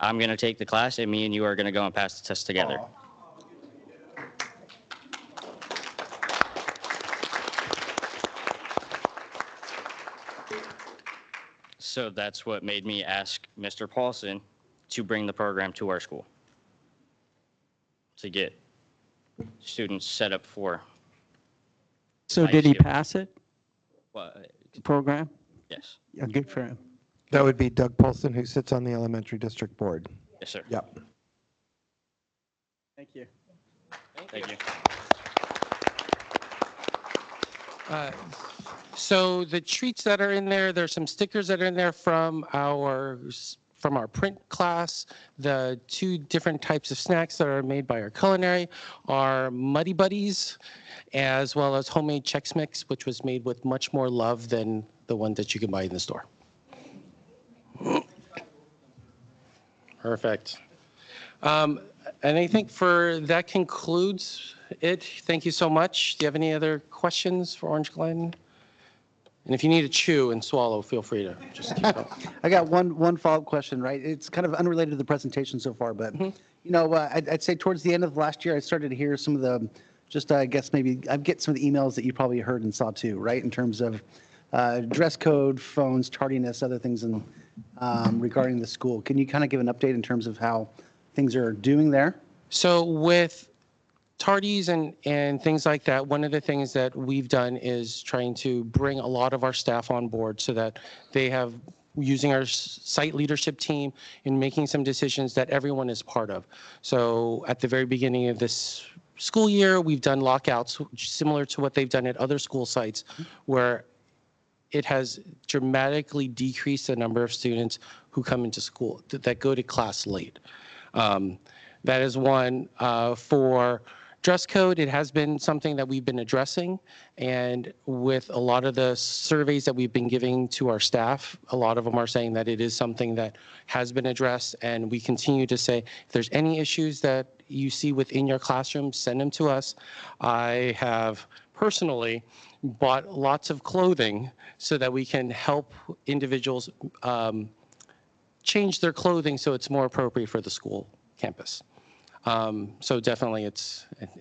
I'm going to take the class, and me and you are going to go and pass the test together. So that's what made me ask Mr. Paulson to bring the program to our school to get students set up for. So life did he skills. pass it, Well, the program? yes. Yeah, good for him. That would be Doug Paulson, who sits on the elementary district board. Yes, sir. Yep. Thank you. Thank you. So the treats that are in there, there's some stickers that are in there from our from our print class, the 2 different types of snacks that are made by our culinary are Muddy Buddies, as well as homemade Chex Mix, which was made with much more love than the one that you can buy in the store. Perfect. And I think that concludes it. Thank you so much. Do you have any other questions for Orange Glen? And if you need to chew and swallow, feel free to just keep going. I got one follow-up question, right? It's kind of unrelated to the presentation so far, but you know, I'd say towards the end of last year, I started to hear some of the, just I guess maybe I get some of the emails that you probably heard and saw too, right? In terms of dress code, phones, tardiness, other things, and regarding the school. Can you kind of give an update in terms of how things are doing there? So with tardies and things like that, one of the things that we've done is trying to bring a lot of our staff on board so that they have, using our site leadership team in making some decisions that everyone is part of. So at the very beginning of this school year, we've done lockouts similar to what they've done at other school sites, where it has dramatically decreased the number of students who come into school, that go to class late. That is one. For dress code, it has been something that we've been addressing, and with a lot of the surveys that we've been giving to our staff, a lot of them are saying that it is something that has been addressed, and we continue to say, if there's any issues that you see within your classroom, send them to us. I have personally bought lots of clothing so that we can help individuals change their clothing so it's more appropriate for the school campus. So definitely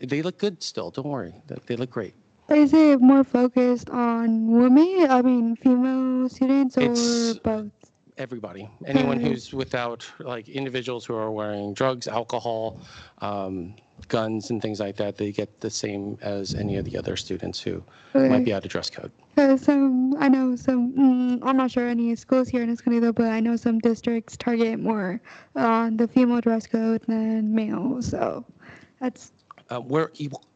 they look good still, don't worry, they look great. Is it more focused on women, I mean female students, or It's both? Everybody, anyone who's without, like individuals who are wearing drugs, alcohol, guns and things like that, they get the same as any of the other students who might be out of dress code. Because I know I'm not sure any schools here in Escondido, but I know some districts target more on the female dress code than male. So that's We're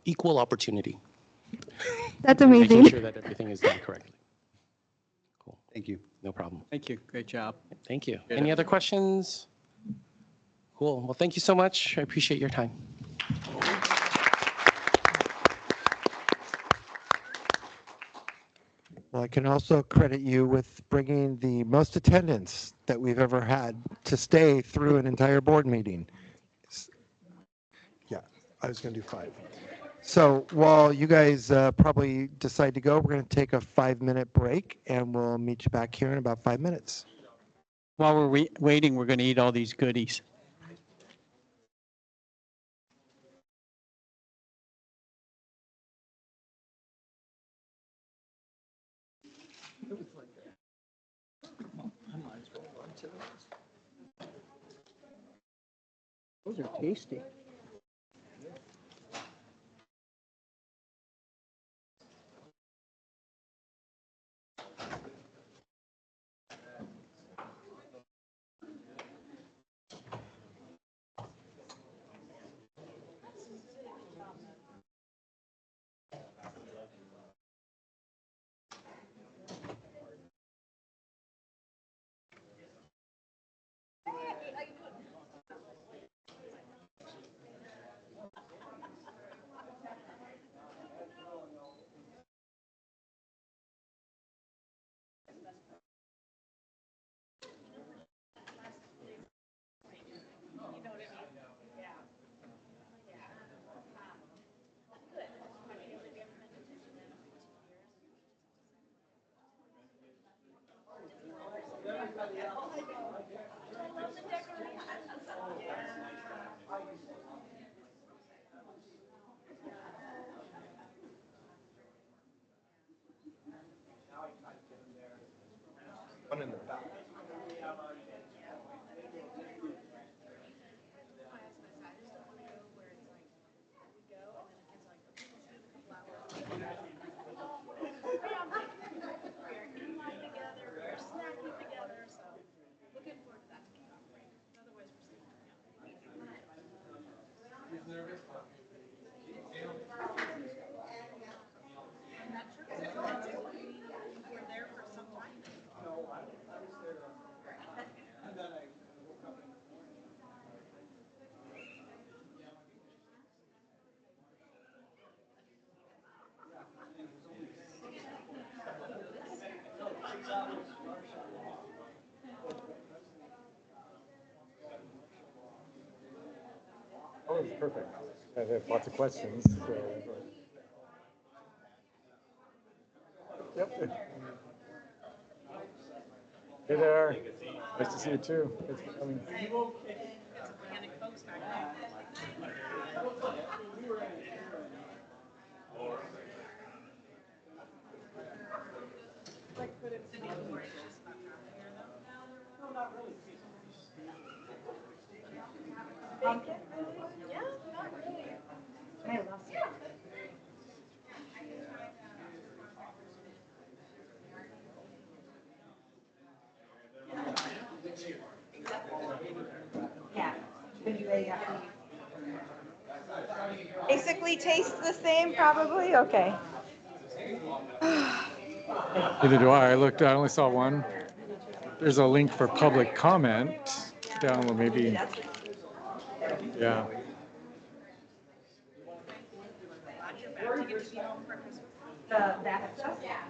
equal opportunity. That's amazing. Making sure that everything is done correctly. Cool. Thank you. No problem. Thank you. Great job. Thank you. Good. Any other questions? Cool. Well, thank you so much. I appreciate your time. Well, I can also credit you with bringing the most attendance that we've ever had to stay through an entire board meeting. Yeah, I was going to do 5. So while you guys probably decide to go, we're going to take a 5-minute break, and we'll meet you back here in about 5 minutes. While we're waiting, we're going to eat all these goodies. Those are tasty. Perfect. I have lots of questions. So. Yep. Hey there. Nice to see you too. Thanks for coming. Basically tastes the same, probably? Okay. Neither do I. I looked, I only saw one. There's a link for public comment down below, maybe. Yeah. That stuff? Yeah.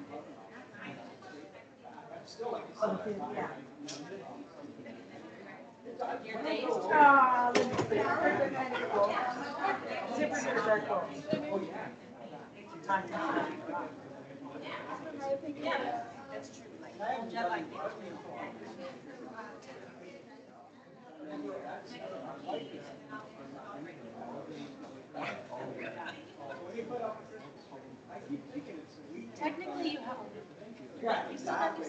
Technically, you have. Yeah, you still have to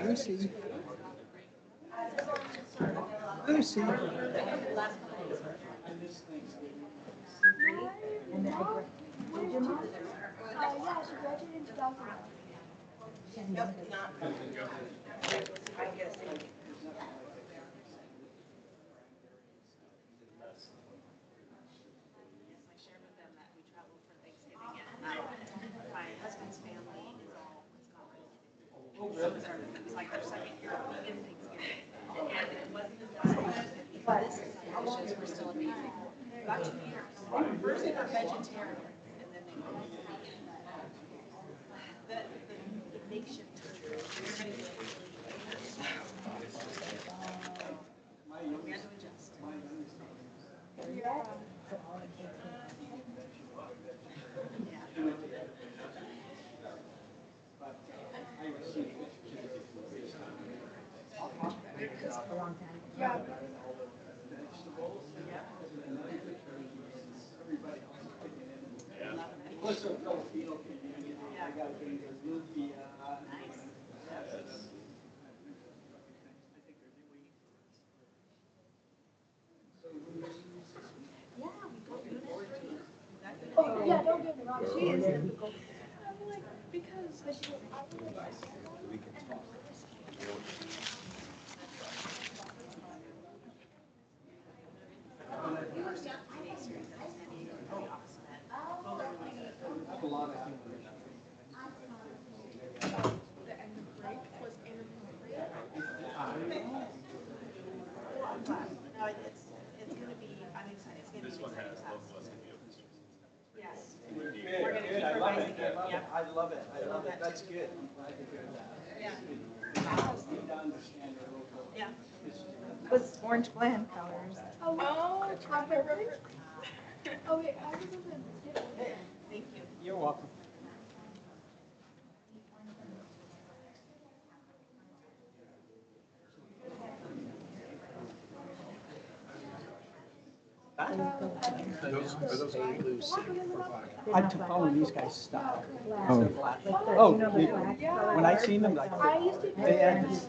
Lucy. Lucy. Yeah, she graduated in 2001. Nope, not. I guess. My husband's family is all Scotland. So it was like their second year of vegan Thanksgiving. And it wasn't as but this dishes were still a vegan. About 2 years. First they were vegetarian, and then they went vegan. The makeshift everybody was we had to adjust. Yeah. A long time. Yeah. Plus a Filipino community. I got to bring the lumpia. Nice. Yeah, we go to the street. Oh, yeah, don't get me wrong, she is difficult. I'm like, because she goes, I would like we can talk. A lot of No, it's going to be, I'm excited. It's going to be an exciting class. Yes. We're going to keep revising it. Yep. I love it. I love it. That's good. Yeah. Yeah. Was Orange Glen colors. Oh, perfect. Oh, wait, I remember. Thank you. You're welcome. I'm following these guys' style. Oh. Oh, when I seen them, like, they had this.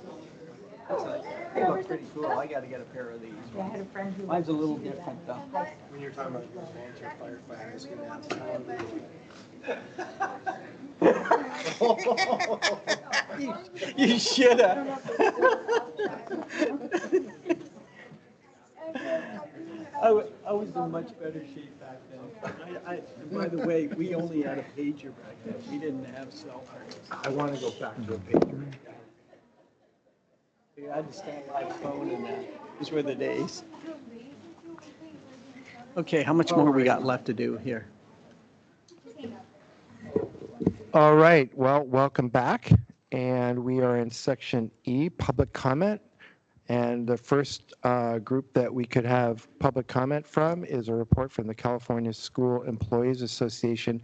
They look pretty cool. I got to get a pair of these. Yeah, I had a friend who. Mine's a little different though. When you're talking about volunteer firefighters, You should have. I was in much better shape back then. By the way, we only had a pager back then. We didn't have cell phones. I want to go back to a pager. You had to stand by the phone and that. Those were the days. Okay, how much more we got left to do here? All right, well, welcome back. And we are in section E, public comment. And the first group that we could have public comment from is a report from the California School Employees Association,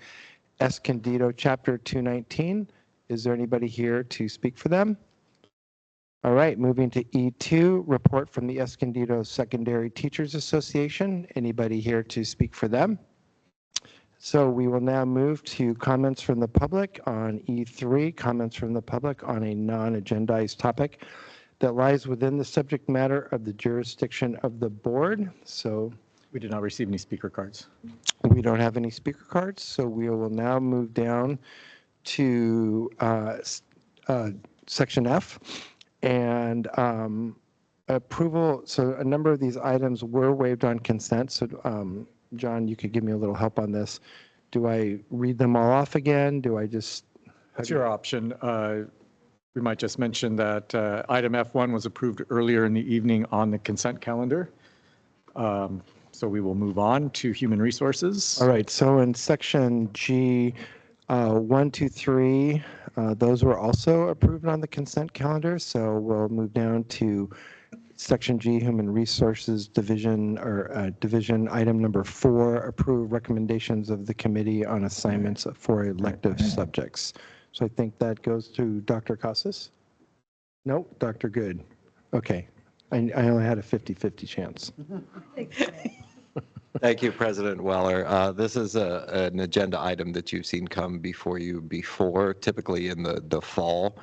Escondido, Chapter 219. Is there anybody here to speak for them? All right, moving to E2, report from the Escondido Secondary Teachers Association. Anybody here to speak for them? So we will now move to comments from the public on E3, comments from the public on a non-agendized topic that lies within the subject matter of the jurisdiction of the board. So we did not receive any speaker cards. We don't have any speaker cards, so we will now move down to section F. And approval, so a number of these items were waived on consent. So John, you could give me a little help on this. Do I read them all off again? Do I just? That's your option. We might just mention that item F1 was approved earlier in the evening on the consent calendar. So we will move on to human resources. All right, so in section G, 1, 2, 3, those were also approved on the consent calendar. So we'll move down to section G, human resources division, or division item number 4, approve recommendations of the committee on assignments for elective subjects. So I think that goes to Dr. Casas? Nope, Dr. Good. Okay, I only had a 50-50 chance. Thank you, President Weller. This is an agenda item that you've seen come before you before, typically in the fall.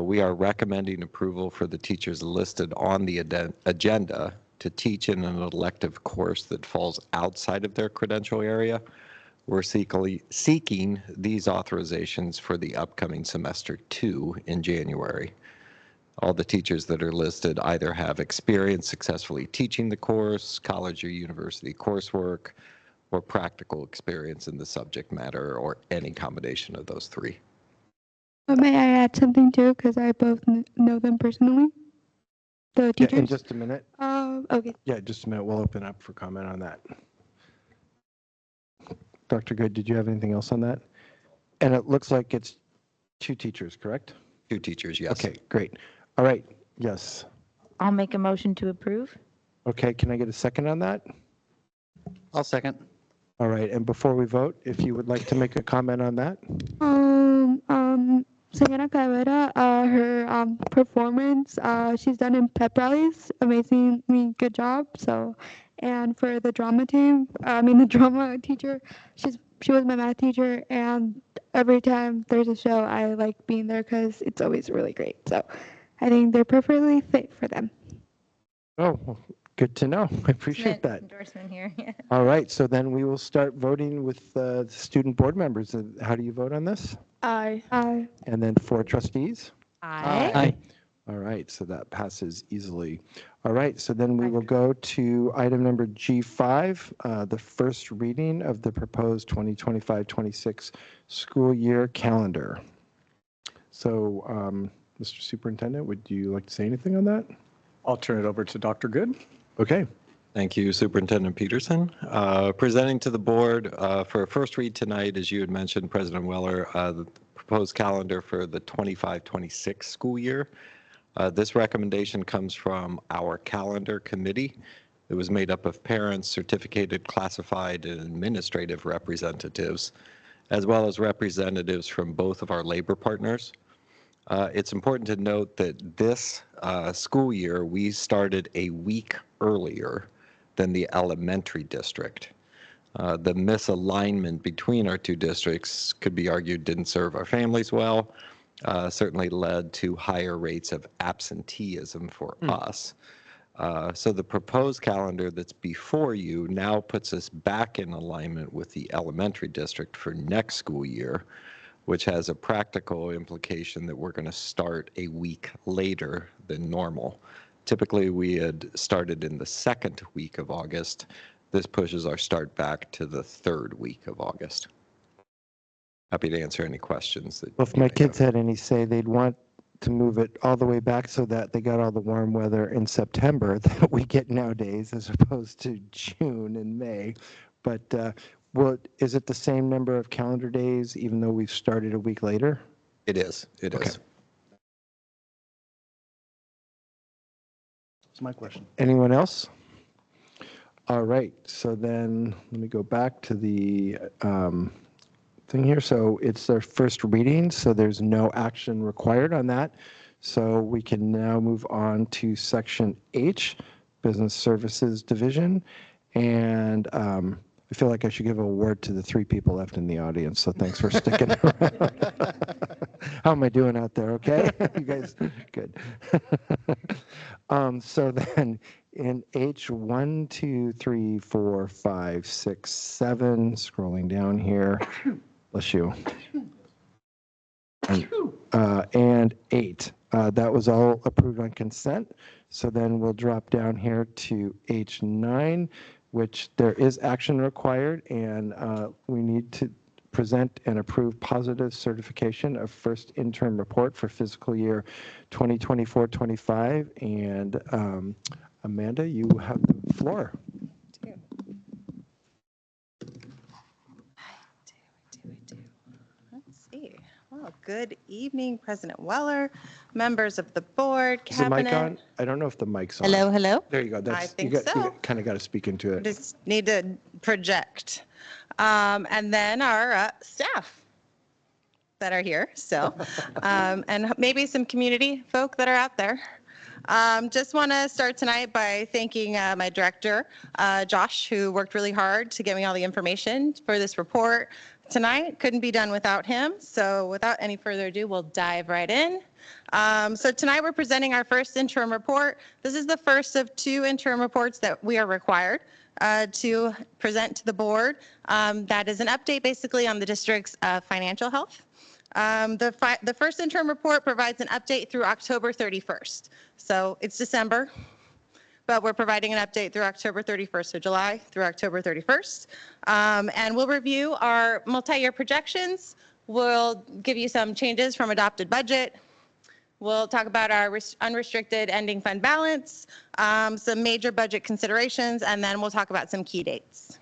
We are recommending approval for the teachers listed on the agenda to teach in an elective course that falls outside of their credential area. We're seeking these authorizations for the upcoming semester 2 in January. All the teachers that are listed either have experience successfully teaching the course, college or university coursework, or practical experience in the subject matter, or any combination of those 3. May I add something too, because I both know them personally? The teachers? Yeah, in just a minute. Okay. Yeah, just a minute. We'll open up for comment on that. Dr. Good, did you have anything else on that? And it looks like it's 2 teachers, correct? 2 teachers, yes. Okay, great. All right, yes. I'll make a motion to approve. Okay, can I get a second on that? I'll second. All right, and before we vote, if you would like to make a comment on that? Señora Cabrera, her performance, she's done in pep rallies, amazingly good job. So, and for the drama team, the drama teacher, she was my math teacher, and every time there's a show, I like being there because it's always really great. So, I think they're perfectly fit for them. Oh, well, good to know. I appreciate that. Endorsement here. All right, so then we will start voting with the student board members. How do you vote on this? Aye. Aye. And then for trustees? Aye. Aye. All right, so that passes easily. All right, so then we will go to item number G5, the first reading of the proposed 2025-26 school year calendar. So, Mr. Superintendent, would you like to say anything on that? I'll turn it over to Dr. Good. Okay. Thank you, Superintendent Peterson. Presenting to the board for a first read tonight, as you had mentioned, President Weller, the proposed calendar for the 25-26 school year. This recommendation comes from our calendar committee. It was made up of parents, certificated, classified, and administrative representatives, as well as representatives from both of our labor partners. It's important to note that this school year, we started a week earlier than the elementary district. The misalignment between our 2 districts could be argued didn't serve our families well, certainly led to higher rates of absenteeism for us. So the proposed calendar that's before you now puts us back in alignment with the elementary district for next school year, which has a practical implication that we're going to start a week later than normal. Typically, we had started in the 2nd week of August. This pushes our start back to the 3rd week of August. Happy to answer any questions. Well, if my kids had any say, they'd want to move it all the way back so that they got all the warm weather in September that we get nowadays, as opposed to June and May. But is it the same number of calendar days, even though we've started a week later? It is. It is. That's my question. Anyone else? All right, so then let me go back to the thing here. So it's their first reading, so there's no action required on that. So we can now move on to section H, Business Services Division. And I feel like I should give a award to the 3 people left in the audience, so thanks for sticking around. How am I doing out there, okay? You guys, good. So then in H, 1, 2, 3, 4, 5, 6, 7, scrolling down here, bless you. And 8. That was all approved on consent. So then we'll drop down here to H9, which there is action required, and we need to present and approve positive certification of first interim report for fiscal year 2024-25. And Amanda, you have the floor. Let's see. Well, good evening, President Weller, members of the board, Is the mic cabinet. on? I don't know if the mic's on. Hello, hello. There you go. That's, I think you so. kind of got to speak into it. Just need to project. And then our staff that are here, so, and maybe some community folk that are out there. Just want to start tonight by thanking my director, Josh, who worked really hard to get me all the information for this report tonight. Couldn't be done without him. So without any further ado, we'll dive right in. So tonight we're presenting our first interim report. This is the first of 2 interim reports that we are required to present to the board. That is an update basically on the district's financial health. The first interim report provides an update through October 31st. So it's December, but we're providing an update through October 31st, so July through October 31st. And we'll review our multi-year projections. We'll give you some changes from adopted budget. We'll talk about our unrestricted ending fund balance, some major budget considerations, and then we'll talk about some key dates.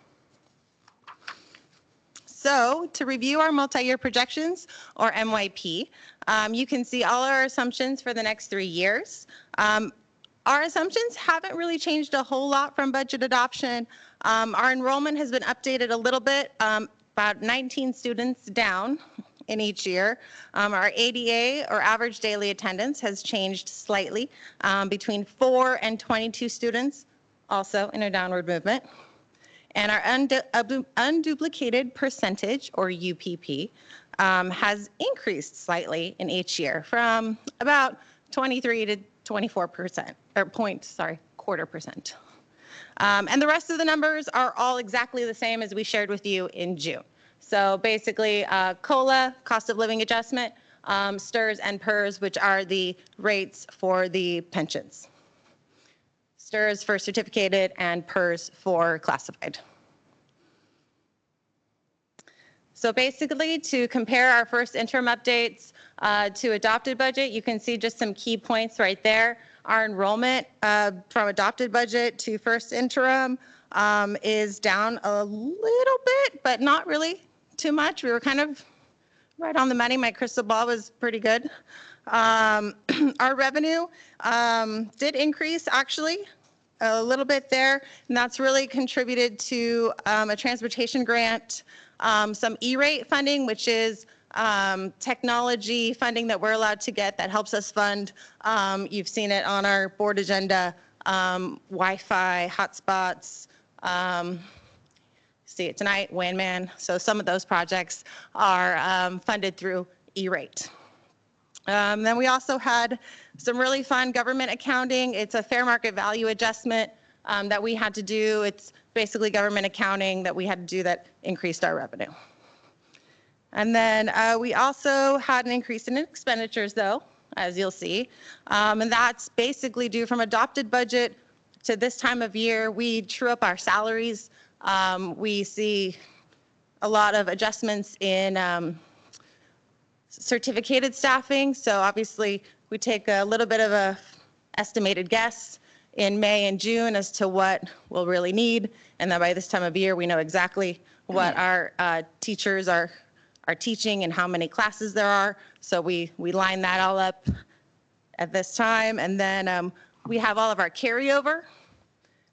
So to review our multi-year projections, or MYP, you can see all our assumptions for the next 3 years. Our assumptions haven't really changed a whole lot from budget adoption. Our enrollment has been updated a little bit, about 19 students down in each year. Our ADA, or average daily attendance, has changed slightly between 4 and 22 students, also in a downward movement. And our unduplicated percentage, or UPP, has increased slightly in each year from about 23 to 24%, or quarter percent. And the rest of the numbers are all exactly the same as we shared with you in June. So basically, COLA, cost of living adjustment, STRS and PERS, which are the rates for the pensions. STRS for certificated and PERS for classified. So basically, to compare our first interim updates to adopted budget, you can see just some key points right there. Our enrollment from adopted budget to first interim is down a little bit, but not really too much. We were kind of right on the money. My crystal ball was pretty good. Our revenue did increase, actually, a little bit there, and that's really contributed to a transportation grant, some E-rate funding, which is technology funding that we're allowed to get that helps us fund. You've seen it on our board agenda, Wi-Fi, hotspots, see it tonight, WAN-MAN. So some of those projects are funded through E-rate. Then we also had some really fun government accounting. It's a fair market value adjustment that we had to do. It's basically government accounting that we had to do that increased our revenue. And then we also had an increase in expenditures, though, as you'll see. And that's basically due from adopted budget to this time of year. We true up our salaries. We see a lot of adjustments in certificated staffing. So obviously, we take a little bit of a estimated guess in May and June as to what we'll really need. And then by this time of year, we know exactly what our teachers are teaching and how many classes there are. So we line that all up at this time. And then We have all of our carryover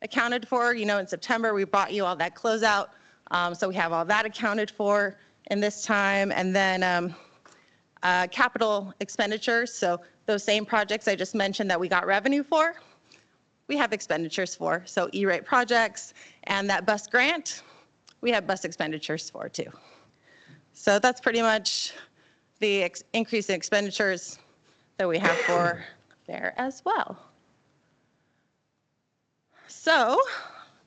accounted for. You know, in September, we brought you all that closeout. So we have all that accounted for in this time. And then capital expenditures. So those same projects I just mentioned that we got revenue for, we have expenditures for. So E-rate projects and that bus grant, we have bus expenditures for too. So that's pretty much the increase in expenditures that we have for there as well. So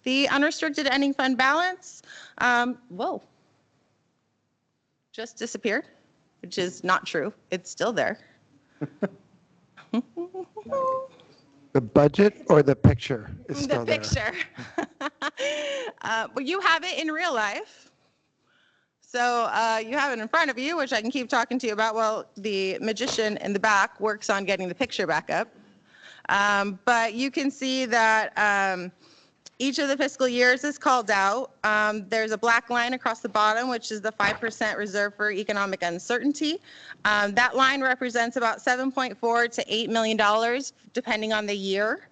the unrestricted ending fund balance, whoa, just disappeared, which is not true. It's still there. The budget or the picture is still there? The picture. Well, you have it in real life. So you have it in front of you, which I can keep talking to you about. Well, the magician in the back works on getting the picture back up. But you can see that each of the fiscal years is called out. There's a black line across the bottom, which is the 5% reserve for economic uncertainty. That line represents about $7.4 to $8 million, depending on the year.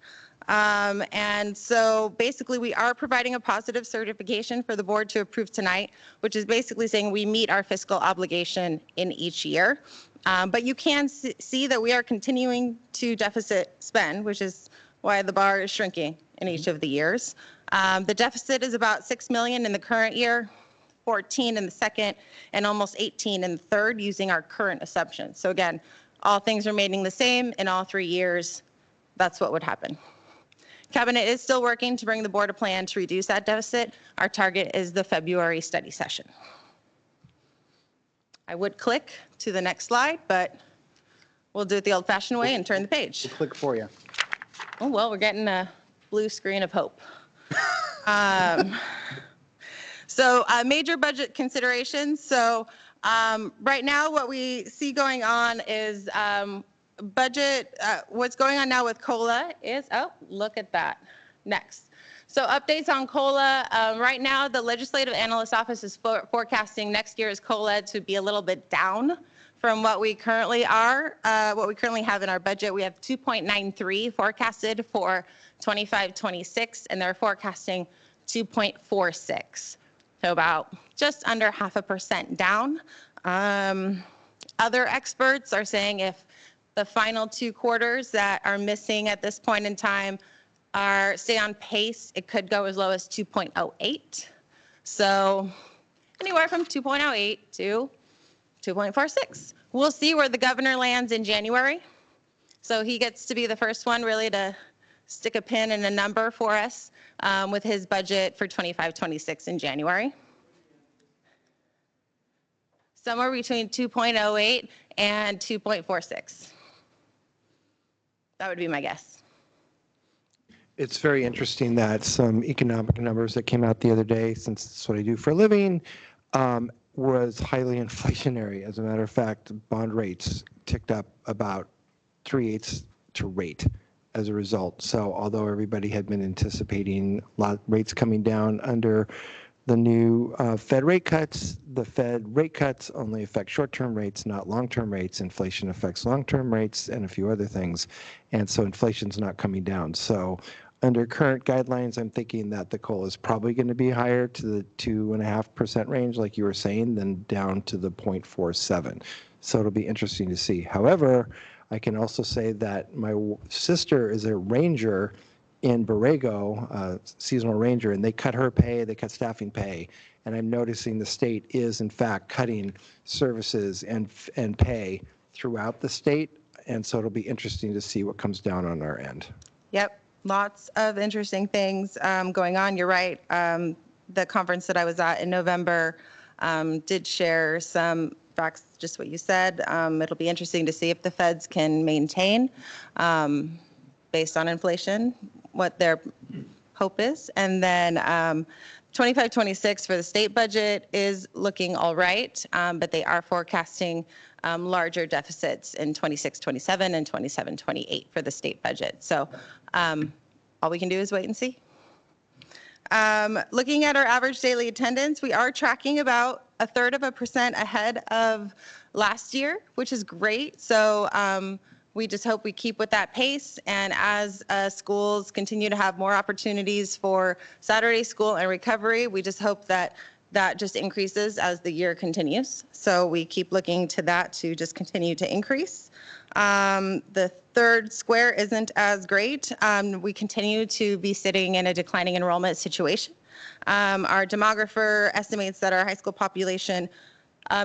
And so basically we are providing a positive certification for the board to approve tonight, which is basically saying we meet our fiscal obligation in each year. But you can see that we are continuing to deficit spend, which is why the bar is shrinking in each of the years. The deficit is about 6 million in the current year, 14 in the second, and almost 18 in the third using our current assumptions. So again, all things remaining the same in all 3 years, that's what would happen. Cabinet is still working to bring the board a plan to reduce that deficit. Our target is the February study session. I would click to the next slide, but we'll do it the old-fashioned way and turn the page. We'll click for you. Oh, well, we're getting a blue screen of hope. So major budget considerations. So right now what we see going on is budget, what's going on now with COLA is, oh, look at that. Next. So updates on COLA. Right now, the Legislative Analyst Office is forecasting next year's COLA to be a little bit down from what we currently are, what we currently have in our budget. We have 2.93 forecasted for 25-26, and they're forecasting 2.46. So about just under 0.5% down. Other experts are saying if the final 2 quarters that are missing at this point in time stay on pace, it could go as low as 2.08. So anywhere from 2.08 to 2.46. We'll see where the governor lands in January. So he gets to be the first one really to stick a pin in a number for us with his budget for 25-26 in January. Somewhere between 2.08 and 2.46. That would be my guess. It's very interesting that some economic numbers that came out the other day, since that's what I do for a living, was highly inflationary. As a matter of fact, bond rates ticked up about 3/8 to rate as a result. So although everybody had been anticipating rates coming down under the new Fed rate cuts, the Fed rate cuts only affect short-term rates, not long-term rates. Inflation affects long-term rates and a few other things. And so inflation's not coming down. So under current guidelines, I'm thinking that the COLA is probably going to be higher to the 2.5% range, like you were saying, than down to the 0.47. So it'll be interesting to see. However, I can also say that my sister is a ranger in Borrego, seasonal ranger, and they cut her pay, they cut staffing pay, and I'm noticing the state is in fact cutting services and pay throughout the state, and so it'll be interesting to see what comes down on our end. Yep, lots of interesting things going on. You're right. The conference that I was at in November did share some facts, just what you said. It'll be interesting to see if the feds can maintain, based on inflation, what their hope is. And then 25-26 for the state budget is looking all right, but they are forecasting larger deficits in 26-27 and 27-28 for the state budget. So all we can do is wait and see. Looking at our average daily attendance, we are tracking about 1/3% ahead of last year, which is great. So We just hope we keep with that pace, and as schools continue to have more opportunities for Saturday school and recovery, we just hope that that just increases as the year continues. So we keep looking to that to just continue to increase. The third square isn't as great. We continue to be sitting in a declining enrollment situation. Our demographer estimates that our high school population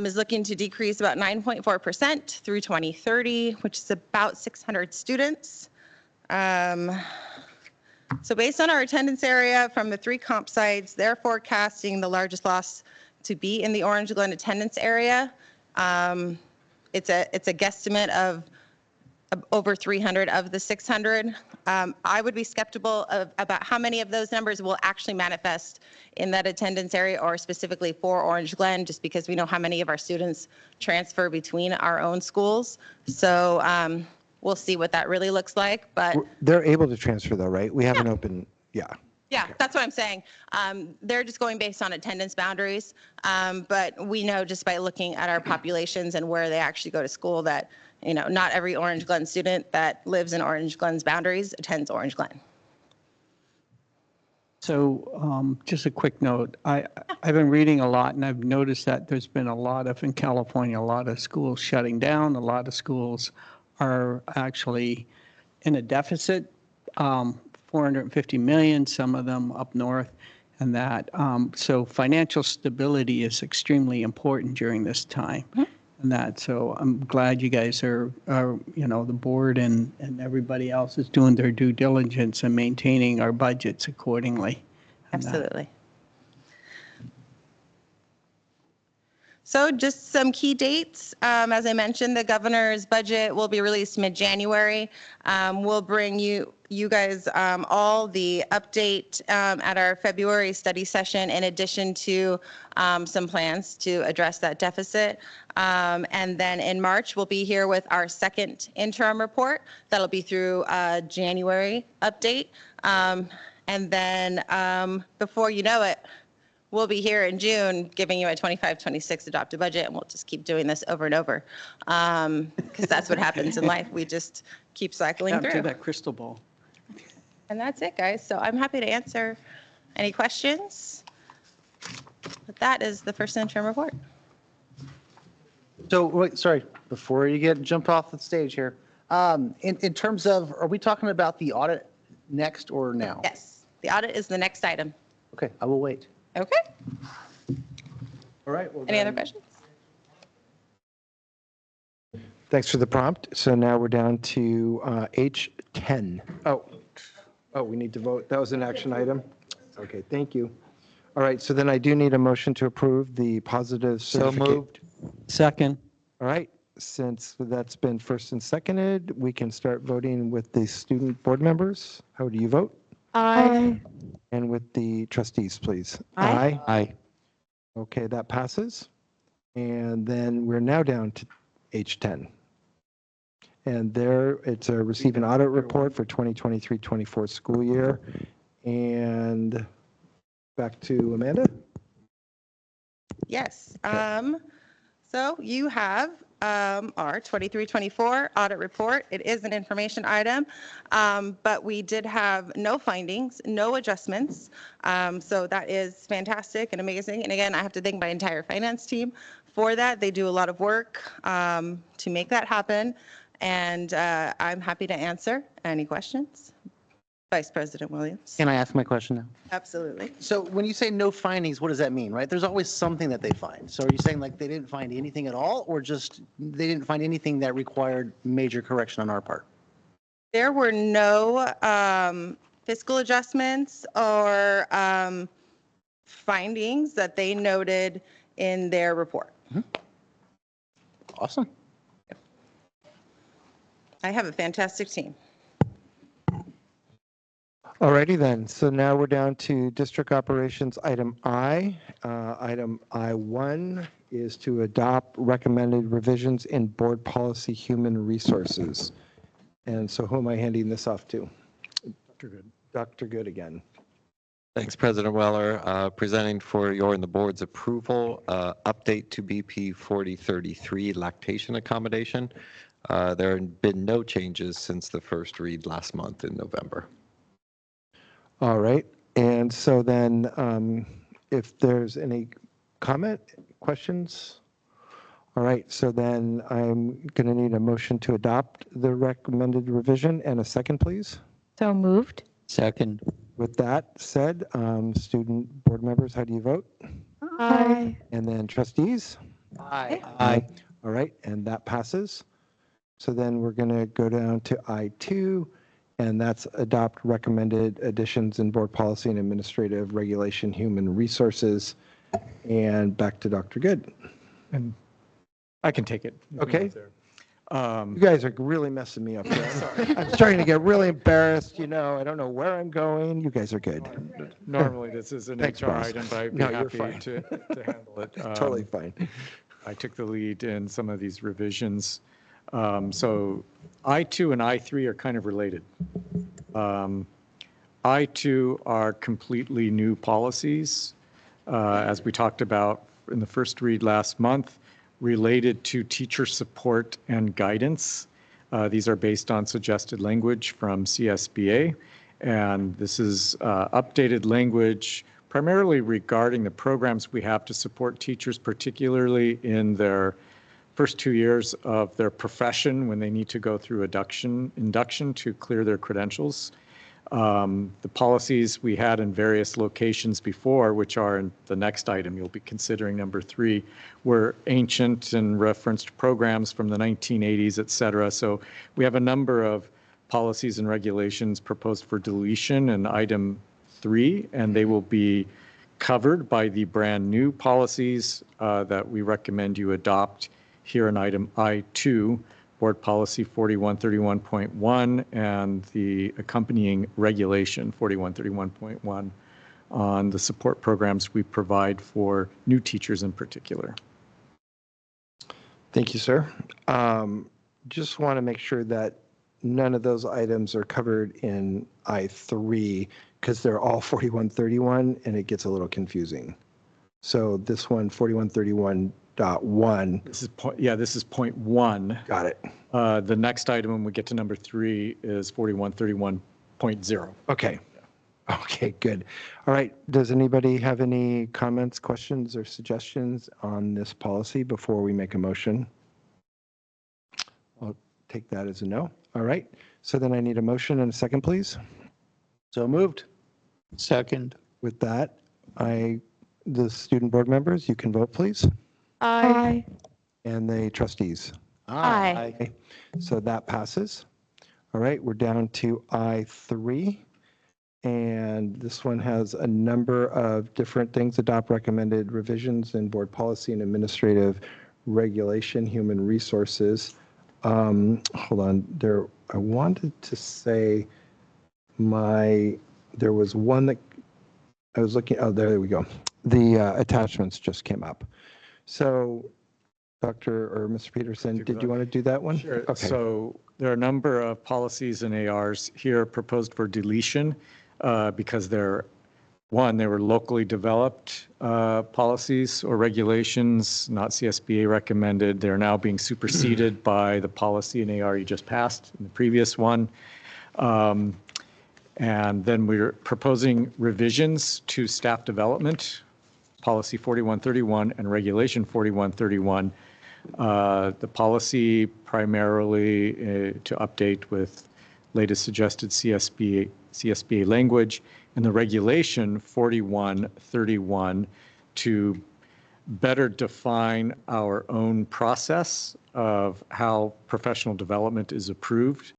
is looking to decrease about 9.4% through 2030, which is about 600 students. So based on our attendance area from the 3 comp sites, they're forecasting the largest loss to be in the Orange Glen attendance area. It's a guesstimate of over 300 of the 600. I would be skeptical about how many of those numbers will actually manifest in that attendance area or specifically for Orange Glen, just because we know how many of our students transfer between our own schools. So we'll see what that really looks like. But They're able to transfer though, right? We have an open, yeah. yeah, that's what I'm saying. They're just going based on attendance boundaries. But we know just by looking at our populations and where they actually go to school that, you know, not every Orange Glen student that lives in Orange Glen's boundaries attends Orange Glen. So just a quick note, I've been reading a lot and I've noticed that there's been a lot of, in California, a lot of schools shutting down. A lot of schools are actually in a deficit, 450 million, some of them up north, and that. So financial stability is extremely important during this time. And that, so I'm glad you guys are, you know, the board and everybody else is doing their due diligence and maintaining our budgets accordingly. Absolutely. So just some key dates. As I mentioned, the governor's budget will be released mid-January. We'll bring you guys all the update at our February study session, in addition to some plans to address that deficit. And then in March, we'll be here with our second interim report. That'll be through January update. And then before you know it, we'll be here in June giving you a 25-26 adopted budget, and we'll just keep doing this over and over because that's what happens in life. We just keep cycling through. That crystal ball. And that's it, guys. So I'm happy to answer any questions. But that is the first interim report. So, wait, sorry, before you jump off the stage here, in terms of, are we talking about the audit next or now? Yes, the audit is the next item. Okay, I will wait. Okay. All right. Well, any other questions? Thanks for the prompt. So now we're down to H10. Oh, we need to vote. That was an action item. Okay, thank you. All right, so then I do need a motion to approve the positive certificate. So moved. Second. All right, since that's been first and seconded, we can start voting with the student board members. How do you vote? Aye. And with the trustees, please. Aye. Aye. Okay, that passes. And then we're now down to H10. And there, it's a receive an audit report for 2023-24 school year. And back to Amanda. Yes. So you have our 23-24 audit report. It is an information item, but we did have no findings, no adjustments. So that is fantastic and amazing. And again, I have to thank my entire finance team for that. They do a lot of work to make that happen. And I'm happy to answer any questions. Vice President Williams. Can I ask my question now? Absolutely. So when you say no findings, what does that mean, right? There's always something that they find. So are you saying like they didn't find anything at all, or just they didn't find anything that required major correction on our part? There were no fiscal adjustments or findings that they noted in their report. Awesome. I have a fantastic team. Alrighty then, so now we're down to district operations item I. Item I1 is to adopt recommended revisions in board policy human resources. And so who am I handing this off to? Dr. Good. Dr. Good again. Thanks, President Weller. Presenting for your and the board's approval, update to BP 4033 lactation accommodation. There have been no changes since the first read last month in November. All right. And so then if there's any comment, questions? All right. So then I'm going to need a motion to adopt the recommended revision and a second, please. So moved. Second. With that said, student board members, how do you vote? Aye. And then trustees? Aye. Aye. All right, and that passes. So then we're going to go down to I2, and that's adopt recommended additions in board policy and administrative regulation, human resources. And back to Dr. Good. And I can take it. Okay. You guys are really messing me up here. I'm starting to get really embarrassed. You know, I don't know where I'm going. You guys are good. Normally, this is an Thanks, HR boss. item, but I'd be No, you're happy fine. to handle it. Totally fine. I took the lead in some of these revisions. So I2 and I3 are kind of related. I2 are completely new policies, as we talked about in the first read last month, related to teacher support and guidance. These are based on suggested language from CSBA, and this is updated language primarily regarding the programs we have to support teachers, particularly in their first 2 years of their profession when they need to go through induction to clear their credentials. The policies we had in various locations before, which are in the next item you'll be considering, number 3, were ancient and referenced programs from the 1980s, et cetera. So we have a number of policies and regulations proposed for deletion in item 3, and they will be covered by the brand new policies that we recommend you adopt here in item I2. Board Policy 4131.1 and the accompanying regulation 4131.1 on the support programs we provide for new teachers in particular. Thank you, sir. Just want to make sure that none of those items are covered in I3 because they're all 4131 and it gets a little confusing. So this one, 4131.1. This is this is point 1. Got it. The next item when we get to number 3 is 4131.0. Okay. Okay, good. All right. Does anybody have any comments, questions, or suggestions on this policy before we make a motion? I'll take that as a no. All right. So then I need a motion and a second, please. So moved. Second. With that, the student board members, you can vote, please. Aye. And the trustees. Aye. Okay. So that passes. All right, we're down to I3. And this one has a number of different things. Adopt recommended revisions in board policy and administrative regulation, human resources. Hold on, I wanted to say there was one that I was looking, oh, there we go. The attachments just came up. So Dr. or Mr. Peterson, did you want to do that one? Sure. Okay. So there are a number of policies and ARs here proposed for deletion because they were locally developed policies or regulations, not CSBA recommended. They're now being superseded by the policy and AR you just passed in the previous one. And then we're proposing revisions to staff development, policy 4131 and regulation 4131. The policy primarily to update with latest suggested CSBA language, and the regulation 4131 to better define our own process of how professional development is approved